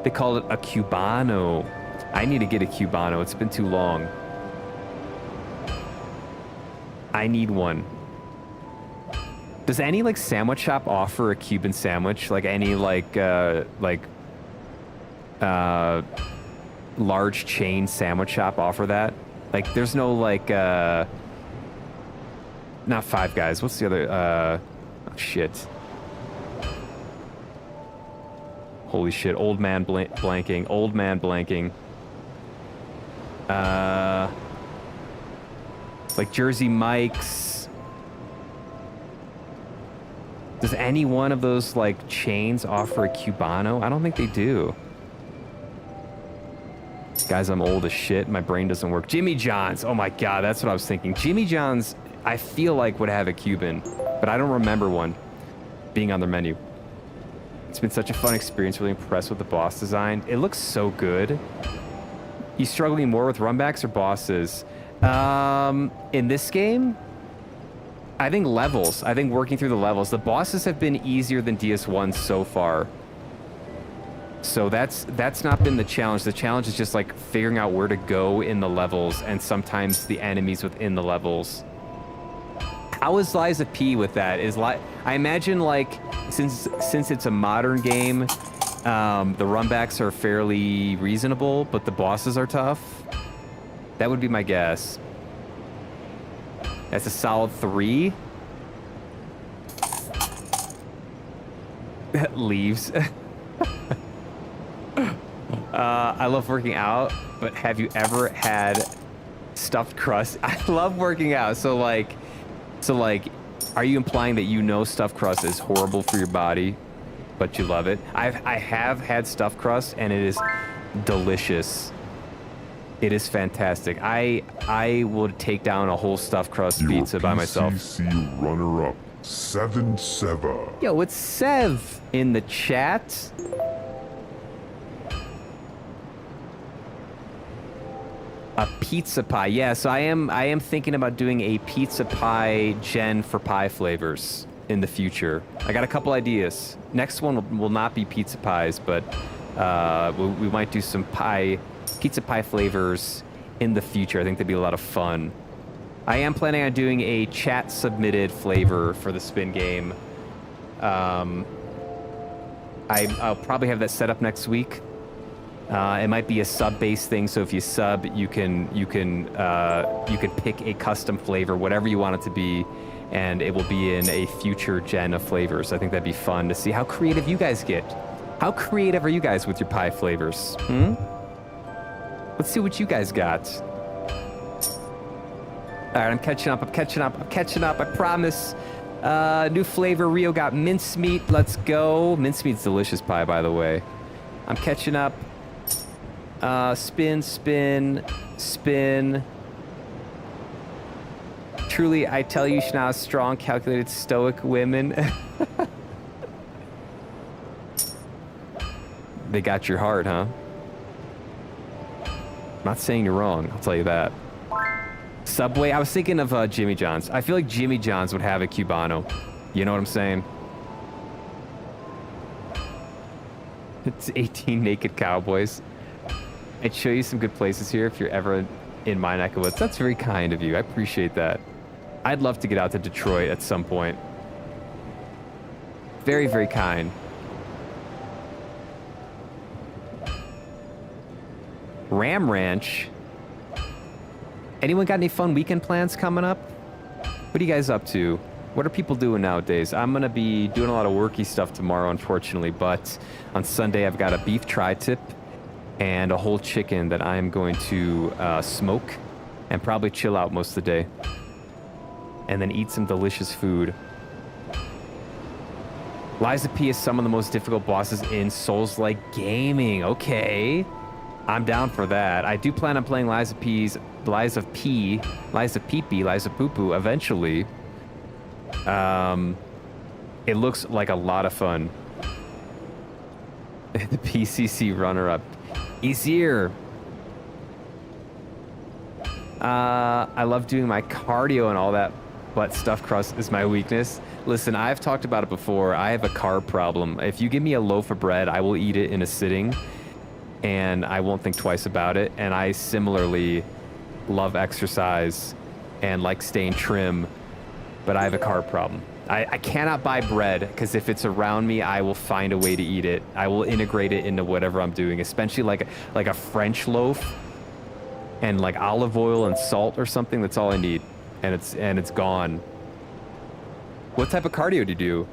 They called it a Cubano. I need to get a Cubano. It's been too long. I need one. Does any like sandwich shop offer a Cuban sandwich? Like any large chain sandwich shop offer that? Like there's no like not Five Guys. What's the other oh, shit. Holy shit, old man blanking. Old man blanking. Like Jersey Mike's, Does any one of those like chains offer a Cubano? I don't think they do. Guys, I'm old as shit. My brain doesn't work. Jimmy John's. Oh my God, that's what I was thinking. Jimmy John's, I feel like would have a Cuban, but I don't remember one being on their menu. It's been such a fun experience. Really impressed with the boss design. It looks so good. You struggling more with runbacks or bosses? In this game, I think levels. I think working through the levels. The bosses have been easier than DS1 so far. So that's not been the challenge. The challenge is just like figuring out where to go in the levels and sometimes the enemies within the levels. How is Liza P with that? I imagine like since it's a modern game, the runbacks are fairly reasonable, but the bosses are tough. That would be my guess. That's a solid 3. Leaves. I love working out, but have you ever had stuffed crust? I love working out. So like, are you implying that you know stuffed crust is horrible for your body, but you love it? I have had stuffed crust, and it is delicious. It is fantastic. I would take down a whole stuffed crust pizza by myself. PCC runner-up, 7-7. Yo, it's Sev in the chat. A pizza pie. Yeah, so I am thinking about doing a pizza pie gen for pie flavors in the future. I got a couple ideas. Next one will not be pizza pies, but we might do some pizza pie flavors in the future. I think that'd be a lot of fun. I am planning on doing a chat submitted flavor for the spin game. I'll probably have that set up next week. It might be a sub-based thing, so if you sub, you can pick a custom flavor, whatever you want it to be, and it will be in a future gen of flavors. I think that'd be fun to see how creative you guys get. How creative are you guys with your pie flavors? Let's see what you guys got. All right, I'm catching up, I promise. New flavor, Rio got mincemeat. Let's go. Mincemeat's delicious pie, by the way. I'm catching up. Spin. Truly, I tell you, Shana, strong, calculated, stoic women. They got your heart, huh? I'm not saying you're wrong, I'll tell you that. Subway, I was thinking of Jimmy John's. I feel like Jimmy John's would have a Cubano. You know what I'm saying? It's 18 naked cowboys. I'd show you some good places here if you're ever in my neck of woods. That's very kind of you. I appreciate that. I'd love to get out to Detroit at some point. Very, very kind. Ram Ranch. Anyone got any fun weekend plans coming up? What are you guys up to? What are people doing nowadays? I'm going to be doing a lot of worky stuff tomorrow, unfortunately, but on Sunday I've got a beef tri-tip and a whole chicken that I'm going to smoke and probably chill out most of the day. And then eat some delicious food. Liza P is some of the most difficult bosses in Souls-like gaming. Okay. I'm down for that. I do plan on playing Liza Pee, Liza Pee-Pee eventually. It looks like a lot of fun. The PCC runner-up. Easier. I love doing my cardio and all that, but stuffed crust is my weakness. Listen, I've talked about it before. I have a carb problem. If you give me a loaf of bread, I will eat it in a sitting, and I won't think twice about it. And I similarly love exercise and like staying trim, but I have a carb problem. I cannot buy bread because if it's around me, I will find a way to eat it. I will integrate it into whatever I'm doing, especially like a French loaf and like olive oil and salt or something. That's all I need, and it's gone. What type of cardio do you do?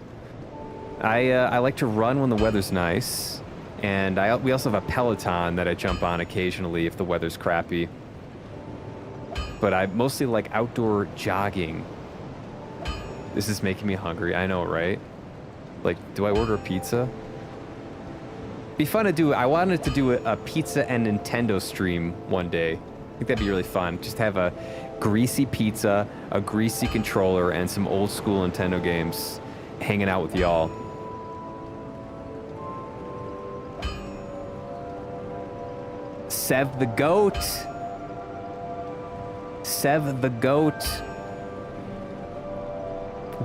I like to run when the weather's nice, and we also have a Peloton that I jump on occasionally if the weather's crappy. But I mostly like outdoor jogging. This is making me hungry. I know, right? Like, do I order a pizza? Be fun to do. I wanted to do a pizza and Nintendo stream one day. I think that'd be really fun. Just have a greasy pizza, a greasy controller, and some old school Nintendo games hanging out with y'all. Sev the goat. Sev the goat.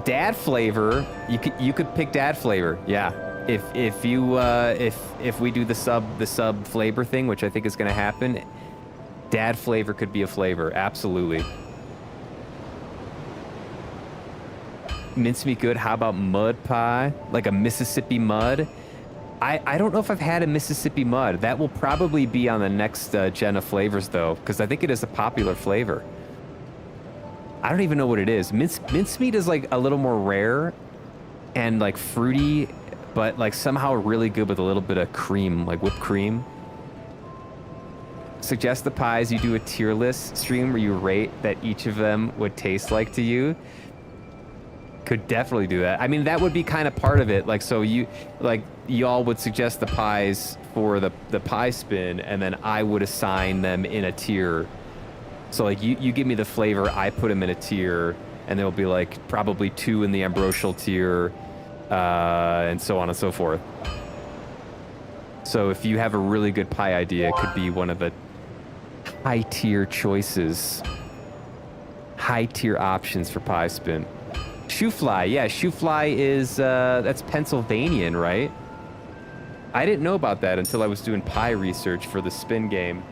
Dad flavor. You could pick dad flavor. Yeah. If we do the sub flavor thing, which I think is going to happen, dad flavor could be a flavor. Absolutely. Mincemeat good. How about mud pie? Like a Mississippi mud? I don't know if I've had a Mississippi mud. That will probably be on the next gen of flavors, though, because I think it is a popular flavor. I don't even know what it is. Mincemeat is like a little more rare and like fruity, but like somehow really good with a little bit of cream, like whipped cream. Suggest the pies. You do a tier list stream where you rate that each of them would taste like to you. Could definitely do that. I mean, that would be kind of part of it. Like, so y'all would suggest the pies for the pie spin, and then I would assign them in a tier. So like you give me the flavor, I put them in a tier, and there'll be like probably 2 in the ambrosial tier, and so on and so forth. So if you have a really good pie idea, it could be one of the high tier choices, high tier options for pie spin. Shoe fly, yeah, shoe fly is that's Pennsylvanian, right? I didn't know about that until I was doing pie research for the spin game.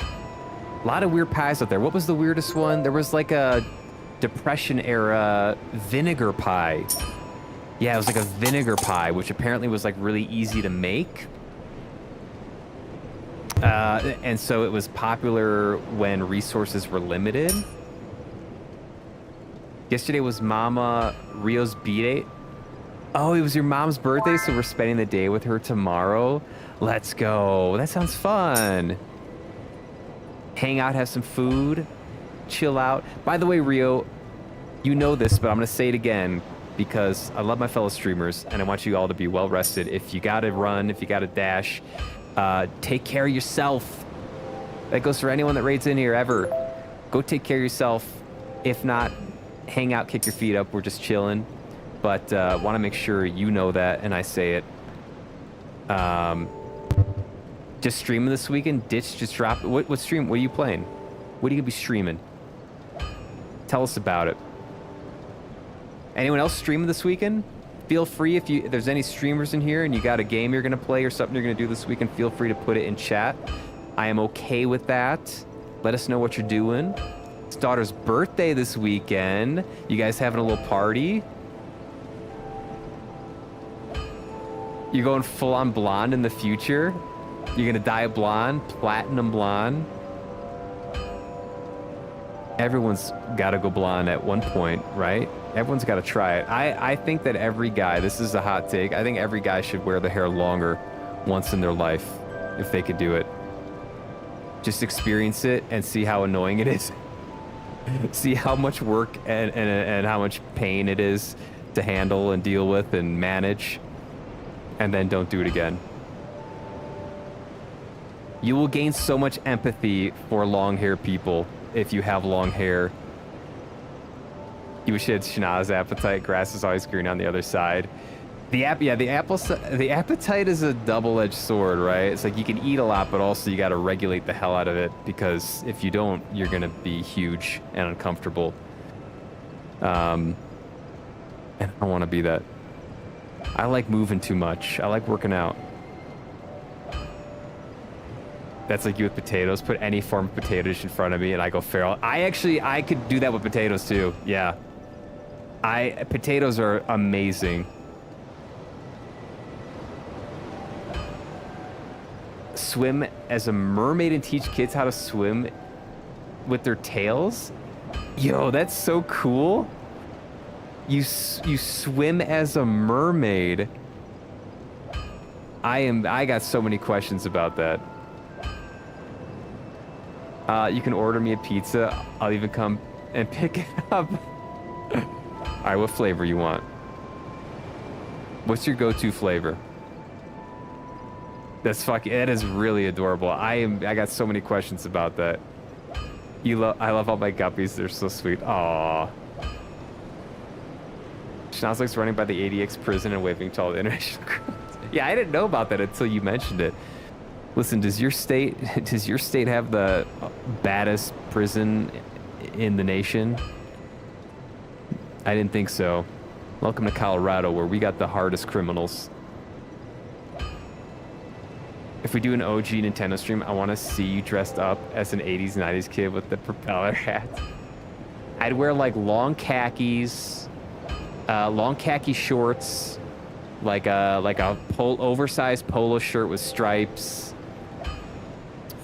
A lot of weird pies out there. What was the weirdest one? There was like a Depression era vinegar pie. Yeah, it was like a vinegar pie, which apparently was like really easy to make. And so it was popular when resources were limited. Yesterday was Mama Rio's B-Day. Oh, it was your mom's birthday, so we're spending the day with her tomorrow. Let's go. That sounds fun. Hang out, have some food, chill out. By the way, Rio, you know this, but I'm going to say it again because I love my fellow streamers and I want you all to be well rested. If you got to run, if you got to dash, take care of yourself. That goes for anyone that raids in here ever. Go take care of yourself. If not, hang out, kick your feet up. We're just chilling. But want to make sure you know that and I say it. Just streaming this weekend? Ditch just dropped. What stream? What are you playing? What are you going to be streaming? Tell us about it. Anyone else streaming this weekend? Feel free if there's any streamers in here and you got a game you're going to play or something you're going to do this weekend, feel free to put it in chat. I am okay with that. Let us know what you're doing. It's daughter's birthday this weekend. You guys having a little party? You're going full on blonde in the future? You're gonna dye blonde, platinum blonde. Everyone's gotta go blonde at one point, right? Everyone's gotta try it. I think that every guy, this is a hot take, I think every guy should wear the hair longer once in their life, if they could do it. Just experience it and see how annoying it is. See how much work and how much pain it is to handle and deal with and manage. And then don't do it again. You will gain so much empathy for long hair people if you have long hair. You wish you had Shana's appetite. Grass is always green on the other side. The appetite is a double-edged sword, right? It's like you can eat a lot, but also you got to regulate the hell out of it because if you don't, you're gonna be huge and uncomfortable. And I don't want to be that. I like moving too much. I like working out. That's like you with potatoes. Put any form of potato dish in front of me and I go feral. I could do that with potatoes too. Yeah. Potatoes are amazing. Swim as a mermaid and teach kids how to swim with their tails? Yo, that's so cool. You swim as a mermaid. I got so many questions about that. You can order me a pizza. I'll even come and pick it up. All right, what flavor you want? What's your go-to flavor? That is really adorable. I got so many questions about that. I love all my guppies. They're so sweet. Aww. Schnauzlik's running by the ADX prison and waving to all the international crews. Yeah, I didn't know about that until you mentioned it. Listen, does your state have the baddest prison in the nation? I didn't think so. Welcome to Colorado, where we got the hardest criminals. If we do an OG Nintendo stream, I want to see you dressed up as an 80s, 90s kid with the propeller hat. I'd wear like long khakis shorts, like a oversized polo shirt with stripes.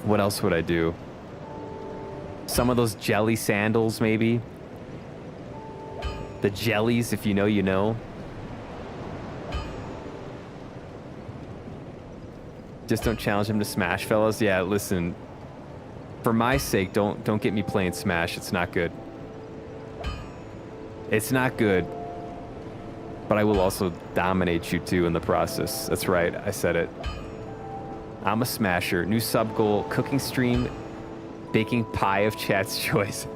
What else would I do? Some of those jelly sandals, maybe. The jellies, if you know, you know. Just don't challenge him to Smash, fellas. Yeah, listen. For my sake, don't get me playing Smash. It's not good. It's not good. But I will also dominate you too in the process. That's right. I said it. I'm a smasher. New sub goal: cooking stream, baking pie of chat's choice.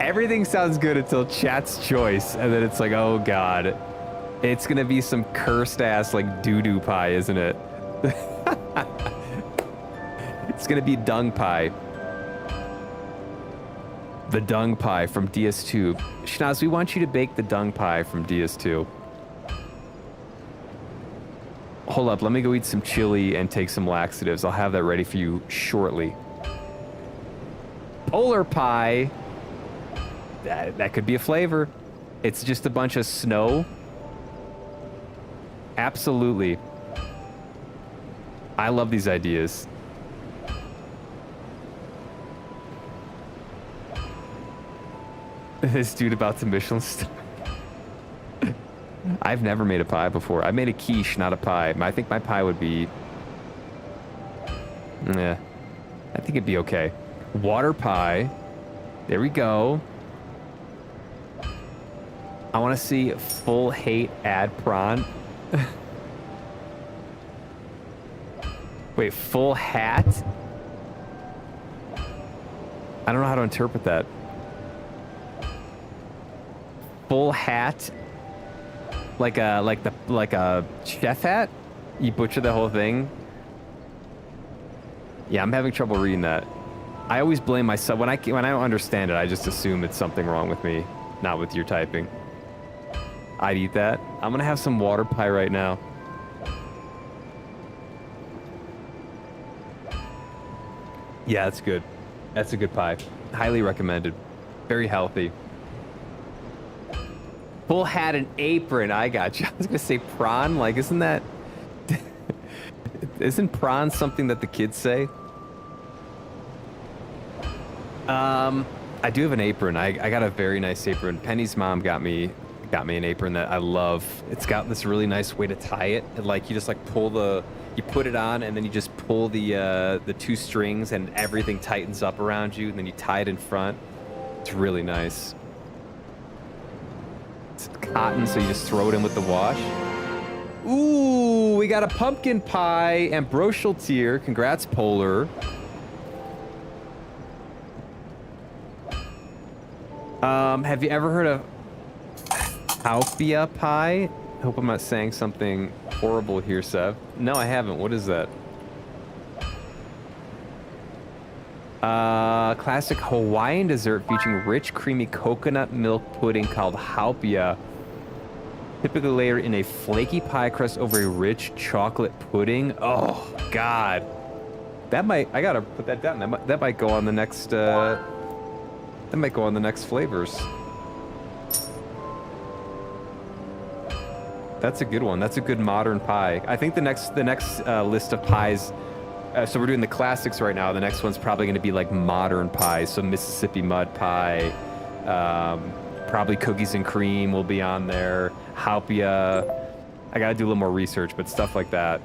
Everything sounds good until chat's choice, and then it's like, oh god. It's gonna be some cursed ass like doo-doo pie, isn't it? It's gonna be dung pie. The dung pie from DS2. Schnoz, we want you to bake the dung pie from DS2. Hold up, let me go eat some chili and take some laxatives. I'll have that ready for you shortly. Polar pie. That could be a flavor. It's just a bunch of snow. Absolutely. I love these ideas. This dude about to Michelin star. I've never made a pie before. I made a quiche, not a pie. I think my pie would be... Yeah. I think it'd be okay. Water pie. There we go. I want to see full hate ad prawn. Wait, full hat? I don't know how to interpret that. Full hat? Like a chef hat? You butcher the whole thing? Yeah, I'm having trouble reading that. I always blame myself when I don't understand it. I just assume it's something wrong with me, not with your typing. I'd eat that. I'm gonna have some water pie right now. Yeah, that's good. That's a good pie. Highly recommended. Very healthy. Full hat and apron. I got you. I was gonna say prawn. Like, isn't that? Isn't prawn something that the kids say? I do have an apron. I got a very nice apron. Penny's mom got me an apron that I love. It's got this really nice way to tie it. And like you just like you put it on and then you just pull the two strings and everything tightens up around you and then you tie it in front. It's really nice. It's cotton, so you just throw it in with the wash. Ooh, we got a pumpkin pie and brochel tier. Congrats, Polar. Have you ever heard of Haupia pie? I hope I'm not saying something horrible here, Sev. No, I haven't. What is that? Classic Hawaiian dessert featuring rich, creamy coconut milk pudding called Haupia. Typically layered in a flaky pie crust over a rich chocolate pudding. Oh, God. I gotta put that down. That might go on the next, that might go on the next flavors. That's a good one. That's a good modern pie. I think the next list of pies. So we're doing the classics right now. The next one's probably going to be like modern pies. So Mississippi mud pie, probably cookies and cream will be on there. Haupia. I got to do a little more research, but stuff like that.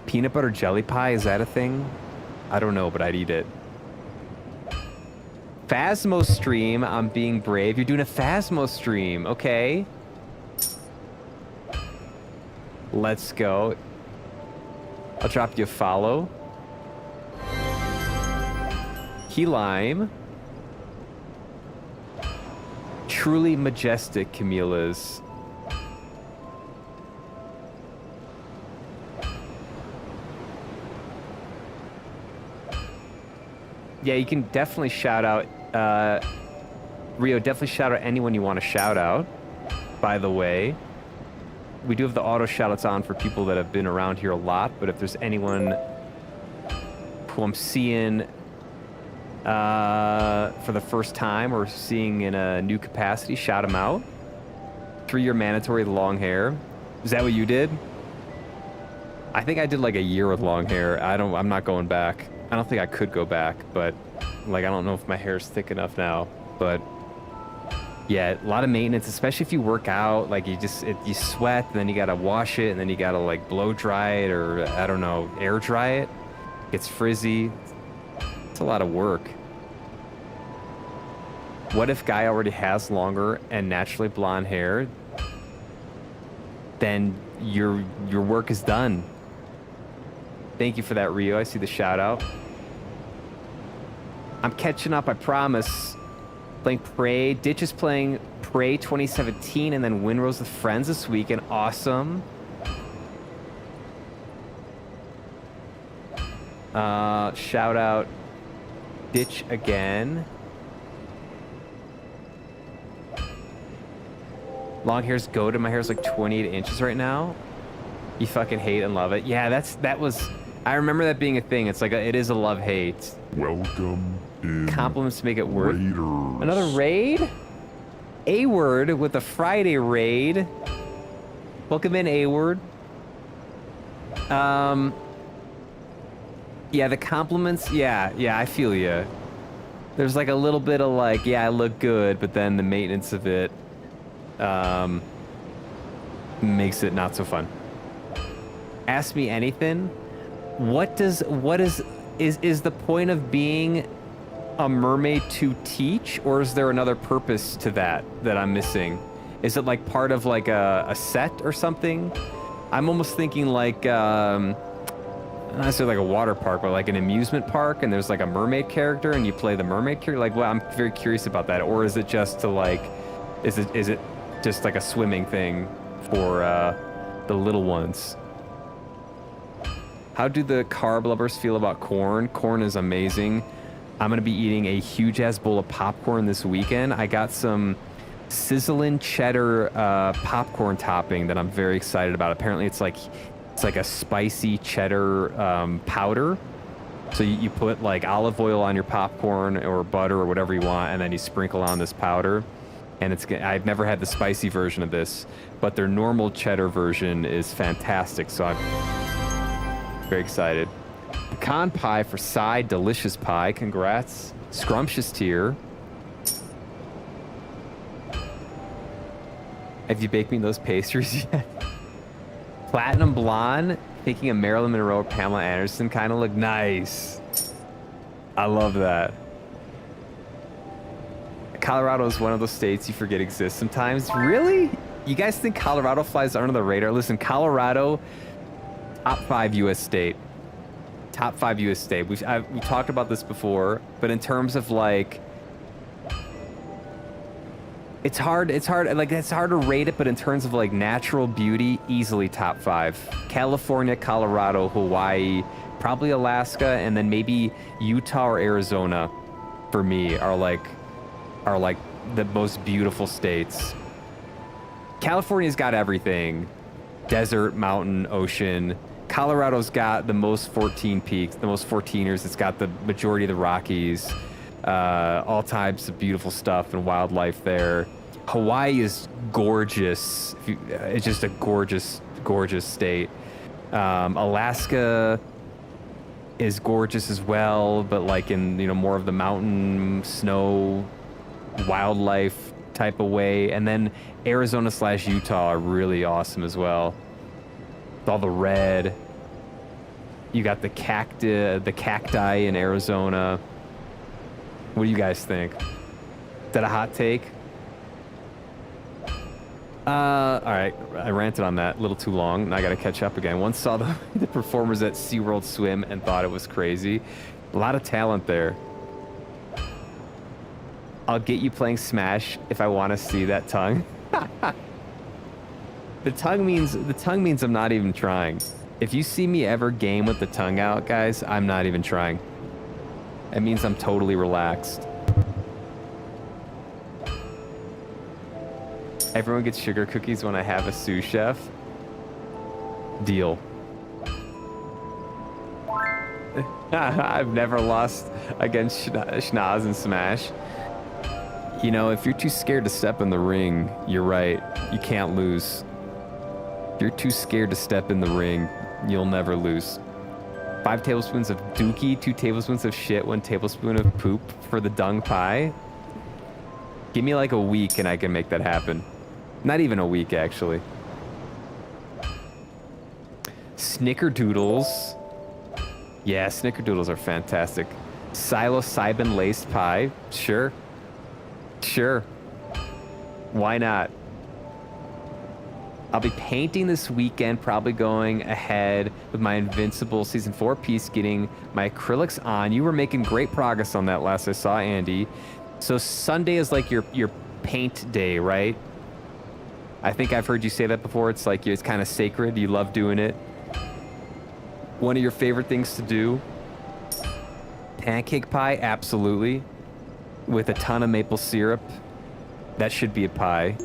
Peanut butter jelly pie, is that a thing? I don't know, but I'd eat it. Phasmo stream. I'm being brave. You're doing a Phasmo stream. Okay. Let's go. I'll drop you a follow. Key lime. Truly majestic, Camille is. Yeah, you can definitely shout out, Rio, definitely shout out anyone you want to shout out, by the way. We do have the auto shoutouts on for people that have been around here a lot, but if there's anyone who I'm seeing for the first time or seeing in a new capacity, shout them out. 3-year mandatory long hair. Is that what you did? I think I did like a year with long hair. I'm not going back. I don't think I could go back, but like I don't know if my hair's thick enough now. But yeah, a lot of maintenance, especially if you work out. Like you sweat, and then you gotta wash it, and then you gotta like blow dry it, or I don't know, air dry it. It gets frizzy. It's a lot of work. What if guy already has longer and naturally blonde hair? Then your work is done. Thank you for that, Rio. I see the shout out. I'm catching up, I promise. Playing Prey. Ditch is playing Prey 2017 and then Windrose with Friends this weekend. Awesome. Shout out Ditch again. Long hair's goated. My hair's like 28 inches right now. You fucking hate and love it. Yeah, that was. I remember that being a thing. It's like it is a love-hate. Welcome in. Compliments to make it worth. Raiders. Another raid? A-word with a Friday raid. Welcome in, A-word. Yeah, the compliments. Yeah, I feel you. There's like a little bit of like, yeah, I look good, but then the maintenance of it makes it not so fun. Ask me anything. Is the point of being a mermaid to teach, or is there another purpose to that I'm missing? Is it like part of like a set or something? I'm almost thinking like not necessarily like a water park, but like an amusement park, and there's like a mermaid character and you play the mermaid character. Like, well, I'm very curious about that. Or is it just to like, is it just like a swimming thing for the little ones? How do the carb lovers feel about corn? Corn is amazing. I'm gonna be eating a huge ass bowl of popcorn this weekend. I got some sizzling cheddar popcorn topping that I'm very excited about. Apparently it's like a spicy cheddar powder. So you put like olive oil on your popcorn or butter or whatever you want, and then you sprinkle on this powder. And I've never had the spicy version of this, but their normal cheddar version is fantastic. So I'm very excited. Pecan pie for side, delicious pie. Congrats. Scrumptious tier. Have you baked me those pastries yet? Platinum blonde, thinking of Marilyn Monroe or Pamela Anderson kind of look nice. I love that. Colorado is one of those states you forget exists sometimes. Really? You guys think Colorado flies under the radar? Listen, Colorado, top 5 U.S. state. Top 5 U.S. state. We talked about this before, but in terms of like, it's hard to rate it, but in terms of like natural beauty, easily top 5. California, Colorado, Hawaii, probably Alaska, and then maybe Utah or Arizona for me are like the most beautiful states. California's got everything. Desert, mountain, ocean. Colorado's got the most 14 peaks, the most 14ers. It's got the majority of the Rockies. All types of beautiful stuff and wildlife there. Hawaii is gorgeous. It's just a gorgeous, gorgeous state. Alaska is gorgeous as well, but like in, more of the mountain, snow, wildlife type of way. And then Arizona/Utah are really awesome as well. With all the red. You got the cacti in Arizona. What do you guys think? Is that a hot take? All right, I ranted on that a little too long, and I gotta catch up again. Once saw the performers at SeaWorld swim and thought it was crazy. A lot of talent there. I'll get you playing Smash if I want to see that tongue. The tongue means I'm not even trying. If you see me ever game with the tongue out, guys, I'm not even trying. It means I'm totally relaxed. Everyone gets sugar cookies when I have a sous chef. Deal. I've never lost against Schnoz and Smash. You know, if you're too scared to step in the ring, you're right. You can't lose. If you're too scared to step in the ring, you'll never lose. 5 tablespoons of dookie, 2 tablespoons of shit, 1 tablespoon of poop for the dung pie. Give me like a week and I can make that happen. Not even a week, actually. Snickerdoodles. Yeah, snickerdoodles are fantastic. Psilocybin laced pie. Sure. Sure. Why not? I'll be painting this weekend, probably going ahead with my Invincible Season 4 piece, getting my acrylics on. You were making great progress on that last I saw, Andy. So Sunday is like your paint day, right? I think I've heard you say that before. It's like it's kind of sacred. You love doing it. One of your favorite things to do. Pancake pie, absolutely. With a ton of maple syrup. That should be a pie.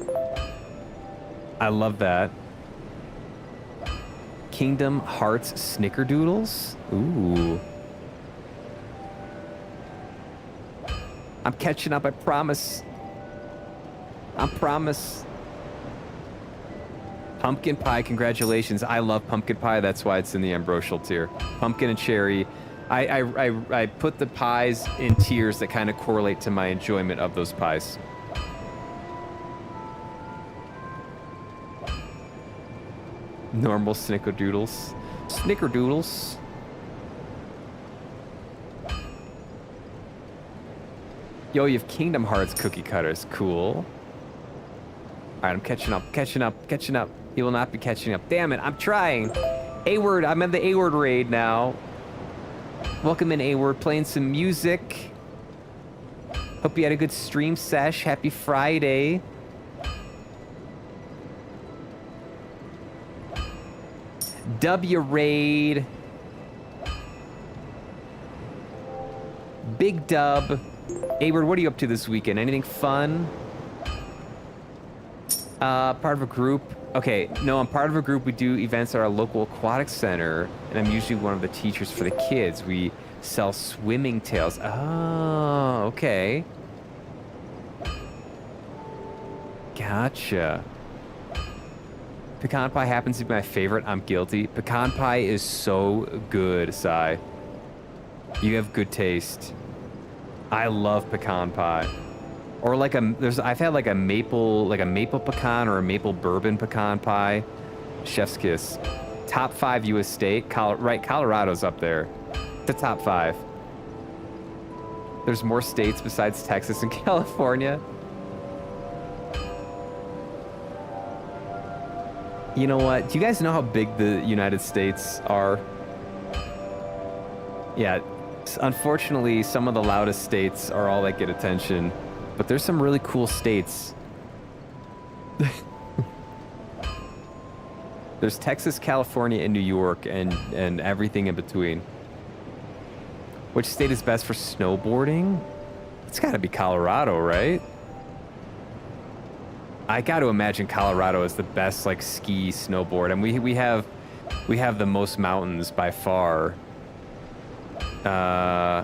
I love that. Kingdom Hearts Snickerdoodles? Ooh. I'm catching up, I promise. I promise. Pumpkin pie, congratulations. I love pumpkin pie, that's why it's in the ambrosial tier. Pumpkin and cherry. I put the pies in tiers that kind of correlate to my enjoyment of those pies. Normal snickerdoodles. Snickerdoodles. Yo, you have Kingdom Hearts cookie cutters. Cool. All right, I'm catching up, catching up, catching up. He will not be catching up. Damn it, I'm trying. A-word, I'm in the A-word raid now. Welcome in, A-word, playing some music. Hope you had a good stream sesh. Happy Friday. W raid. Big dub. A-word, what are you up to this weekend? Anything fun? Part of a group. Okay, no, I'm part of a group. We do events at our local aquatic center, and I'm usually one of the teachers for the kids. We sell swimming tails. Oh, okay. Gotcha. Pecan pie happens to be my favorite. I'm guilty. Pecan pie is so good, Sai. You have good taste. I love pecan pie. Or like I've had like a maple pecan or a maple bourbon pecan pie. Chef's kiss. Top 5 U.S. state. Right, Colorado's up there. The top 5. There's more states besides Texas and California. You know what? Do you guys know how big the United States are? Yeah. Unfortunately, some of the loudest states are all that get attention. But there's some really cool states. There's Texas, California, and New York, and everything in between. Which state is best for snowboarding? It's got to be Colorado, right? I got to imagine Colorado is the best like ski snowboard, and we have the most mountains by far. I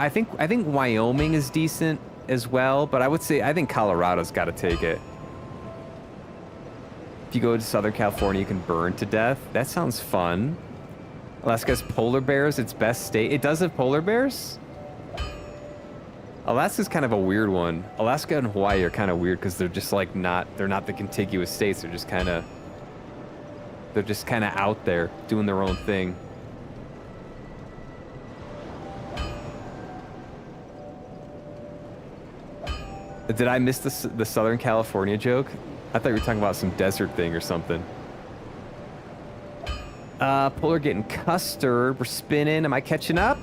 think Wyoming is decent as well, but I think Colorado's got to take it. If you go to Southern California, you can burn to death. That sounds fun. Alaska has polar bears. Its best state. It does have polar bears? Alaska's kind of a weird one. Alaska and Hawaii are kind of weird because they're just like they're not the contiguous states. They're just kind of out there doing their own thing. Did I miss the Southern California joke? I thought you were talking about some desert thing or something. Polar getting custard. We're spinning. Am I catching up?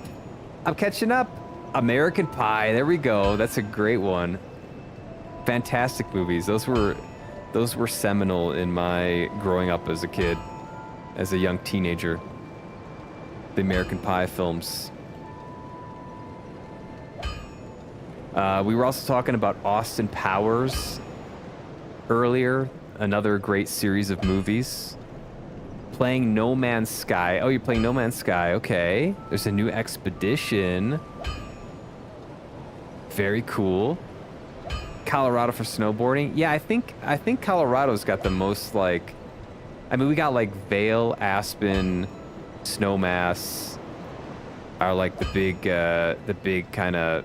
I'm catching up. American Pie. There we go. That's a great one. Fantastic movies. Those were seminal in my growing up as a kid, as a young teenager. The American Pie films. We were also talking about Austin Powers earlier. Another great series of movies. Playing No Man's Sky. Oh, you're playing No Man's Sky. Okay. There's a new expedition. Very cool. Colorado for snowboarding. Yeah, I think Colorado's got the most, like, I mean, we got like Vail, Aspen, Snowmass are like the big kind of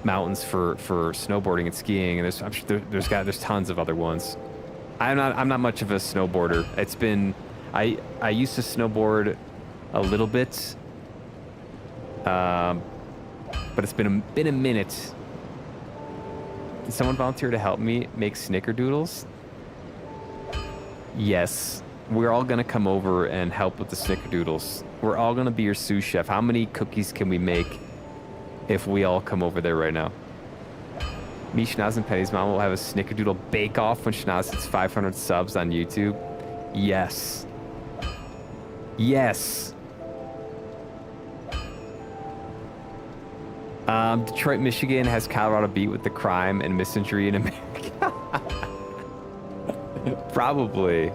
mountains for snowboarding and skiing, and I'm sure there's tons of other ones. I'm not much of a snowboarder. It's been I used to snowboard a little bit, but it's been a minute. Did someone volunteer to help me make snickerdoodles? Yes, we're all gonna come over and help with the snickerdoodles. We're all gonna be your sous chef. How many cookies can we make if we all come over there right now? Me, Schnoz, and Penny's mom will have a snickerdoodle bake-off when Schnoz hits 500 subs on YouTube. Yes. Yes. Detroit, Michigan has Colorado beat with the crime and misinjury in America. Probably.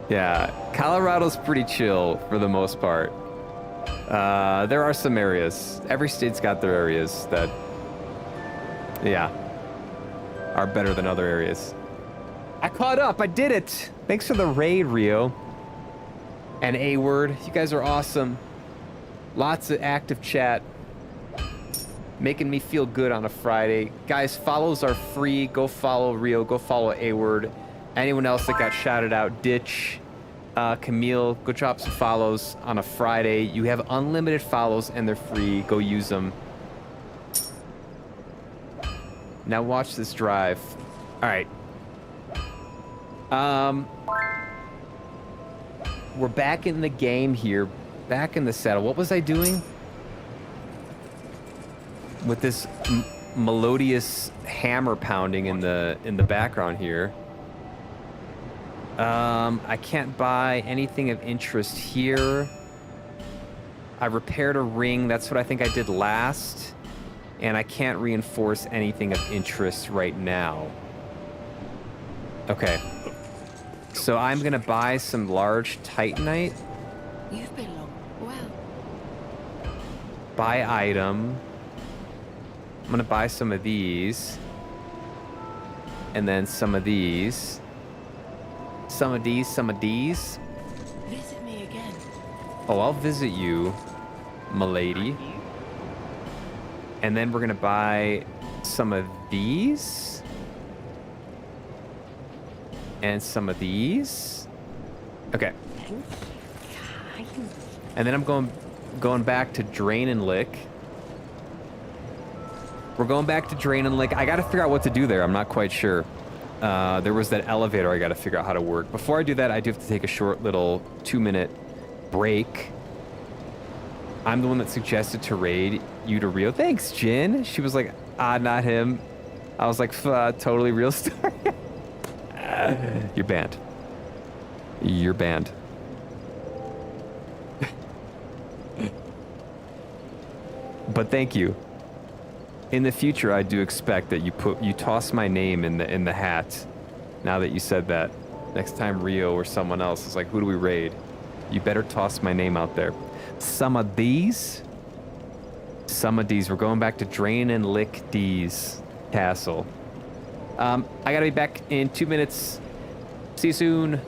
Yeah. Colorado's pretty chill for the most part. There are some areas. Every state's got their areas that, yeah, are better than other areas. I caught up. I did it. Thanks for the raid, Rio. And A-Word. You guys are awesome. Lots of active chat. Making me feel good on a Friday. Guys, follows are free. Go follow Rio. Go follow A-Word. Anyone else that got shouted out, Ditch, Camille, go drop some follows on a Friday. You have unlimited follows and they're free. Go use them. Now watch this drive. All right. We're back in the game here. Back in the saddle. What was I doing? With this melodious hammer pounding in the background here. I can't buy anything of interest here. I repaired a ring. That's what I think I did last. And I can't reinforce anything of interest right now. Okay. So I'm going to buy some large titanite. You've been long. Well. Buy item. I'm going to buy some of these. And then some of these. Some of these, some of these. Visit me again. Oh, I'll visit you, m'lady. And then we're gonna buy some of these. And some of these. Okay. And then I'm going back to Drain and Lick. We're going back to Drain and Lick. I gotta figure out what to do there. I'm not quite sure. There was that elevator I got to figure out how to work. Before I do that, I do have to take a short little 2-minute break. I'm the one that suggested to raid you to Rio. Thanks, Jin. She was like, not him. I was like, totally real story. You're banned. You're banned. But thank you. In the future, I do expect that you toss my name in the hat. Now that you said that, next time Rio or someone else is like, who do we raid? You better toss my name out there. Some of these. We're going back to Drain and Lick D's castle. I gotta be back in 2 minutes. See you soon.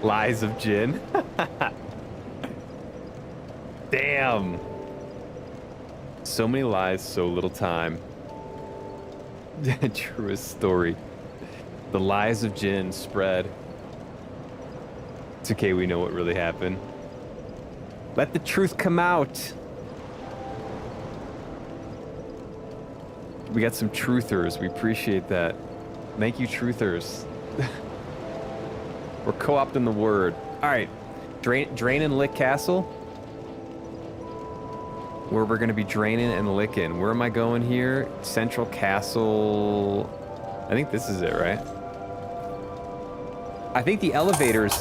Lies of Jin. Damn. So many lies, so little time. Truest story. The lies of Jin spread. It's okay, we know what really happened. Let the truth come out. We got some truthers. We appreciate that. Thank you, truthers. We're co-opting the word. All right. Drain and lick castle. Where we're going to be draining and licking. Where am I going here? Central castle. I think this is it, right? I think the elevators...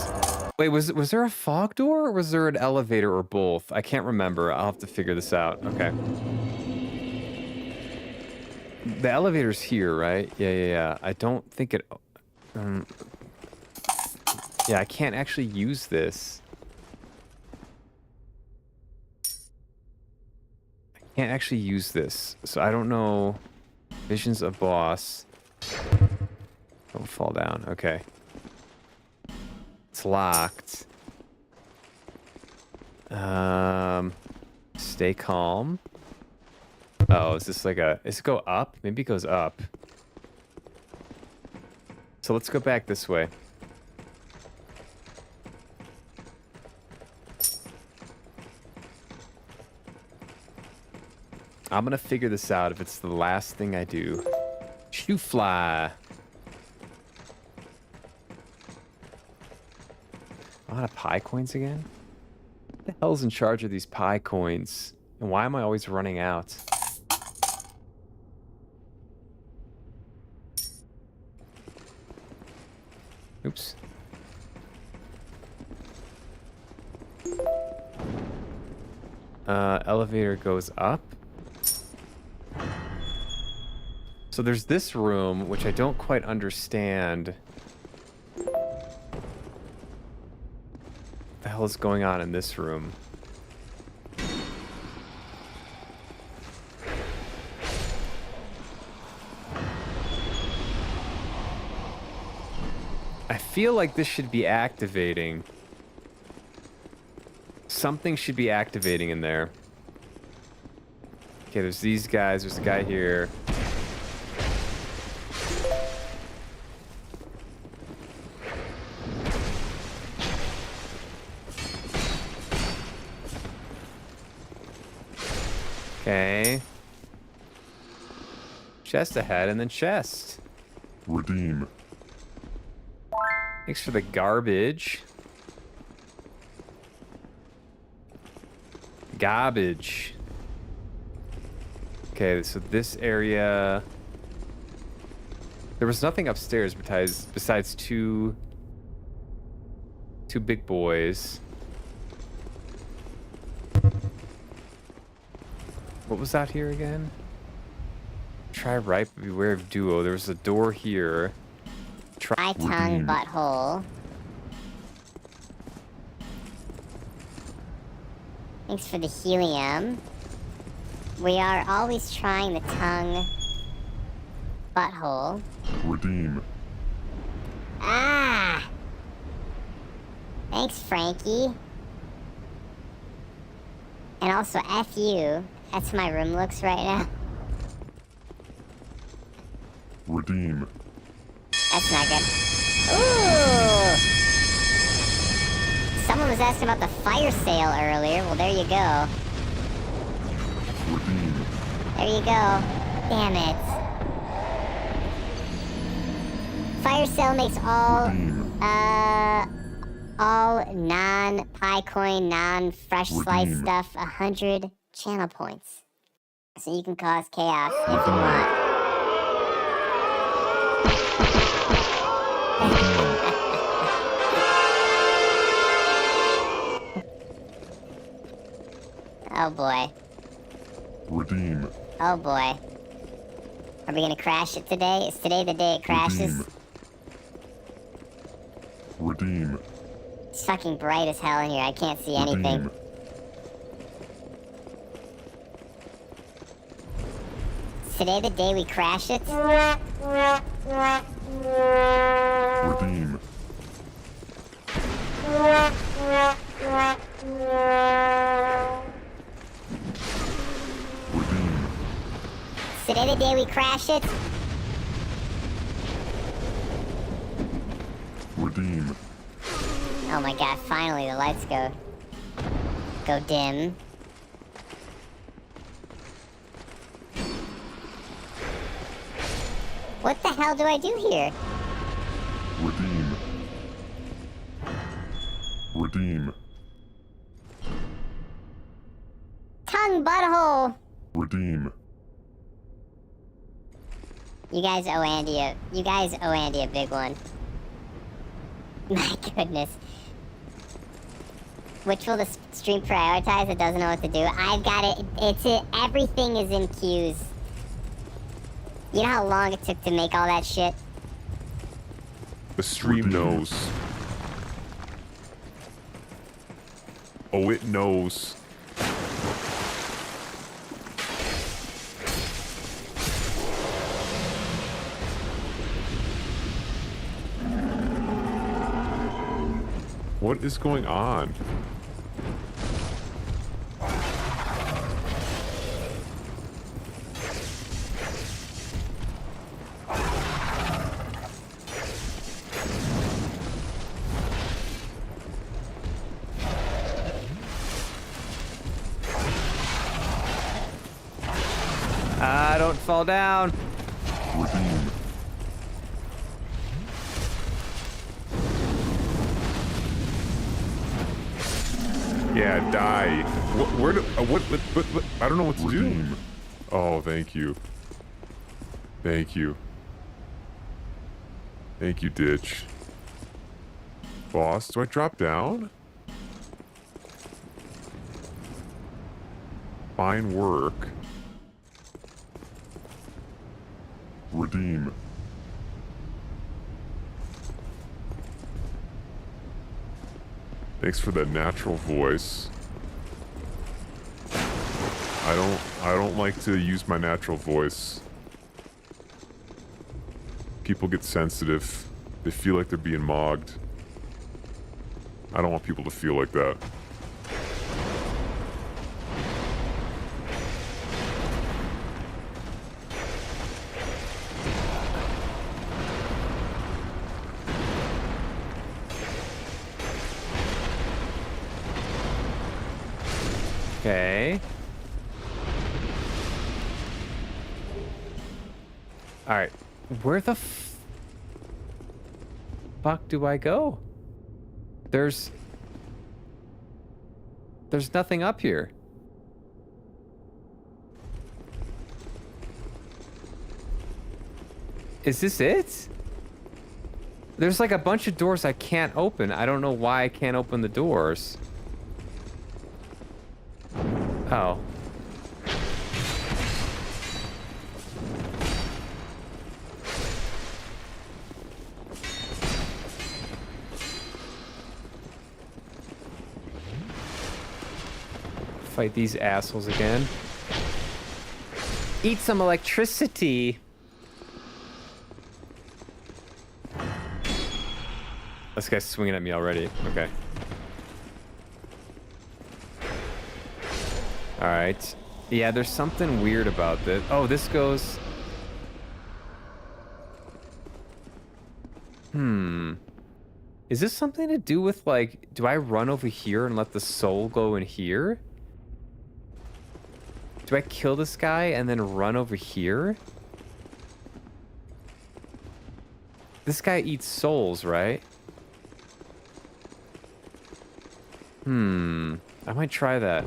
Wait, was there a fog door or was there an elevator or both? I can't remember. I'll have to figure this out. Okay. The elevator's here, right? Yeah. I don't think it... yeah, I can't actually use this. I can't actually use this. So I don't know... Visions of boss. Don't fall down. Okay. It's locked. Stay calm. Oh, is this like a... Does it go up? Maybe it goes up. So let's go back this way. I'm gonna figure this out if it's the last thing I do. Shoe fly. A lot of pie coins again? What the hell's in charge of these pie coins? And why am I always running out? Oops. Elevator goes up. So there's this room, which I don't quite understand. What the hell is going on in this room? I feel like this should be activating. Something should be activating in there. Okay, there's these guys. There's a guy here. Okay. Chest ahead and then chest. Redeem. Thanks for the garbage. Garbage. Okay, so this area... There was nothing upstairs besides two big boys. What was that here again? Try right, but beware of duo. There was a door here. Try tongue, butthole. Thanks for the helium. We are always trying the tongue, butthole. Redeem. Ah! Thanks, Frankie. And also, F you. That's how my room looks right now. Redeem. That's not good. Ooh! Someone was asking about the fire sale earlier. Well, there you go. Redeem. There you go. Damn it. Fire sale makes all non-pie coin, non-fresh slice stuff 100 channel points. So you can cause chaos if you want. Oh boy. Redeem. Oh boy. Are we gonna crash it today? Is today the day it crashes? Redeem. It's fucking bright as hell in here. I can't see anything. Redeem. Is today the day we crash it? Redeem. Redeem. Today the day we crash it. Redeem. Oh my god, finally the lights go dim. What the hell do I do here? Redeem. Redeem. Tongue butthole! Redeem. You guys owe Andy a big one. My goodness. Which will the stream prioritize? It doesn't know what to do. I've got it. Everything is in queues. You know how long it took to make all that shit? The stream knows. Oh, it knows. What is going on? Don't fall down. Redeem. Yeah, die. What, I don't know what to do. Oh, thank you. Thank you. Thank you, Ditch. Boss, do I drop down? Fine work. Redeem. Thanks for that natural voice. I don't like to use my natural voice. People get sensitive. They feel like they're being mogged. I don't want people to feel like that. Okay. Alright. Where the fuck do I go? There's nothing up here. Is this it? There's like a bunch of doors I can't open. I don't know why I can't open the doors. Oh. Fight these assholes again. Eat some electricity. This guy's swinging at me already. Okay. Alright. Yeah, there's something weird about this. Oh, this goes... Is this something to do with, like... Do I run over here and let the soul go in here? Do I kill this guy and then run over here? This guy eats souls, right? I might try that.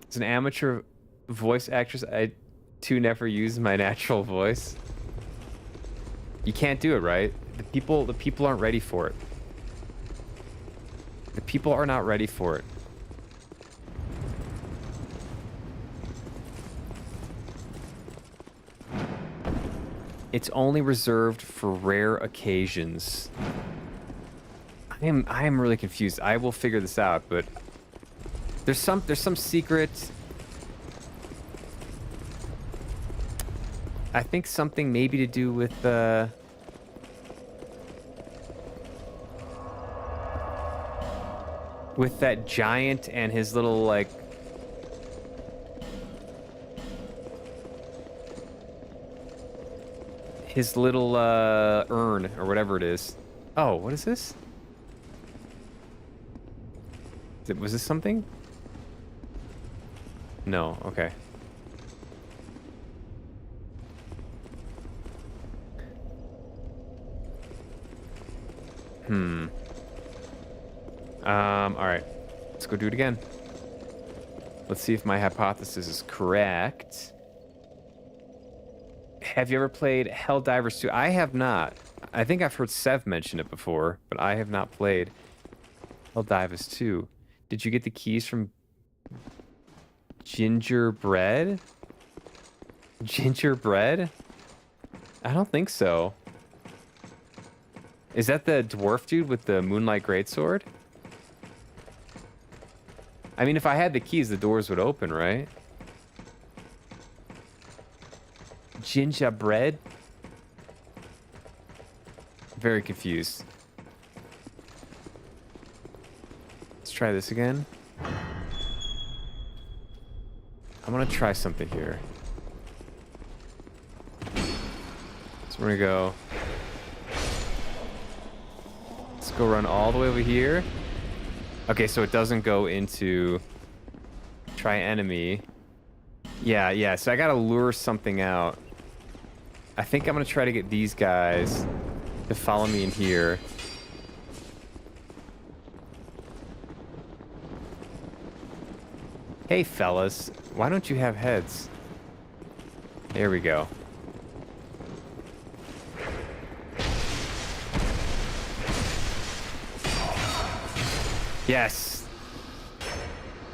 As an amateur voice actress, I too never use my natural voice. You can't do it, right? The people aren't ready for it. The people are not ready for it. It's only reserved for rare occasions. I am really confused. I will figure this out, but there's some secret. I think something maybe to do with with that giant and his little, like... his little, urn, or whatever it is. Oh, what is this? Was this something? No, okay. All right. Let's go do it again. Let's see if my hypothesis is correct. Have you ever played Helldivers 2? I have not. I think I've heard Sev mention it before, but I have not played Helldivers 2. Did you get the keys from Gingerbread? Gingerbread? I don't think so. Is that the dwarf dude with the Moonlight Greatsword? I mean, if I had the keys, the doors would open, right? Gingerbread? Very confused. Let's try this again. I'm gonna try something here. So we're gonna go... Let's go run all the way over here. Okay, so it doesn't go into try enemy. Yeah, so I gotta lure something out. I think I'm gonna try to get these guys to follow me in here. Hey, fellas, why don't you have heads? There we go. Yes.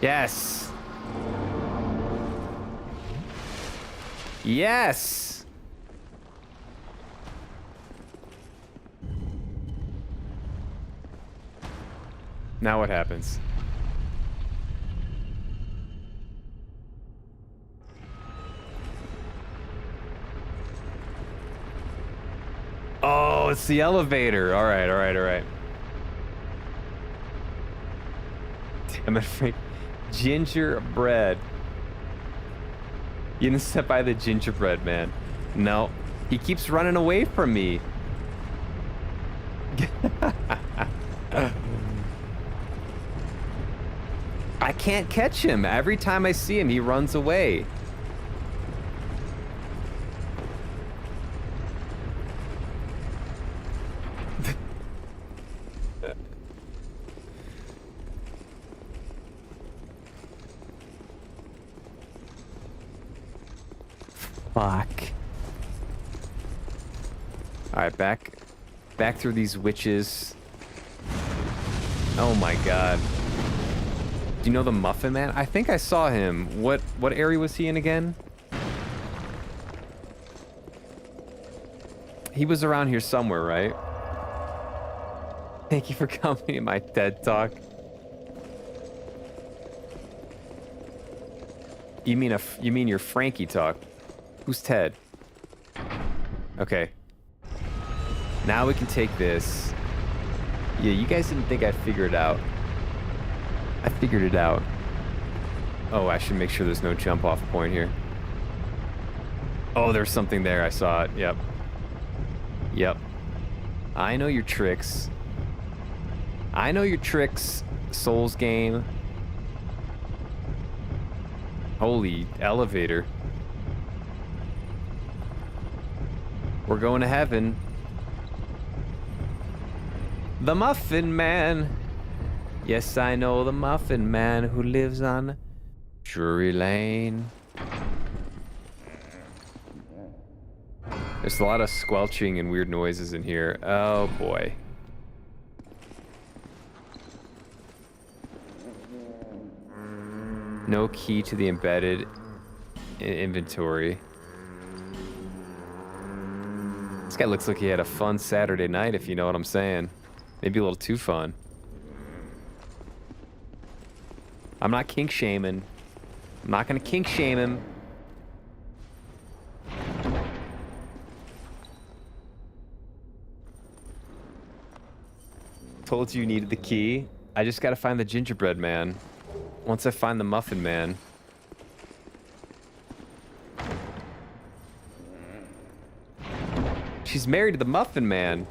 Yes. Yes. Now what happens? Oh, it's the elevator. All right. Damn it, Frank. Gingerbread. You didn't step by the gingerbread, man. No. He keeps running away from me. I can't catch him. Every time I see him, he runs away. Fuck. Alright, back through these witches. Oh my god. Do you know the Muffin Man? I think I saw him. What area was he in again? He was around here somewhere, right? Thank you for coming to my TED Talk. You mean your Frankie talk? Who's Ted? Okay. Now we can take this. Yeah, you guys didn't think I'd figure it out. I figured it out. Oh, I should make sure there's no jump off point here. Oh, there's something there. I saw it. Yep. I know your tricks. Souls game. Holy elevator. We're going to heaven. The Muffin Man. Yes, I know the Muffin Man who lives on Drury Lane. There's a lot of squelching and weird noises in here. Oh boy. No key to the embedded inventory. This guy looks like he had a fun Saturday night, if you know what I'm saying. Maybe a little too fun. I'm not kink shaming. I'm not gonna kink shame him. Told you needed the key. I just gotta find the gingerbread man. Once I find the muffin man. She's married to the muffin man.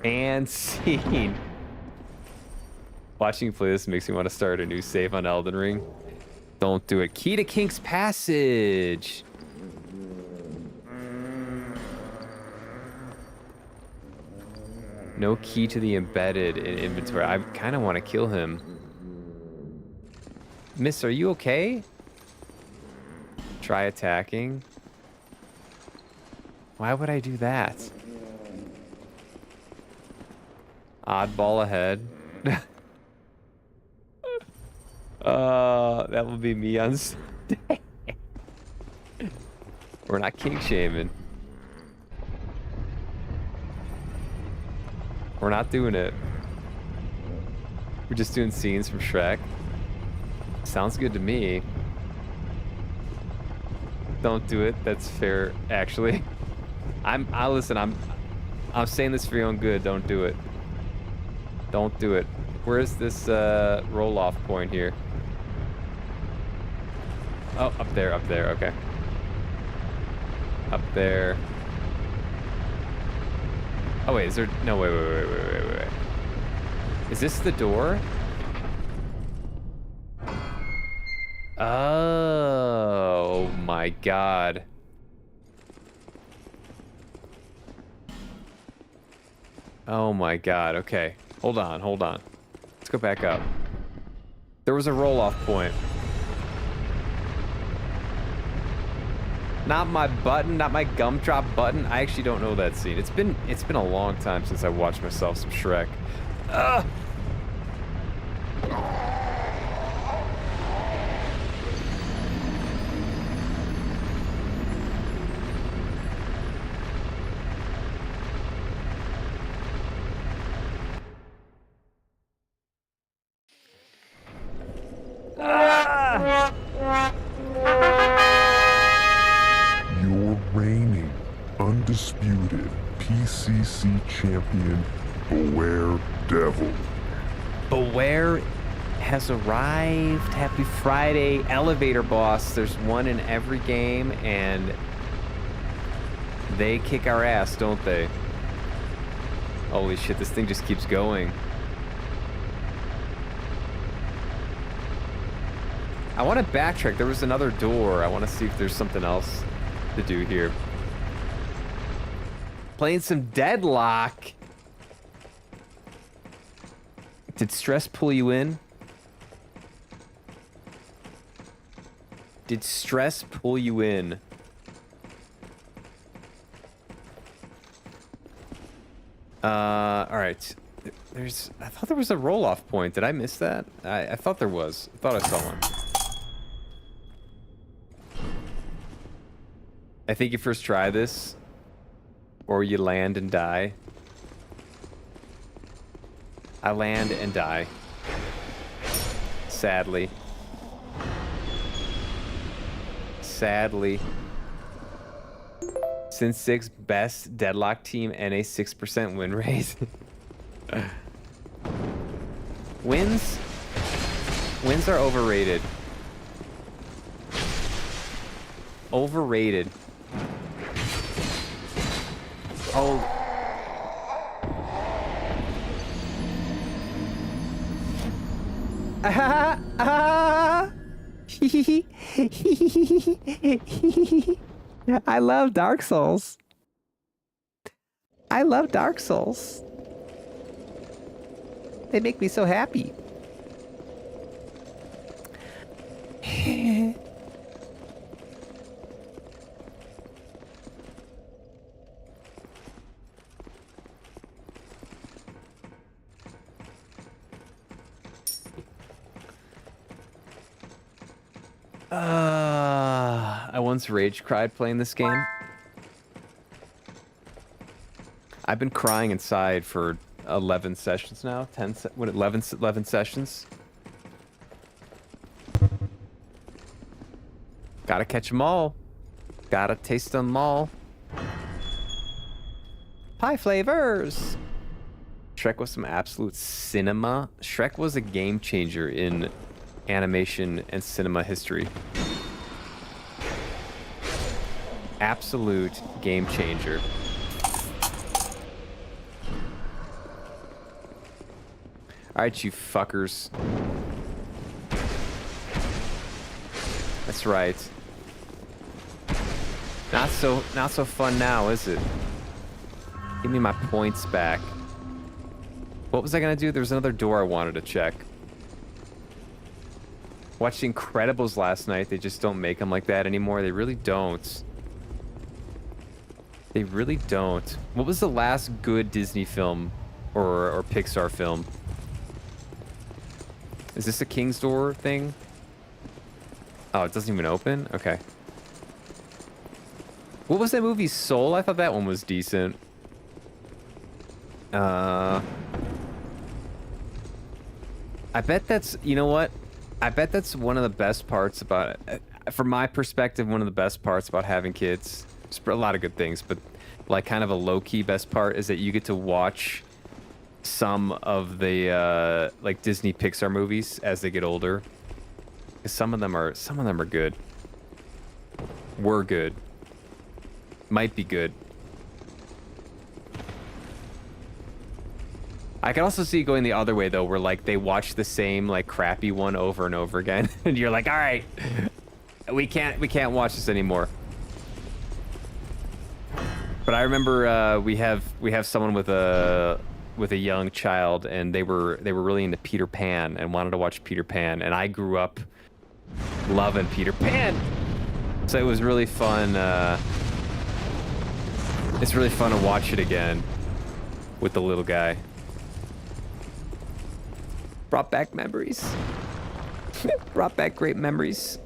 And scene. Watching you play this makes me want to start a new save on Elden Ring. Don't do it. Key to Kink's Passage. No key to the embedded in inventory. I kind of want to kill him. Miss, are you okay? Try attacking. Why would I do that? Oddball ahead. That will be me on Sunday. We're not kink shaming. We're not doing it. We're just doing scenes from Shrek. Sounds good to me. Don't do it. That's fair, actually. I listen. I'm saying this for your own good. Don't do it. Don't do it. Where's this roll-off point here? Oh, up there. Okay. Up there. Oh wait, is there? No, wait. Is this the door? Oh my god. Oh my god. Okay. Hold on. Let's go back up. There was a roll-off point. Not my button, not my gumdrop button. I actually don't know that scene. It's been a long time since I watched myself some Shrek. Ugh. Your reigning, undisputed PCC champion, Beware Devil. Beware has arrived. Happy Friday. Elevator boss. There's one in every game, and they kick our ass, don't they? Holy shit, this thing just keeps going. I want to backtrack. There was another door. I want to see if there's something else to do here. Playing some Deadlock. Did stress pull you in? Did stress pull you in? All right. I thought there was a roll-off point. Did I miss that? I thought there was. I thought I saw one. I think you first try this, or you land and die. I land and die. Sadly. Sadly. Since 6, best Deadlock team and a 6% win rate. Wins are overrated. Overrated. Oh. I love Dark Souls. I love Dark Souls. They make me so happy. I once rage cried playing this game. I've been crying inside for 11 sessions now. 11 sessions. Gotta catch them all. Gotta taste them all. Pie flavors. Shrek was some absolute cinema. Shrek was a game changer in animation and cinema history. Absolute game changer. All right, you fuckers. That's right. Not so fun now, is it? Give me my points back. What was I gonna do? There was another door I wanted to check. Watched The Incredibles last night. They just don't make them like that anymore. They really don't. They really don't. What was the last good Disney film or Pixar film? Is this a King's Door thing? Oh, it doesn't even open? Okay. What was that movie, Soul? I thought that one was decent. I bet that's, you know what? I bet that's one of the best parts about it. From my perspective, one of the best parts about having kids. There's a lot of good things, but like kind of a low-key best part is that you get to watch some of the like Disney Pixar movies as they get older. 'Cause some of them are good. Were good. Might be good. I can also see it going the other way though, where like they watch the same like crappy one over and over again, and you're like, all right, we can't watch this anymore. But I remember we have someone with a young child, and they were really into Peter Pan and wanted to watch Peter Pan, and I grew up loving Peter Pan, so it was really fun. It's really fun to watch it again with the little guy. Brought back memories. Brought back great memories.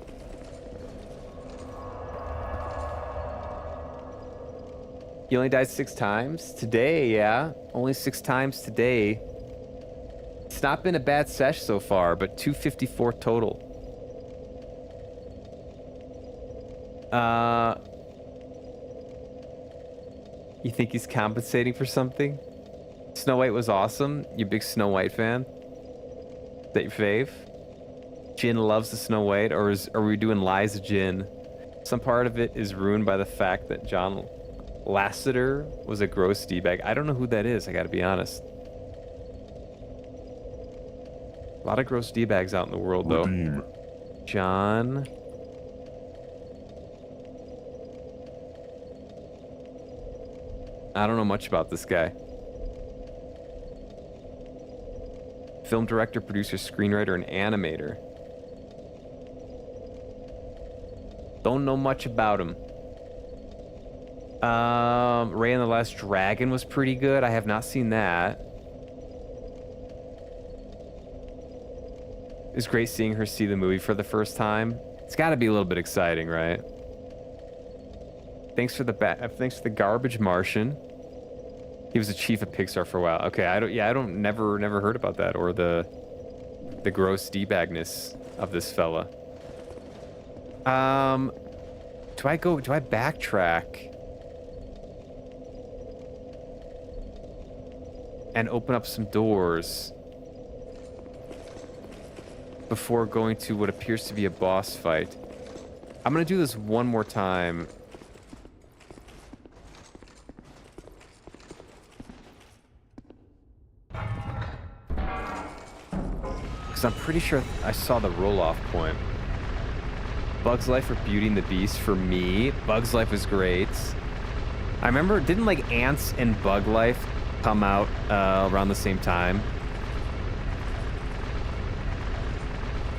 You only died 6 times? Today, yeah. Only 6 times today. It's not been a bad sesh so far, but 254 total. You think he's compensating for something? Snow White was awesome. You big Snow White fan? Is that your fave? Jin loves the Snow White, or are we doing Liza Jin? Some part of it is ruined by the fact that John Lasseter was a gross D-bag. I don't know who that is, I gotta be honest. A lot of gross D-bags out in the world, though. Redeem. John... I don't know much about this guy. Film director, producer, screenwriter, and animator. Don't know much about him. Ray and the Last Dragon was pretty good. I have not seen that. It was great seeing her see the movie for the first time. It's got to be a little bit exciting, right? Thanks for the garbage Martian. He was the chief of Pixar for a while. Okay, I never heard about that, or the gross D-bagness of this fella. Do I backtrack and open up some doors before going to what appears to be a boss fight? I'm gonna do this one more time. Because I'm pretty sure I saw the roll-off point. Bug's Life or Beauty and the Beast for me. Bug's Life was great. I remember, didn't like Ants and Bug Life come out around the same time?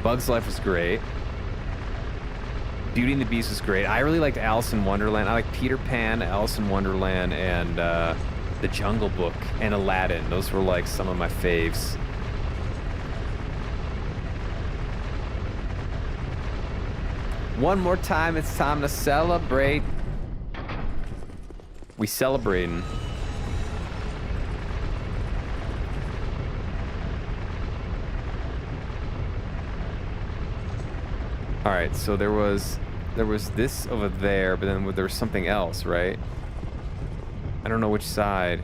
Bug's Life was great. Beauty and the Beast was great. I really liked Alice in Wonderland. I like Peter Pan, Alice in Wonderland, and The Jungle Book and Aladdin. Those were like some of my faves. One more time, it's time to celebrate. We celebrating. All right, so there was this over there, but then there was something else, right? I don't know which side.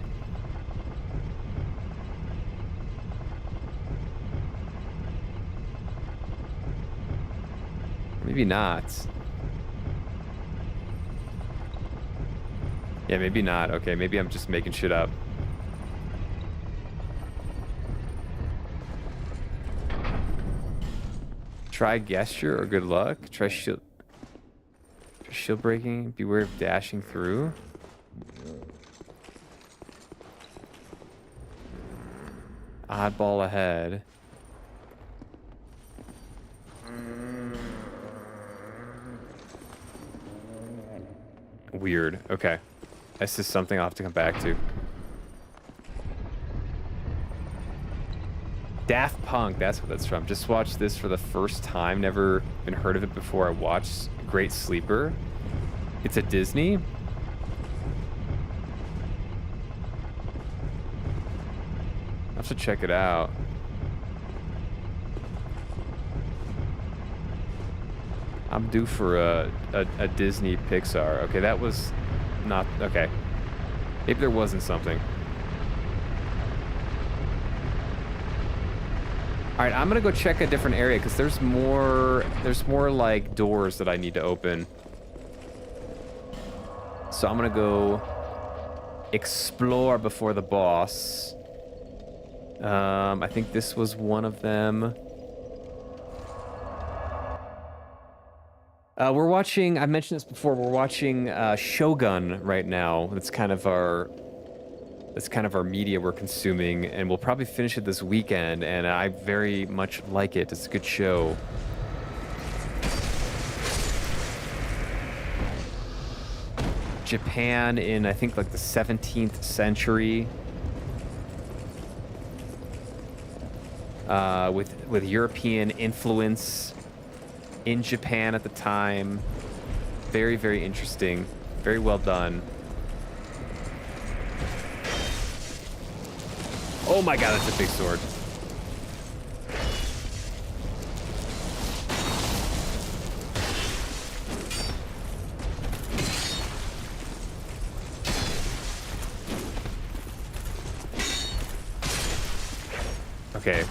Maybe not. Yeah, maybe not. Okay, maybe I'm just making shit up. Try gesture or good luck. Try shield breaking. Beware of dashing through. Oddball ahead. Weird. Okay. This is something I'll have to come back to. Daft Punk, that's what that's from. Just watched this for the first time. Never been heard of it before I watched Great Sleeper. It's a Disney. I'll have to check it out. I'm due for a Disney Pixar. Okay, that was not... Okay. Maybe there wasn't something. All right, I'm gonna go check a different area because there's more like doors that I need to open. So I'm gonna go explore before the boss. I think this was one of them. We're watching, I mentioned this before, we're watching Shogun right now. That's kind of our media we're consuming, and we'll probably finish it this weekend, and I very much like it. It's a good show. Japan in, I think, like the 17th century. With European influence in Japan at the time. Very, very interesting. Very well done. Oh my god, that's a big sword. Okay.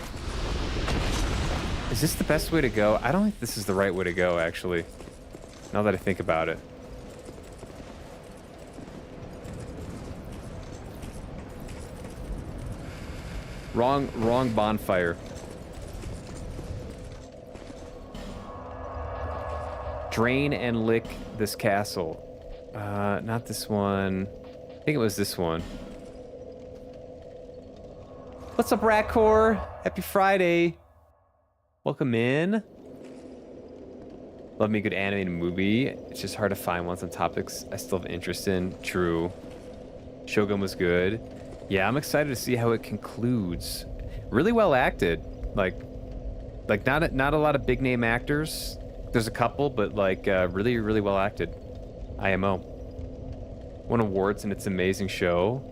Is this the best way to go? I don't think this is the right way to go, actually. Now that I think about it. Wrong bonfire. Drain and lick this castle. Not this one. I think it was this one. What's up, Ratcore? Happy Friday. Welcome in. Love me a good animated movie. It's just hard to find ones on topics I still have interest in. True. Shogun was good. Yeah, I'm excited to see how it concludes. Really well acted. Like not a lot of big name actors. There's a couple, but like really, really well acted. IMO. Won awards in its amazing show.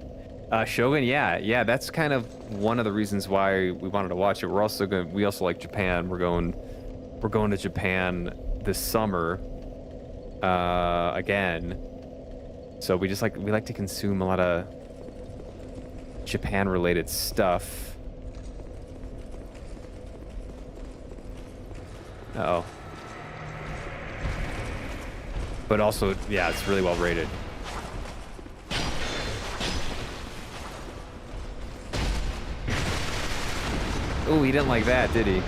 Shogun, yeah, that's kind of one of the reasons why we wanted to watch it. We also like Japan. We're going to Japan this summer again. So we like to consume a lot of Japan related stuff. Uh-oh. But also, yeah, it's really well rated. Oh, he didn't like that, did he?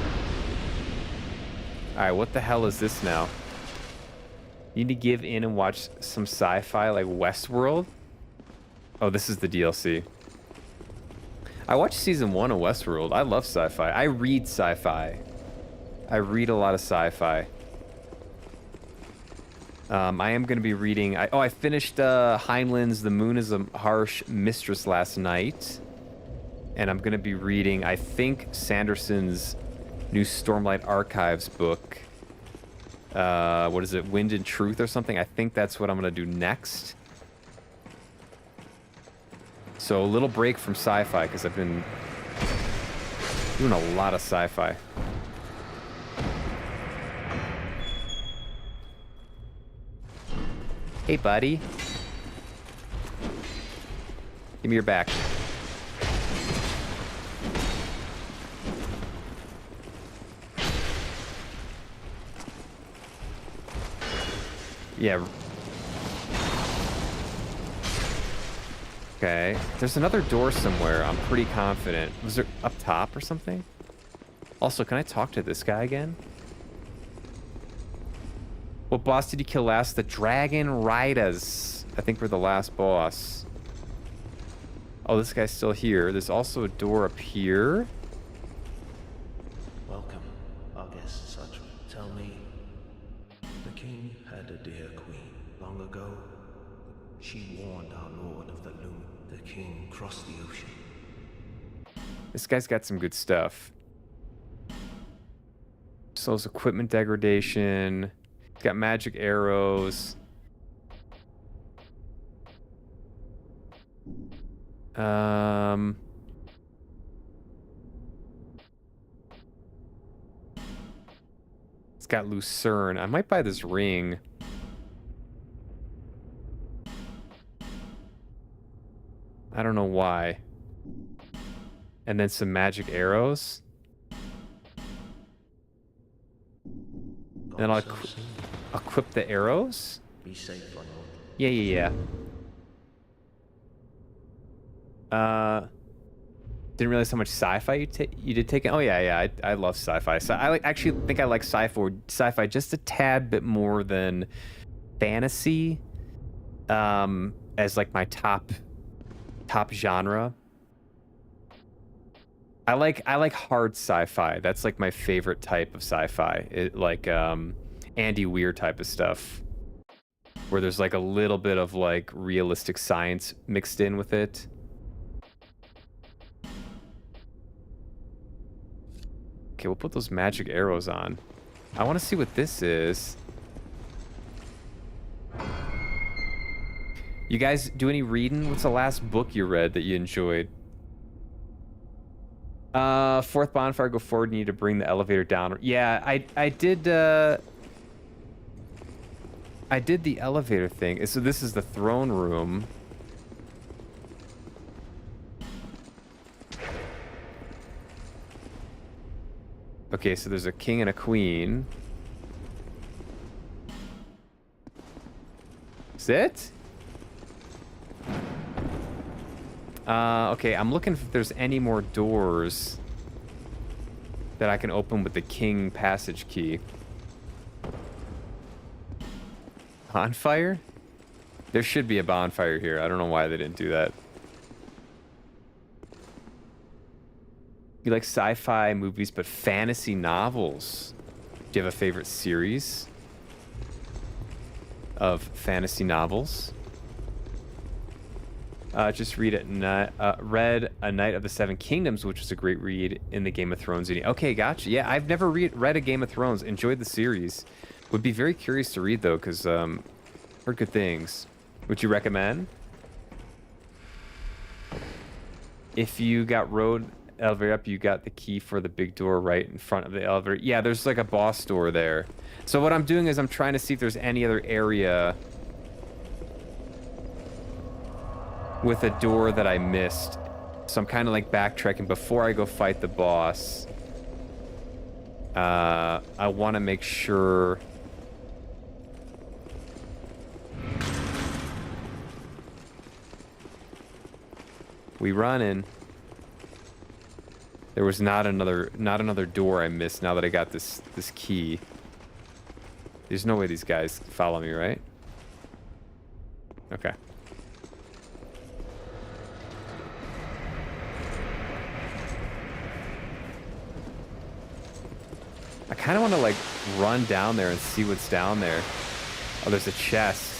Alright, what the hell is this now? You need to give in and watch some sci-fi like Westworld? Oh, this is the DLC. I watched season 1 of Westworld. I love sci-fi. I read sci-fi. I read a lot of sci-fi. I am going to be reading... I finished Heinlein's The Moon is a Harsh Mistress last night. And I'm going to be reading, I think, Sanderson's new Stormlight Archives book. What is it? Wind and Truth or something? I think that's what I'm going to do next. So a little break from sci-fi, because I've been doing a lot of sci-fi. Hey, buddy. Give me your back. Yeah. Okay. There's another door somewhere. I'm pretty confident. Was there up top or something? Also, can I talk to this guy again? What boss did you kill last? The Dragon Riders. I think we're the last boss. Oh, this guy's still here. There's also a door up here. Welcome, our guest such. Tell me, the king had a dear queen long ago. She warned our lord of the loom. The king crossed the ocean. This guy's got some good stuff. Souls equipment degradation. He's got magic arrows. It's got Lucerne. I might buy this ring. I don't know why. And then some magic arrows. Then I'll equip the arrows. Be safe, my lord. Yeah. Didn't realize how much sci-fi you did take in. Oh yeah. I love sci-fi. So I actually think I like sci-fi just a tad bit more than fantasy. As like my top genre. I like hard sci-fi. That's like my favorite type of sci-fi. Andy Weir type of stuff, where there's like a little bit of like realistic science mixed in with it. Okay, we'll put those magic arrows on. I want to see what this is. You guys do any reading? What's the last book you read that you enjoyed? Fourth bonfire, go forward. You need to bring the elevator down. Yeah, I did the elevator thing. So this is the throne room. Okay, so there's a king and a queen. Is it? Okay, I'm looking if there's any more doors that I can open with the king passage key. Bonfire? There should be a bonfire here. I don't know why they didn't do that. You like sci-fi movies, but fantasy novels. Do you have a favorite series of fantasy novels? Just read read A Knight of the Seven Kingdoms, which was a great read in the Game of Thrones. Okay, gotcha. Yeah, I've never read a Game of Thrones. Enjoyed the series. Would be very curious to read though, because heard good things. Would you recommend? If you got road elevator up, you got the key for the big door right in front of the elevator. Yeah, there's like a boss door there. So what I'm doing is I'm trying to see if there's any other area with a door that I missed. So I'm kind of like backtracking before I go fight the boss. I want to make sure. We running. There was not another door I missed now that I got this key. There's no way these guys follow me, right? Okay. I kind of want to like run down there and see what's down there. Oh, there's a chest.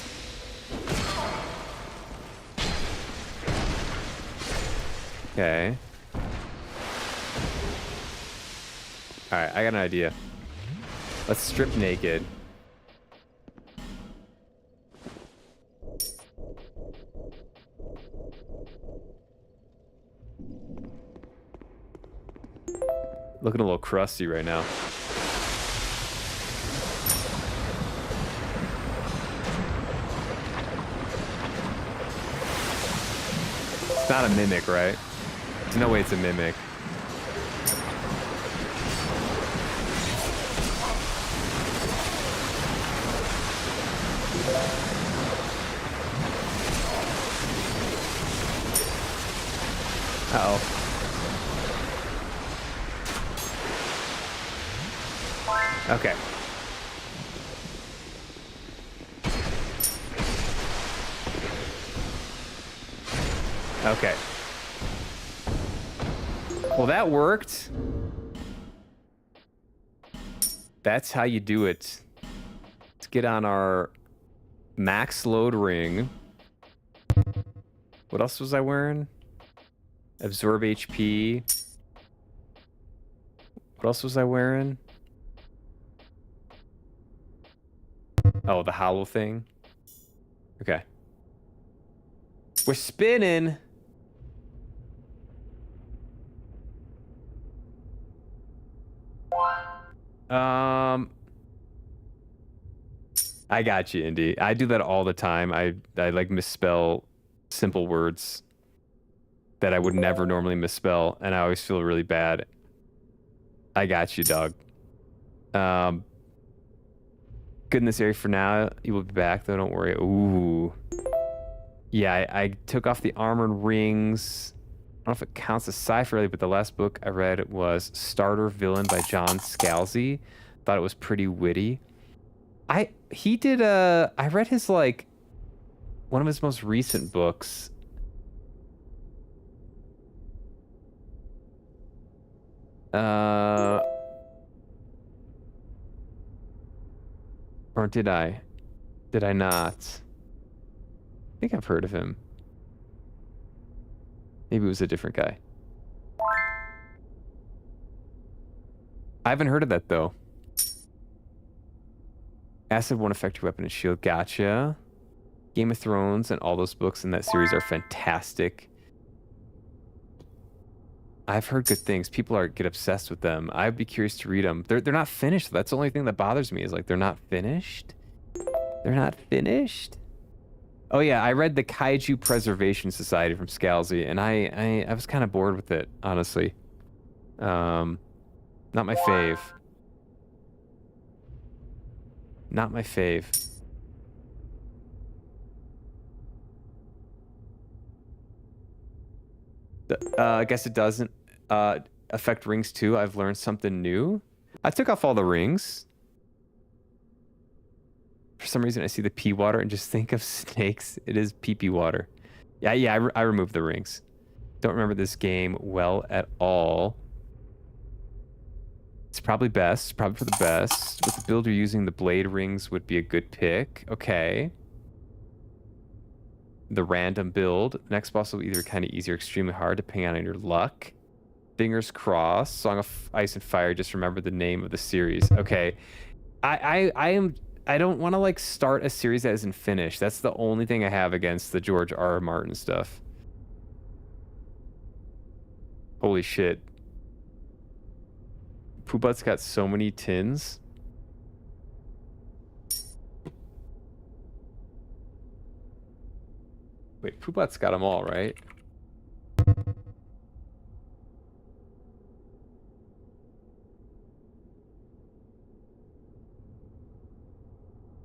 Okay. Alright, I got an idea. Let's strip naked. Looking a little crusty right now. It's not a mimic, right? There's no way it's a mimic. Okay. Okay. Well, that worked. That's how you do it. Let's get on our max load ring. What else was I wearing? Absorb HP. What else was I wearing? Oh, the hollow thing. Okay. We're spinning. I got you, Indy. I do that all the time. I like misspell simple words that I would never normally misspell, and I always feel really bad. I got you, dog. Good in this area for now. You will be back, though. Don't worry. Ooh. Yeah, I took off the armored rings. I don't know if it counts as sci-fi really, but the last book I read was Starter Villain by John Scalzi. Thought it was pretty witty. I read his like one of his most recent books. Or did I? Did I not? I think I've heard of him. Maybe it was a different guy. I haven't heard of that though. Acid won't affect your weapon and shield. Gotcha. Game of Thrones and all those books in that series are fantastic. I've heard good things. People get obsessed with them. I'd be curious to read them. They're not finished. That's the only thing that bothers me is like they're not finished. They're not finished. Oh yeah, I read the Kaiju Preservation Society from Scalzi, and I was kind of bored with it, honestly. Not my fave. Not my fave. I guess it doesn't affect rings too. I've learned something new. I took off all the rings. For some reason, I see the pee water and just think of snakes. It is pee-pee water. Yeah, I removed the rings. Don't remember this game well at all. It's probably best. Probably for the best. With the build you're using, the blade rings would be a good pick. Okay. The random build. Next boss will be either kind of easy or extremely hard, depending on your luck. Fingers crossed. Song of Ice and Fire. Just remember the name of the series. Okay. I don't want to like start a series that isn't finished. That's the only thing I have against the George R. Martin stuff. Holy shit. Poobut's got so many tins. Wait, Poobut's got them all, right?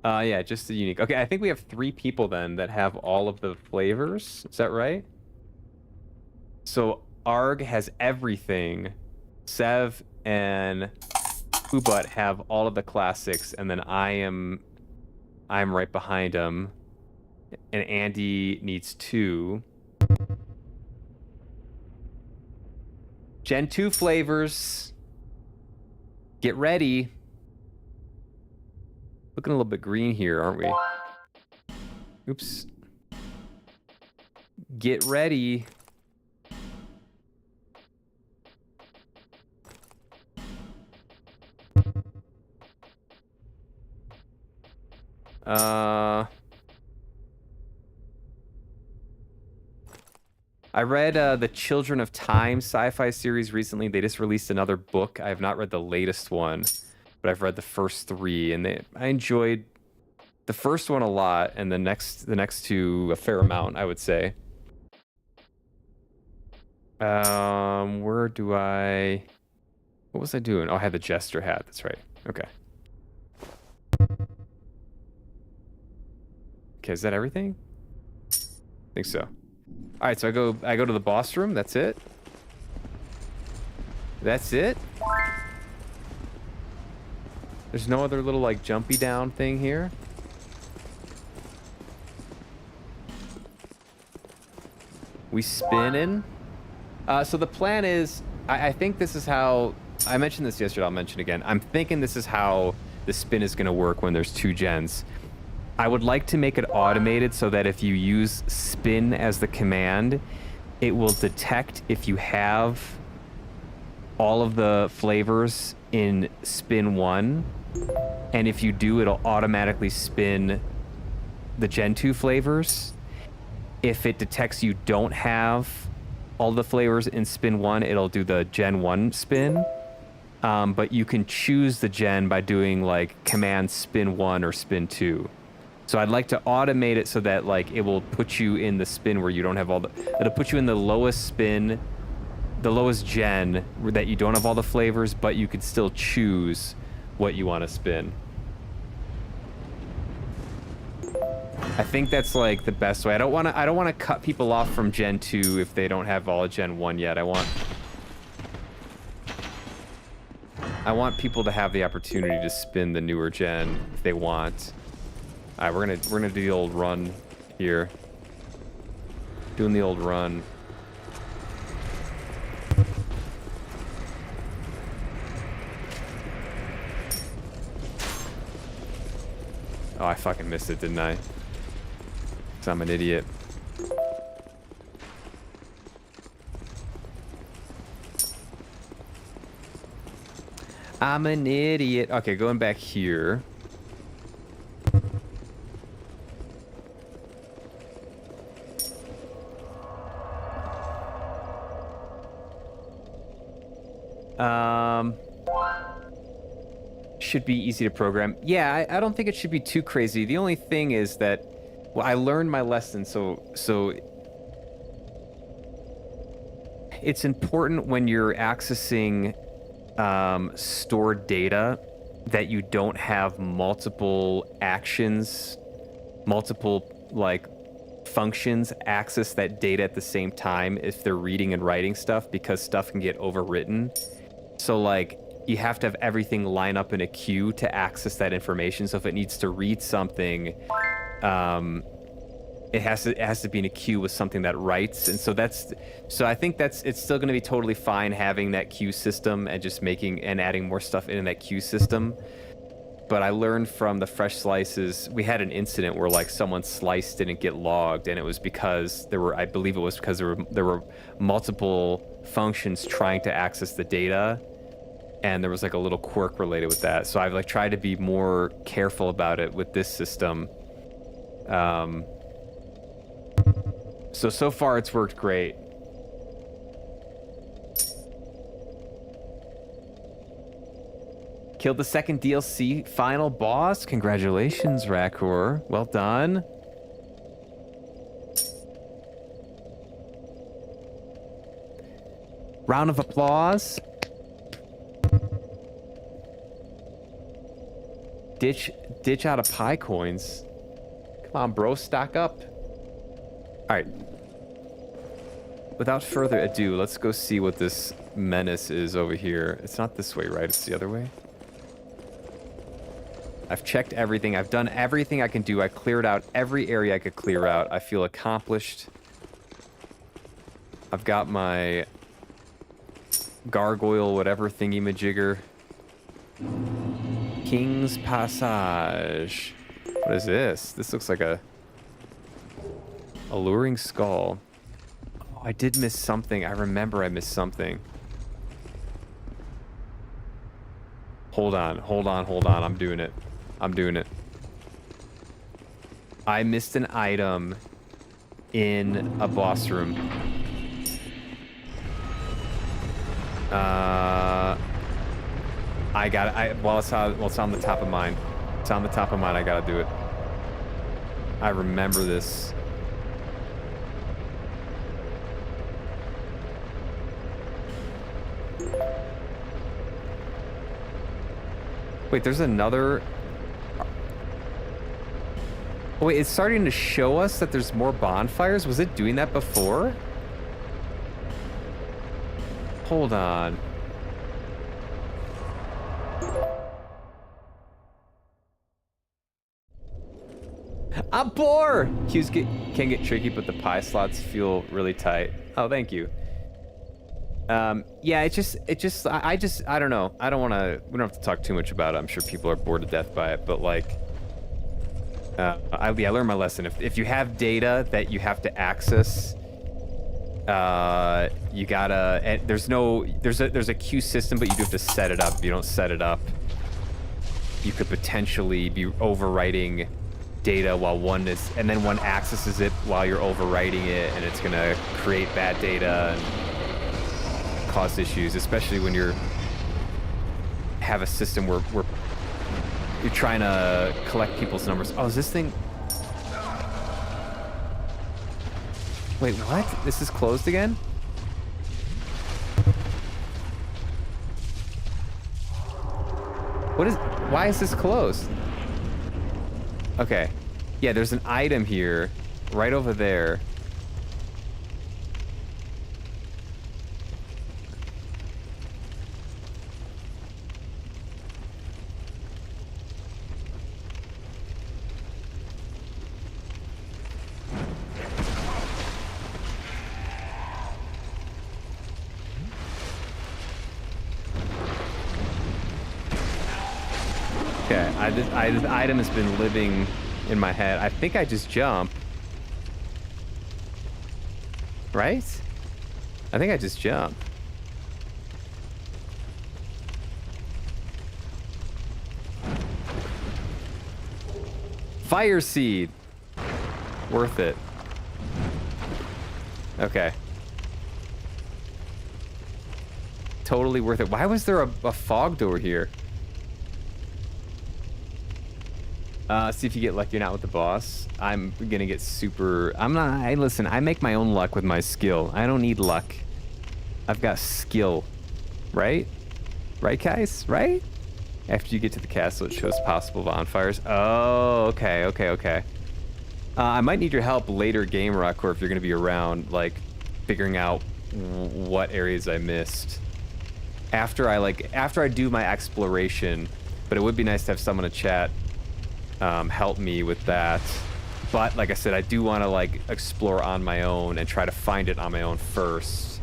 Yeah, just the unique. Okay, I think we have 3 people then that have all of the flavors. Is that right? So Arg has everything. Sev and Poobut have all of the classics, and then I'm right behind him. And Andy needs 2. Gen 2 flavors. Get ready. Looking a little bit green here, aren't we? Oops. Get ready. I read the Children of Time sci-fi series recently. They just released another book. I have not read the latest one, but I've read the first 3, and I enjoyed the first one a lot, and the next 2 a fair amount, I would say. Where do I? What was I doing? Oh, I had the jester hat. That's right. Okay. Okay, is that everything? I think so. All right, so I go to the boss room. That's it. That's it. There's no other little like jumpy down thing here. We spinning. So the plan is, I think this is how, I mentioned this yesterday, I'll mention again. I'm thinking this is how the spin is going to work when there's 2 gens. I would like to make it automated so that if you use spin as the command, it will detect if you have all of the flavors in spin 1. And if you do, it'll automatically spin the Gen 2 flavors. If it detects you don't have all the flavors in spin 1, it'll do the Gen 1 spin. But you can choose the gen by doing like command spin 1 or spin 2. So I'd like to automate it so that like it will put you in the spin where you don't have all the, it'll put you in the lowest spin, the lowest gen that you don't have all the flavors, but you could still choose what you want to spin. I think that's like the best way. I don't want to cut people off from Gen 2 if they don't have all of Gen 1 yet. I want people to have the opportunity to spin the newer gen if they want. All right, we're gonna do the old run here. Doing the old run. Oh, I fucking missed it, didn't I? 'Cause I'm an idiot. I'm an idiot. Okay, going back here. Should be easy to program. Yeah, I don't think it should be too crazy. The only thing is that, well, I learned my lesson, so it's important when you're accessing stored data that you don't have multiple actions, multiple like functions access that data at the same time if they're reading and writing stuff, because stuff can get overwritten. So like you have to have everything line up in a queue to access that information. So if it needs to read something, it has to be in a queue with something that writes. And so I think it's still going to be totally fine having that queue system and just making and adding more stuff in that queue system. But I learned from the fresh slices, we had an incident where like someone slice didn't get logged, and it was because I believe it was because there were multiple functions trying to access the data, and there was like a little quirk related with that. So I've like tried to be more careful about it with this system. So far it's worked great. Killed the second DLC final boss. Congratulations, Rakor. Well done. Round of applause. Ditch out of pie coins. Come on, bro, stock up. All right. Without further ado, let's go see what this menace is over here. It's not this way, right? It's the other way. I've checked everything. I've done everything I can do. I cleared out every area I could clear out. I feel accomplished. I've got my gargoyle, whatever thingy-majigger. King's Passage. What is this? This looks like a alluring skull. Oh, I did miss something. I remember I missed something. Hold on. I'm doing it. I missed an item in a boss room. I got it. Well, it's on the top of mine. It's on the top of mine. I gotta do it. I remember this. Wait, there's another... Oh, wait, it's starting to show us that there's more bonfires? Was it doing that before? Hold on. I'm poor. Queues can get tricky, but the pie slots feel really tight. Oh, thank you. Yeah, I don't know. I don't want to. We don't have to talk too much about it. I'm sure people are bored to death by it, but like, I learned my lesson. If you have data that you have to access, you gotta. And there's a queue system, but you do have to set it up. If you don't set it up, you could potentially be overwriting data while one accesses it while you're overwriting it, and it's gonna create bad data and cause issues, especially when have a system where you're trying to collect people's numbers. Oh, is this thing? Wait, what? This is closed again? Why is this closed? Okay. Yeah, there's an item here, right over there. Okay, this item has been living in my head. I think I just jump. Right? I think I just jump. Fire seed. Worth it. Okay. Totally worth it. Why was there a fog door here? See if you get lucky or not with the boss. I'm gonna get super... listen, I make my own luck with my skill. I don't need luck. I've got skill. Right? Right, guys? Right? After you get to the castle, it shows possible bonfires. Oh, okay. I might need your help later, Game Rock, or if you're gonna be around, like, figuring out what areas I missed. After I do my exploration, but it would be nice to have someone to chat help me with that. But like I said, I do want to like explore on my own and try to find it on my own first.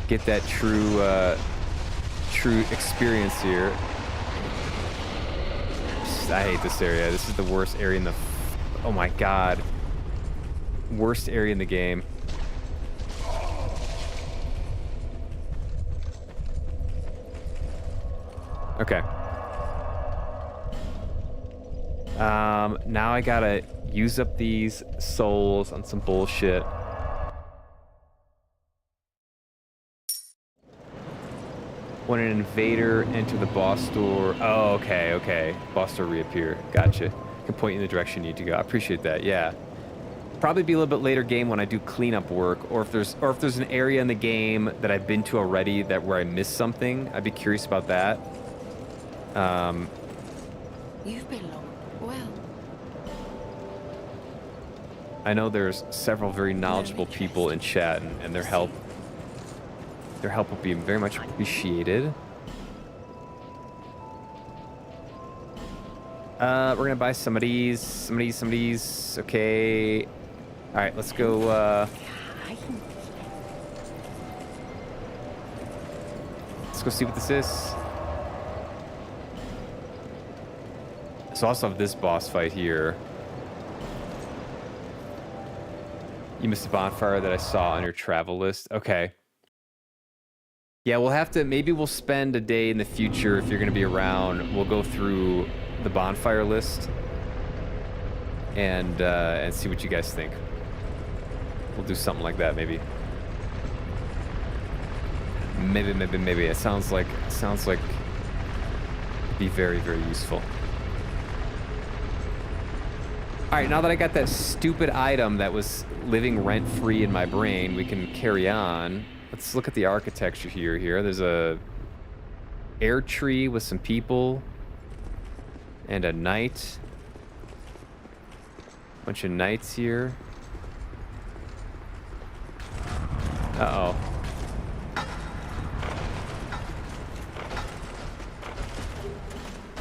Get that true experience here. I hate this area. This is the worst area in the... Oh my god. Worst area in the game. Okay. Now I gotta use up these souls on some bullshit. When an invader enter the boss door... Oh, okay. Boss door reappear. Gotcha. Can point you in the direction you need to go. I appreciate that, yeah. Probably be a little bit later game when I do cleanup work, or if there's an area in the game that I've been to already where I missed something. I'd be curious about that. You've been long. Well. I know there's several very knowledgeable people in chat, and their help will be very much appreciated. We're gonna buy some of these. Okay. All right, let's go. Let's go see what this is. So I also have this boss fight here. You missed a bonfire that I saw on your travel list. Okay. Yeah, we'll have to, maybe we'll spend a day in the future if you're going to be around. We'll go through the bonfire list and see what you guys think. We'll do something like that, maybe. Maybe. It sounds like it'd be very, very useful. All right, now that I got that stupid item that was living rent-free in my brain, we can carry on. Let's look at the architecture here. There's a air tree with some people and a knight. Bunch of knights here. Uh-oh.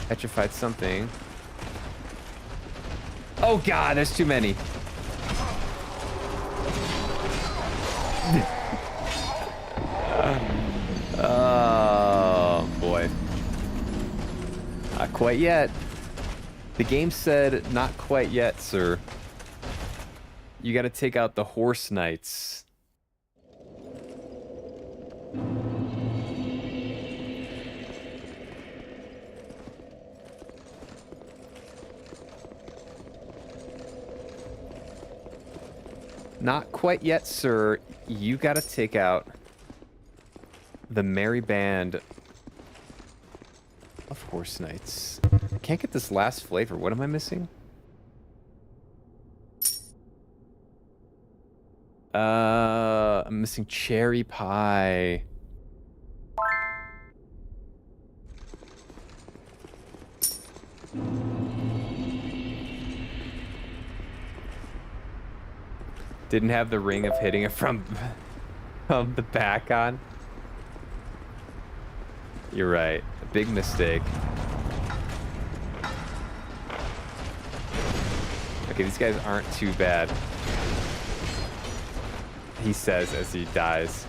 Petrified something. Oh god, there's too many. Oh boy. Not quite yet. The game said not quite yet, sir. You gotta take out the horse knights. Not quite yet, sir. You gotta take out the merry band of horse knights. I can't get this last flavor. What am I missing? I'm missing cherry pie. Didn't have the ring of hitting it from the back on. You're right. A big mistake. Okay, these guys aren't too bad. He says as he dies.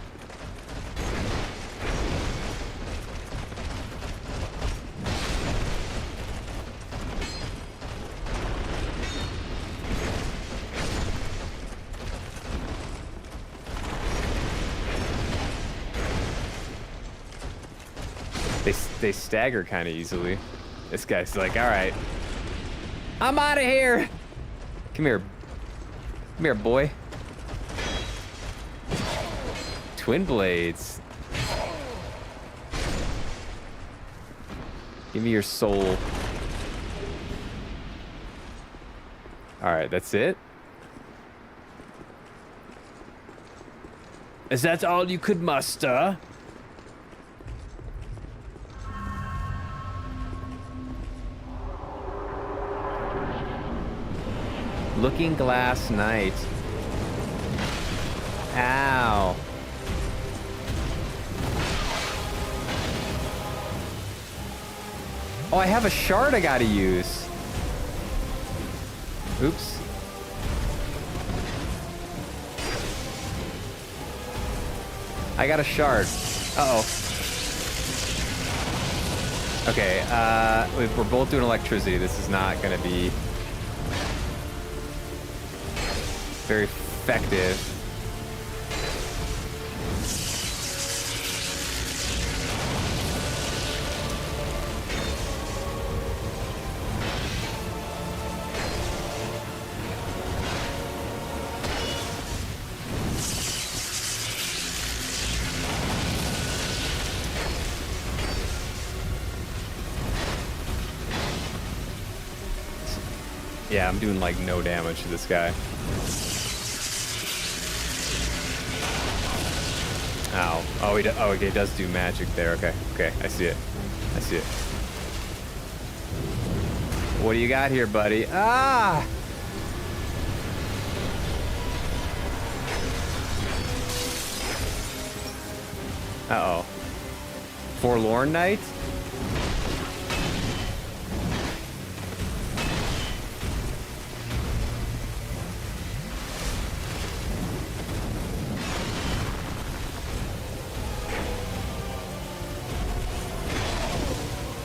They stagger kind of easily. This guy's like, all right, I'm out of here. Come here. Come here, boy. Twin blades. Give me your soul. All right, that's it. Is that all you could muster? Looking Glass Knight. Ow. Oh, I have a shard I gotta use. Oops. I got a shard. Uh-oh. Okay, we're both doing electricity. This is not gonna be very effective. Yeah, I'm doing like no damage to this guy. Ow. Oh, okay, he does do magic there. Okay, okay, I see it. I see it. What do you got here, buddy? Ah! Uh-oh. Forlorn Knight?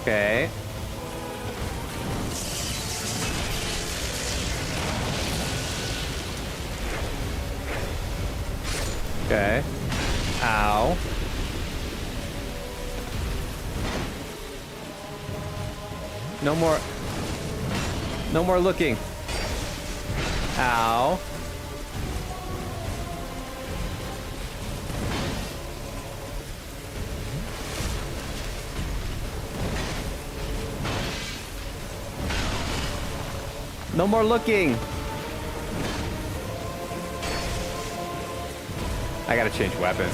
Okay. Okay. Ow. No more. No more looking. Ow. No more looking. I gotta change weapons.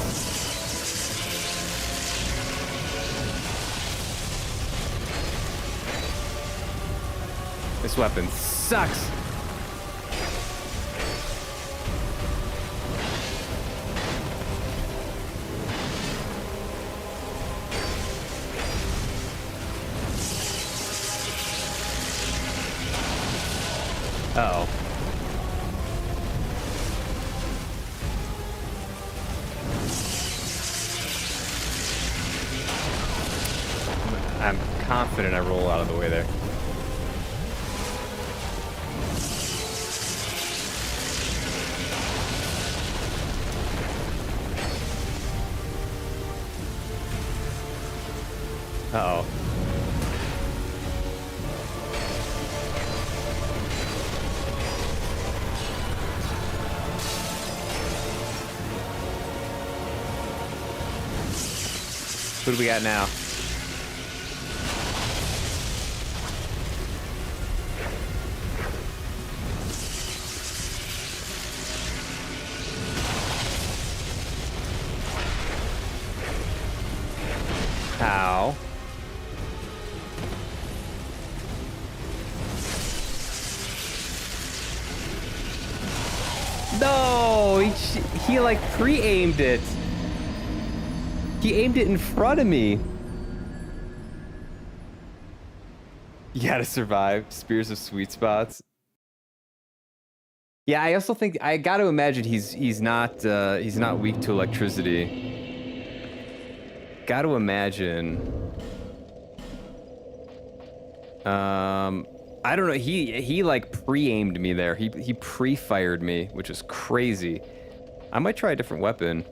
This weapon sucks. Uh-oh. I'm confident I roll out of the way there. Uh-oh. Who do we got now? How? No, he like pre-aimed it. He aimed it in front of me. You gotta survive. Spears of sweet spots. Yeah, I also think I gotta imagine he's not weak to electricity. Gotta imagine. I don't know. He like pre-aimed me there. He pre-fired me, which is crazy. I might try a different weapon.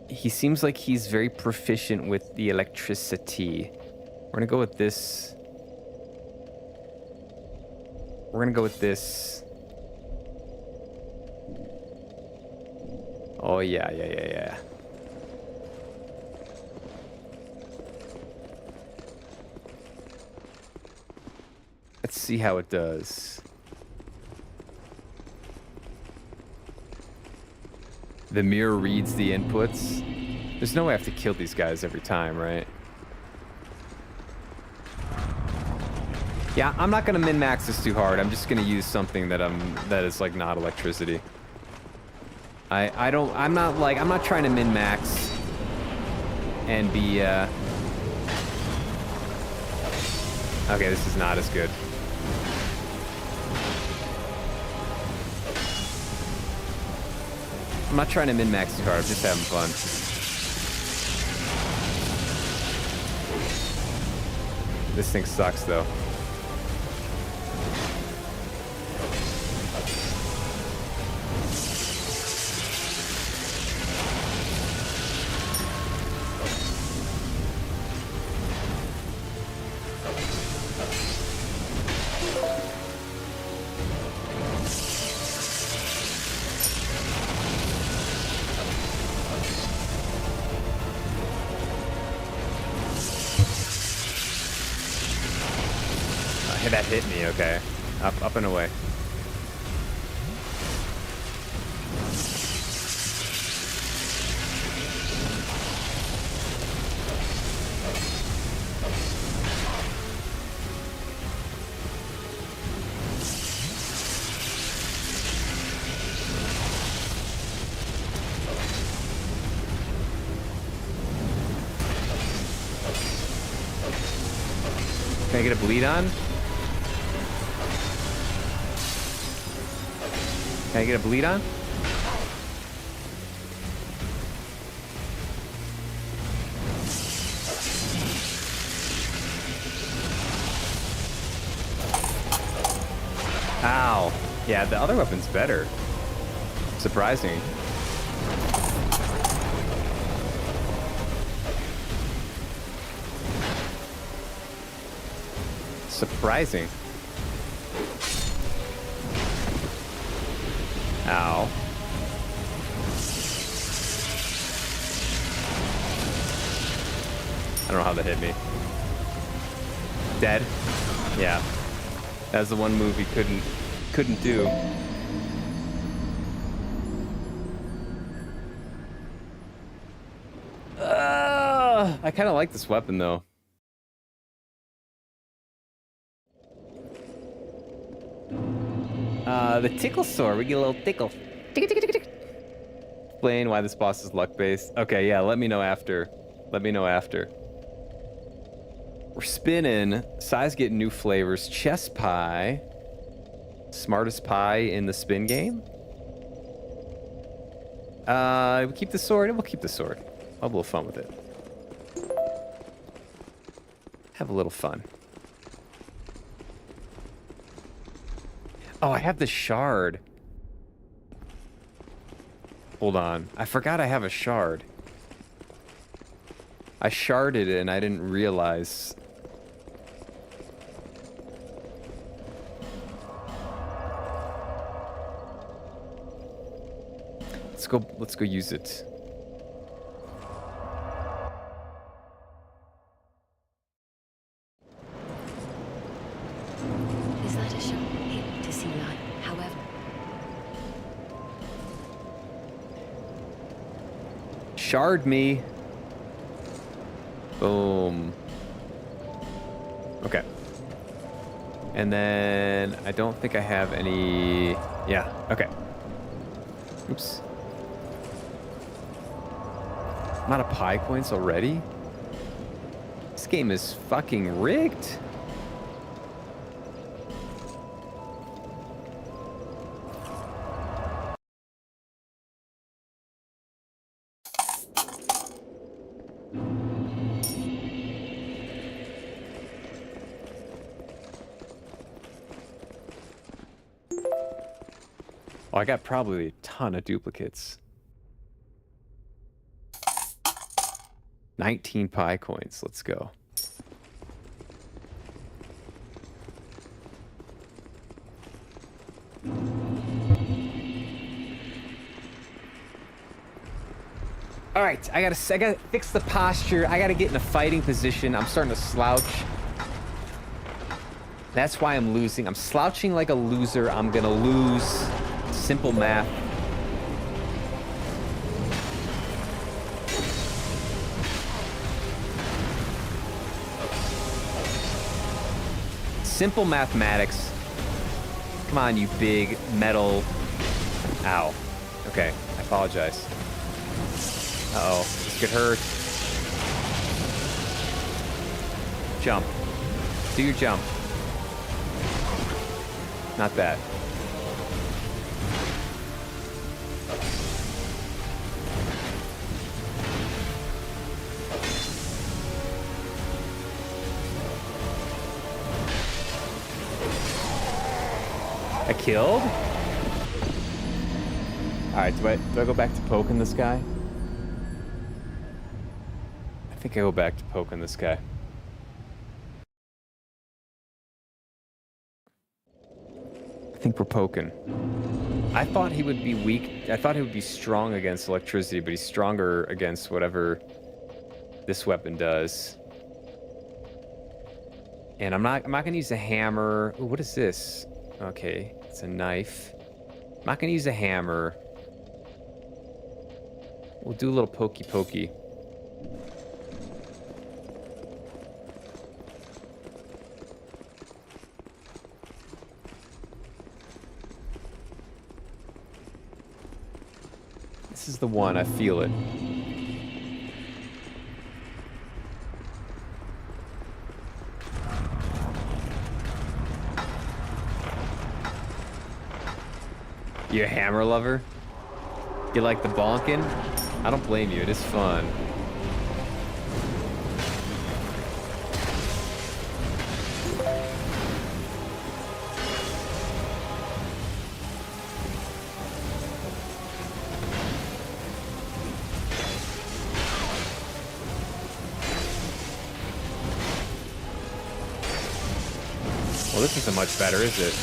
He seems like he's very proficient with the electricity. We're gonna go with this. We're gonna go with this. Oh yeah. Let's see how it does. The mirror reads the inputs. There's no way I have to kill these guys every time, right? Yeah, I'm not gonna min-max this too hard. I'm just gonna use something that is like not electricity. I'm not trying to min-max and be okay, this is not as good. I'm not trying to min-max too hard, I'm just having fun. This thing sucks though. That hit me, okay. Up and away. Can I get a bleed on? Can I get a bleed on? Ow. Yeah, the other weapon's better. Surprising. Surprising. Ow. I don't know how that hit me. Dead? Yeah. That's the one move he couldn't do. I kind of like this weapon though. The tickle sword. We get a little tickle. Explain why this boss is luck-based. Okay, yeah, let me know after. Let me know after. We're spinning. Size getting new flavors. Chess pie. Smartest pie in the spin game. We keep the sword. We'll keep the sword. I'll have a little fun with it. Have a little fun. Oh, I have the shard. Hold on. I forgot I have a shard. I sharded it and I didn't realize. Let's go use it. Is that a sharp hit to see light? However, Shard me. Boom. Okay. And then I don't think I have any. Yeah, okay. Oops. I'm out of pie points already? This game is fucking rigged. Oh, I got probably a ton of duplicates. 19 pie coins. Let's go. All right, I gotta fix the posture. I gotta get in a fighting position. I'm starting to slouch. That's why I'm losing. I'm slouching like a loser. I'm gonna lose. Simple math. Simple mathematics. Come on, you big metal. Ow. Okay, I apologize. Uh-oh, this could hurt. Jump. Do your jump. Not that. I killed? Alright, do I go back to poking this guy? I think I go back to poking this guy. I think we're poking. I thought he would be weak. I thought he would be strong against electricity, but he's stronger against whatever this weapon does. And I'm not gonna use a hammer. Ooh, what is this? Okay, it's a knife. I'm not gonna use a hammer. We'll do a little pokey pokey. This is the one, I feel it. You a hammer lover? You like the bonking? I don't blame you, it is fun. Well, this isn't much better, is it?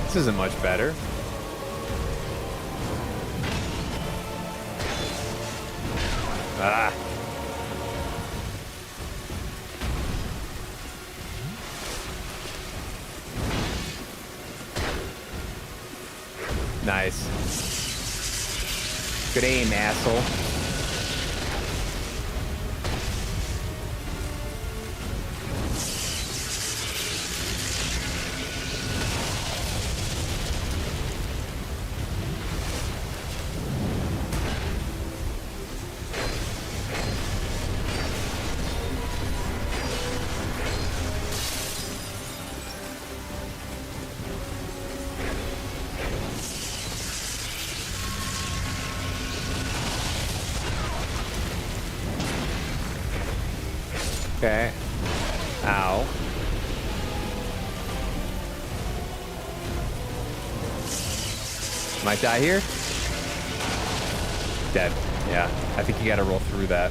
This isn't much better. Ah. Nice. Good aim, asshole. Okay. Ow. Might die here. Dead. Yeah. I think you gotta roll through that.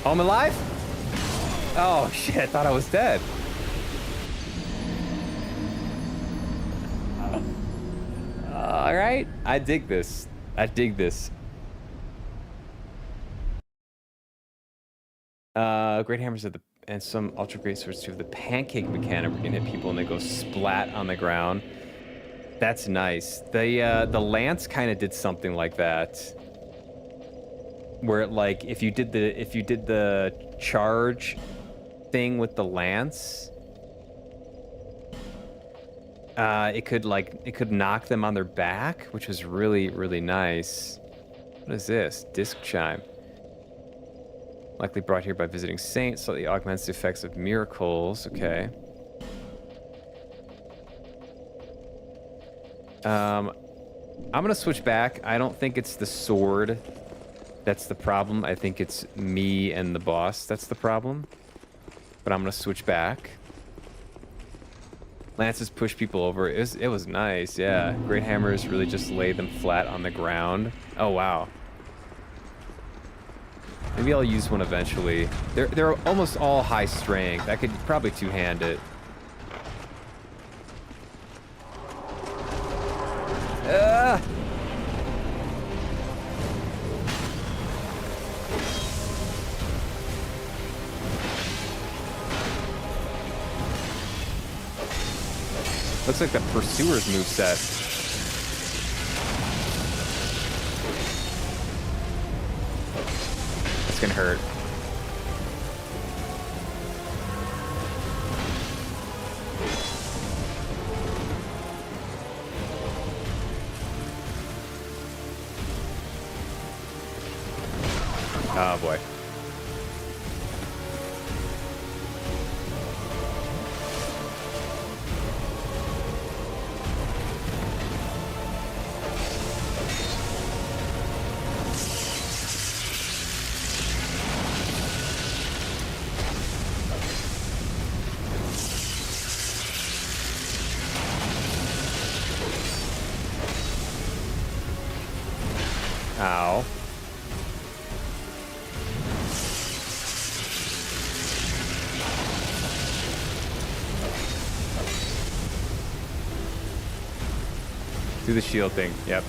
Oh, I'm alive? Oh, shit. I thought I was dead. All right. I dig this. I dig this. Great hammers and some ultra great swords too. The pancake mechanic, we can hit people and they go splat on the ground. That's nice. The lance kind of did something like that, where it, like if you did the charge thing with the lance, it could knock them on their back, which was really, really nice. What is this? Disc chime. Likely brought here by visiting saints, slightly augments the effects of miracles. Okay. I'm gonna switch back. I don't think it's the sword that's the problem. I think it's me and the boss that's the problem. But I'm gonna switch back. Lances push people over. It was nice, yeah. Great hammers really just lay them flat on the ground. Oh wow. Maybe I'll use one eventually. They're almost all high strength. I could probably two-hand it. Looks like the Pursuer's moveset. It's gonna hurt. Oh boy. Ow. Do the shield thing. Yep.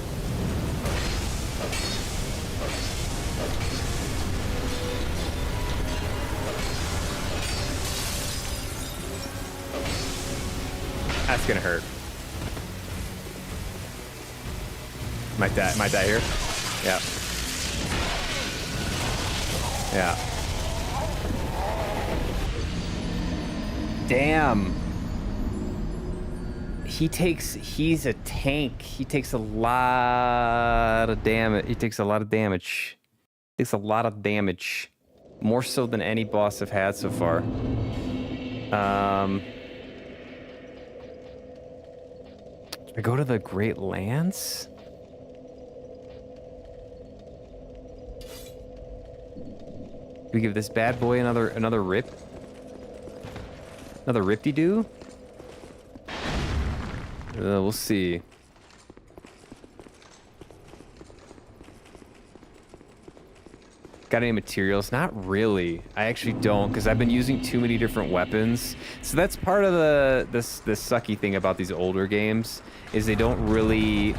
That's gonna hurt. Might die here. Yeah. Yeah. Damn. He's a tank. He takes a lot of damage. Takes a lot of damage. More so than any boss I've had so far. I go to the Great Lance? We give this bad boy another rip? Another rip-de-doo? We'll see. Got any materials? Not really. I actually don't, because I've been using too many different weapons. So that's part of this sucky thing about these older games, is they don't really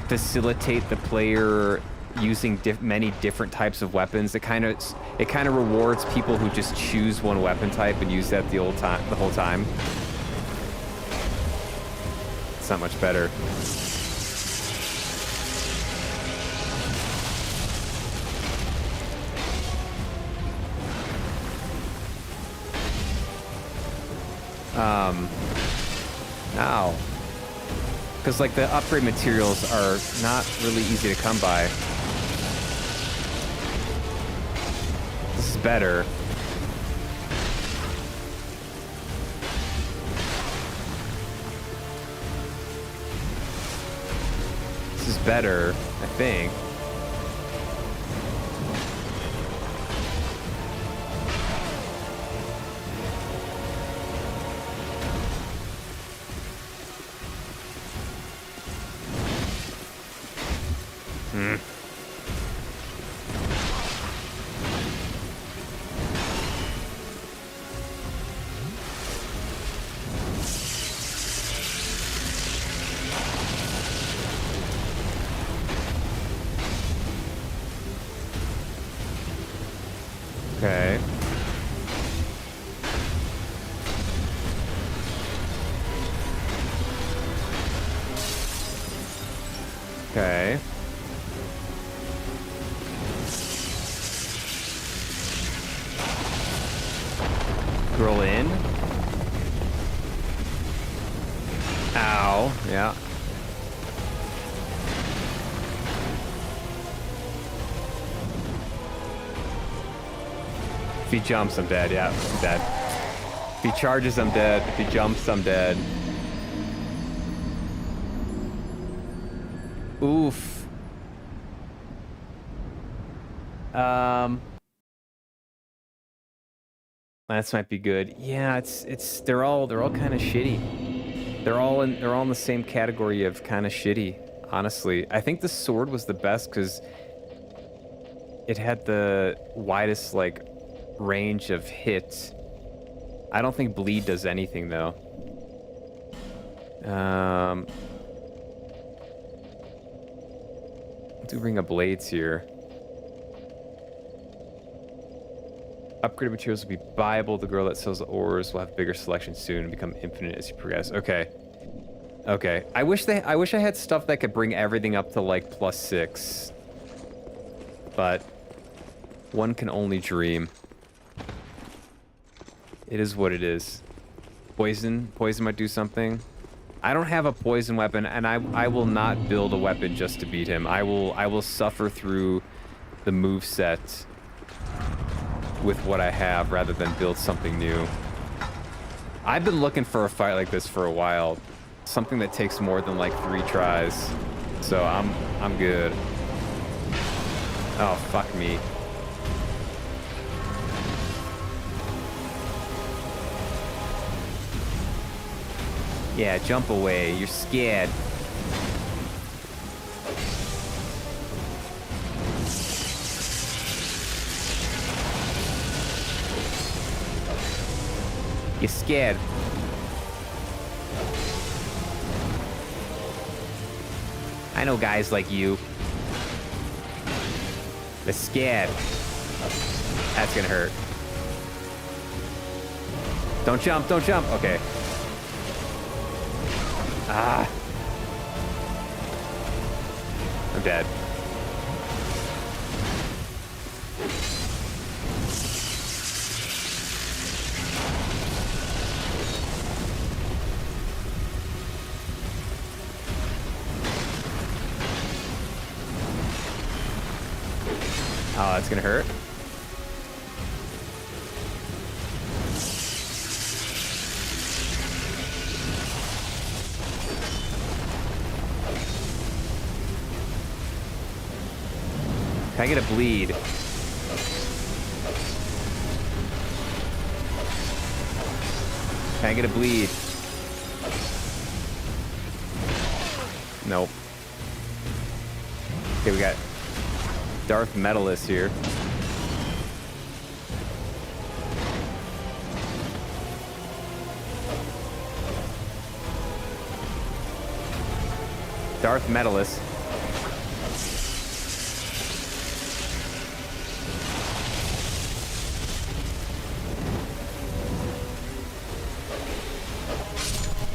facilitate the player using many different types of weapons. It kind of rewards people who just choose one weapon type and use that the whole time. It's not much better. Ow. Because like the upgrade materials are not really easy to come by. This is better. This is better, I think. Okay. Roll in. Ow. Yeah. If he jumps, I'm dead. Yeah, I'm dead. If he charges, I'm dead. If he jumps, I'm dead. Oof. That might be good. Yeah, they're all kind of shitty. They're all in the same category of kind of shitty, honestly. I think the sword was the best because it had the widest like range of hit. I don't think bleed does anything though. Do bring up blades here. Upgraded materials will be buyable. The girl that sells the ores will have bigger selection soon and become infinite as you progress. Okay. Okay. I wish I had stuff that could bring everything up to like +6. But one can only dream. It is what it is. Poison might do something. I don't have a poison weapon, and I will not build a weapon just to beat him. I will suffer through the moveset with what I have rather than build something new. I've been looking for a fight like this for a while. Something that takes more than like 3 tries. So I'm good. Oh, fuck me. Yeah, jump away. You're scared. You're scared. I know guys like you. They're scared. That's gonna hurt. Don't jump, don't jump. Okay. Ah. I'm dead. Oh, that's gonna hurt. Can I get a bleed? Can I get a bleed? Nope. Okay, we got Darth Metalist here. Darth Metalist.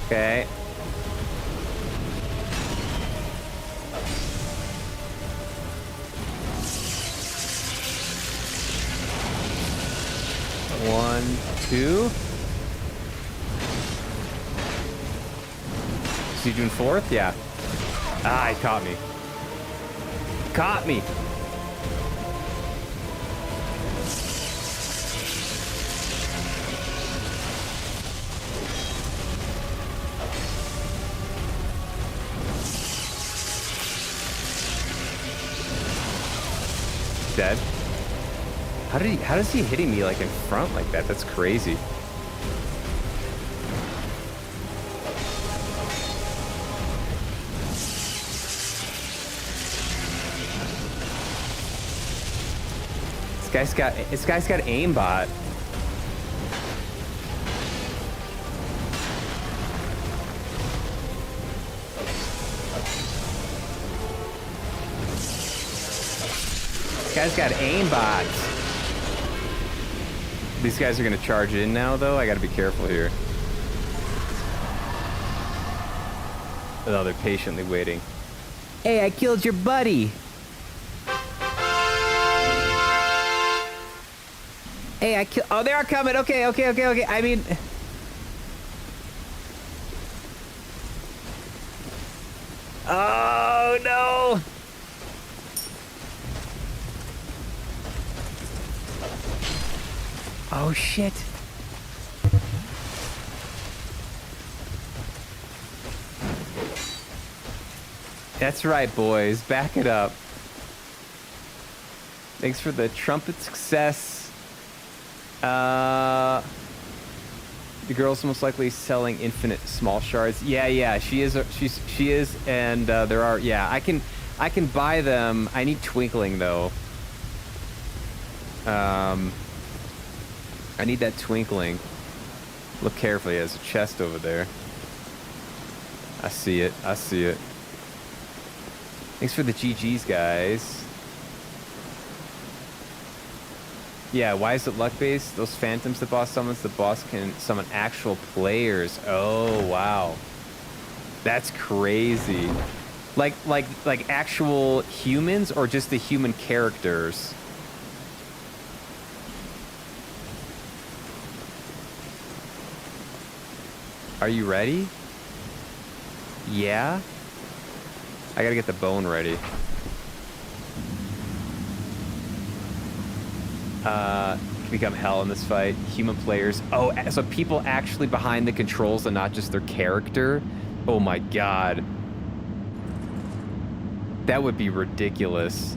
Okay. One, two. Is he doing 4th? Yeah. Ah, he caught me. Caught me. Dead. How does he hitting me like in front like that? That's crazy. This guy's got aimbot. This guy's got aimbot. These guys are gonna charge in now, though. I gotta be careful here. Oh, they're patiently waiting. Hey, I killed your buddy. Hey, I killed... Oh, they are coming. Okay. I mean... Oh, no. Oh, shit. That's right, boys. Back it up. Thanks for the trumpet success. The girl's most likely selling infinite small shards. Yeah, she is. She is, and there are. Yeah, I can buy them. I need twinkling though. I need that twinkling. Look carefully. There's a chest over there. I see it. Thanks for the GGs, guys. Yeah, why is it luck-based? Those phantoms the boss summons, the boss can summon actual players. Oh, wow. That's crazy. Like actual humans or just the human characters? Are you ready? Yeah? I gotta get the bone ready. Can become hell in this fight. Human players. Oh, so people actually behind the controls and not just their character? Oh my god. That would be ridiculous.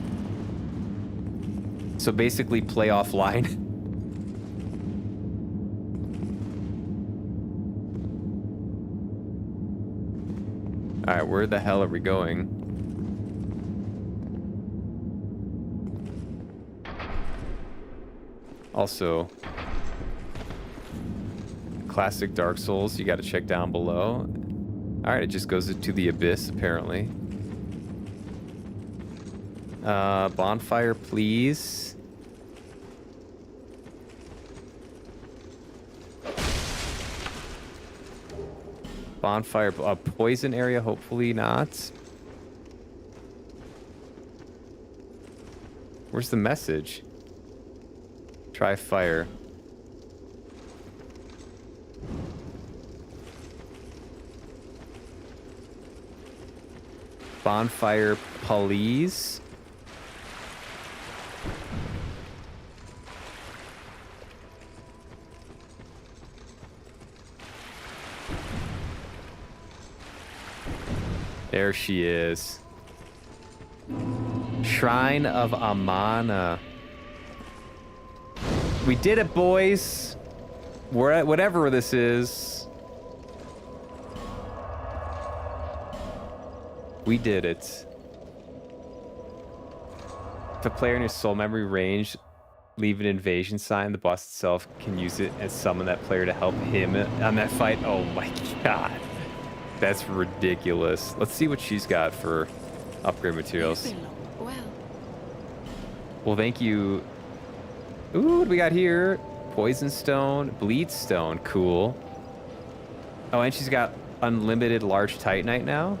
So basically play offline. Alright, where the hell are we going? Also, classic Dark Souls, you gotta check down below. Alright, it just goes into the abyss, apparently. Bonfire, please. Bonfire, a poison area, hopefully not. Where's the message? Try fire. Bonfire, please. There she is. Shrine of Amana. We did it, boys. We're at whatever this is. We did it. If a player in your soul memory range leave an invasion sign, the boss itself can use it and summon that player to help him on that fight. Oh my god. That's ridiculous. Let's see what she's got for upgrade materials. Well, thank you. Ooh, what do we got here? Poison stone, bleed stone, cool. Oh, and she's got unlimited large titanite now.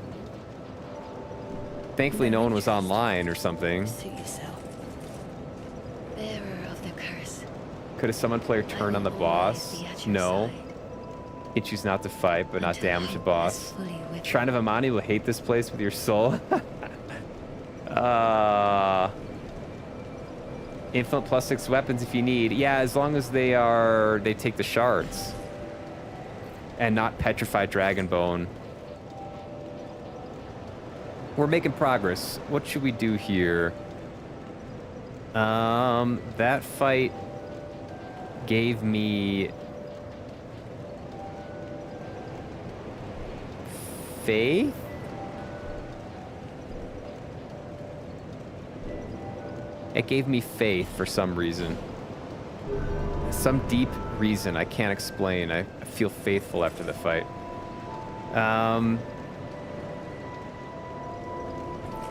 Thankfully, no one was online or something. Bearer of the curse. Could a summoned player turn on the boss? No. You can choose not to fight, but not damage the boss. Shrine of Amani will hate this place with your soul. Infinite +6 weapons if you need. Yeah, as long as they take the shards. And not petrified dragon bone. We're making progress. What should we do here? That fight gave me faith? It gave me faith for some reason. Some deep reason I can't explain. I feel faithful after the fight.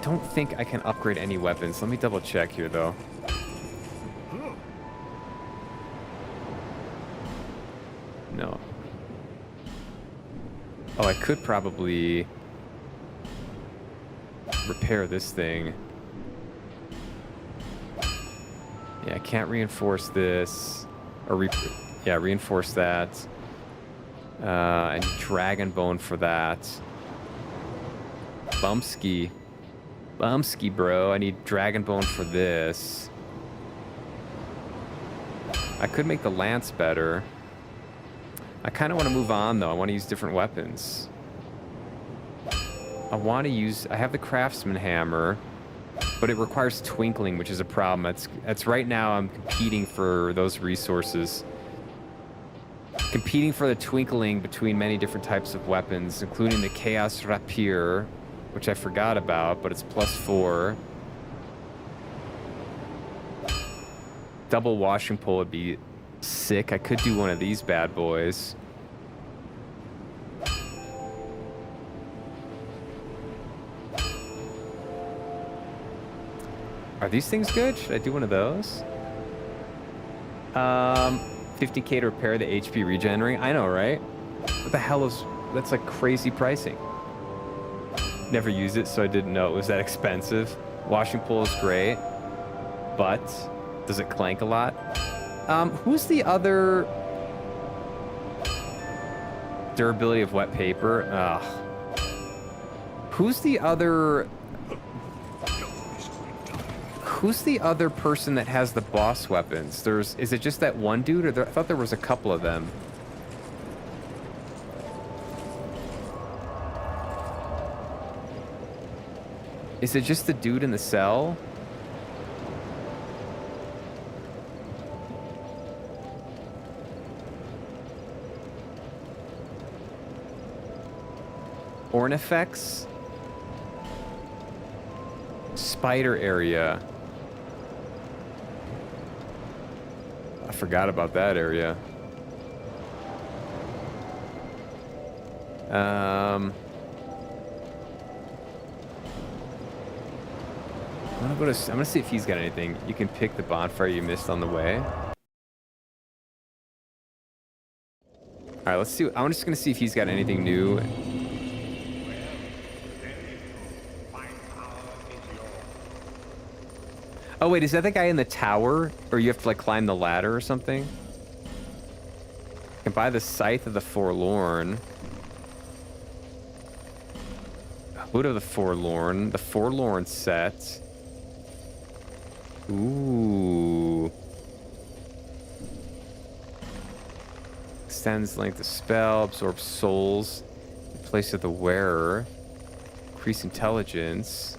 Don't think I can upgrade any weapons. Let me double check here though. No. Oh, I could probably... repair this thing. Yeah, I can't reinforce this. Or, reinforce that. I need Dragon Bone for that. Bumsky. Bumsky, bro. I need Dragon Bone for this. I could make the lance better. I kind of want to move on, though. I want to use different weapons. I have the Craftsman Hammer, but it requires twinkling, which is a problem. That's right now I'm competing for those resources. Competing for the twinkling between many different types of weapons, including the Chaos Rapier, which I forgot about, but it's +4. Double washing pole would be sick. I could do one of these bad boys. Are these things good? Should I do one of those? 50k to repair the HP regenerating. I know, right? What the hell is... That's like crazy pricing. Never used it, so I didn't know it was that expensive. Washing pole is great, but does it clank a lot? Who's the other... Durability of wet paper? Ugh. Who's the other... Who's the other person that has the boss weapons? Is it just that one dude, or I thought there was a couple of them. Is it just the dude in the cell? Ornifex? Spider area. I forgot about that area. I'm gonna see if he's got anything. You can pick the bonfire you missed on the way. All right, let's see. I'm just gonna see if he's got anything new. Oh wait, is that the guy in the tower? Or you have to like climb the ladder or something? You can buy the Scythe of the Forlorn. Hood of the Forlorn. The Forlorn set. Ooh. Extends length of spell, absorbs souls in place of the wearer. Increase intelligence.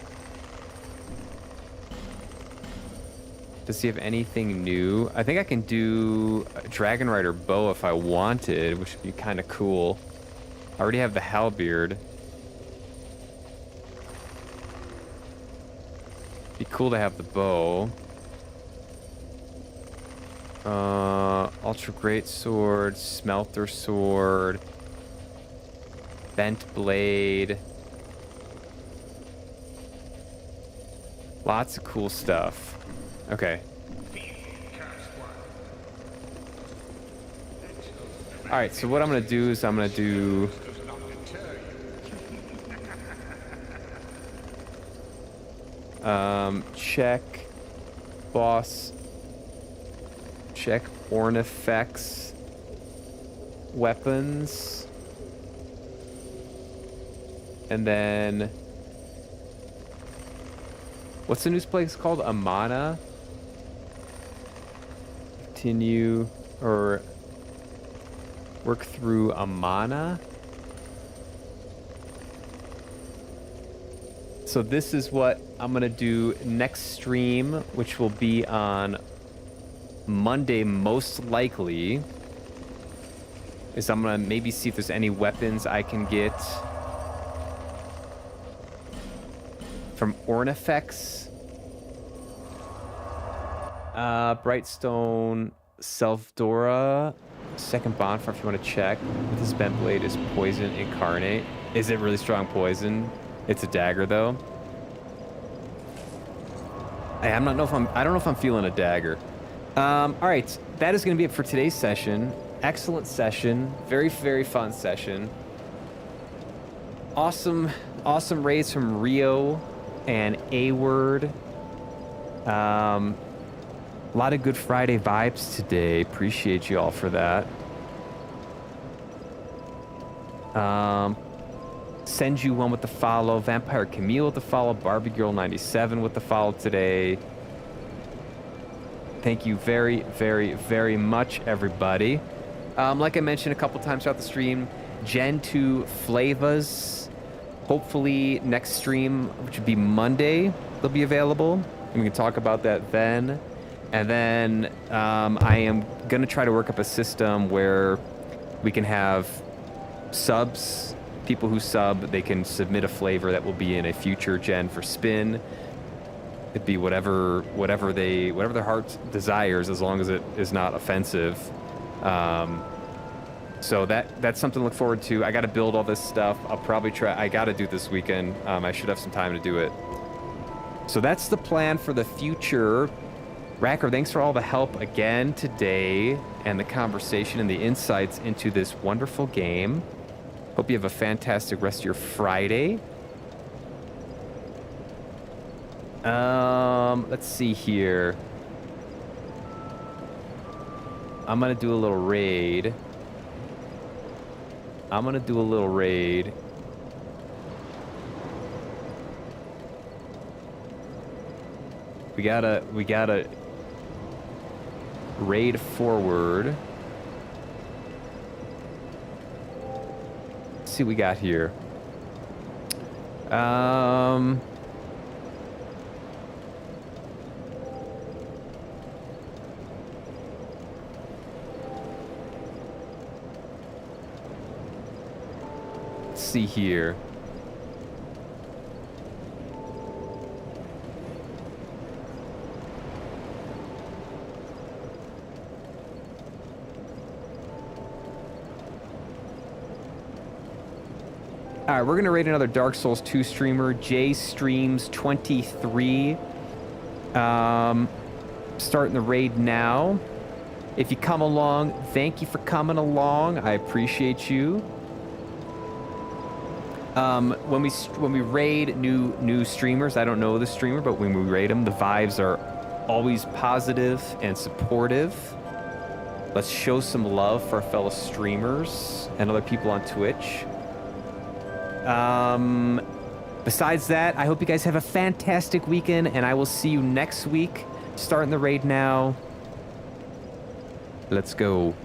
Does he have anything new? I think I can do a Dragon Rider bow if I wanted, which would be kind of cool. I already have the halberd. Be cool to have the bow. Ultra Great Sword, Smelter Sword, Bent Blade. Lots of cool stuff. Okay. Alright, so what I'm gonna do is I'm gonna do... check boss, check Ornifex weapons, and then what's the new place called? Amana. Continue or work through Amana. So this is what I'm gonna do next stream, which will be on Monday most likely, is I'm gonna maybe see if there's any weapons I can get from Ornifex. Brightstone, Self-Dora, second bonfire if you want to check. With this bent blade is poison incarnate. Is it really strong poison? It's a dagger though. I don't know if I'm feeling a dagger. All right, that is going to be it for today's session. Excellent session, very, very fun session. Awesome raids from Rio. and A Word. A lot of Good Friday vibes today. Appreciate you all for that. Send you one with the follow. Vampire Camille with the follow. Barbie Girl 97 with the follow today. Thank you very, very, very much, everybody. Like I mentioned a couple times throughout the stream, Gen 2 Flavas. Hopefully next stream, which would be Monday, they'll be available. And we can talk about that then. And then I am going to try to work up a system where we can have subs. People who sub, they can submit a flavor that will be in a future gen for spin. It'd be whatever their heart desires, as long as it is not offensive. So that's something to look forward to. I got to build all this stuff. I'll probably try. I got to do it this weekend. I should have some time to do it. So that's the plan for the future. Racker, thanks for all the help again today and the conversation and the insights into this wonderful game. Hope you have a fantastic rest of your Friday. Let's see here. I'm gonna do a little raid. We gotta raid forward. Let's see what we got here. Let's see here. All right, we're gonna raid another Dark Souls 2 streamer, J Streams 23. Starting the raid now. If you come along, thank you for coming along. I appreciate you. When we raid new streamers, I don't know the streamer, but when we raid them, the vibes are always positive and supportive. Let's show some love for our fellow streamers and other people on Twitch. Besides that, I hope you guys have a fantastic weekend, and I will see you next week. Starting the raid now. Let's go.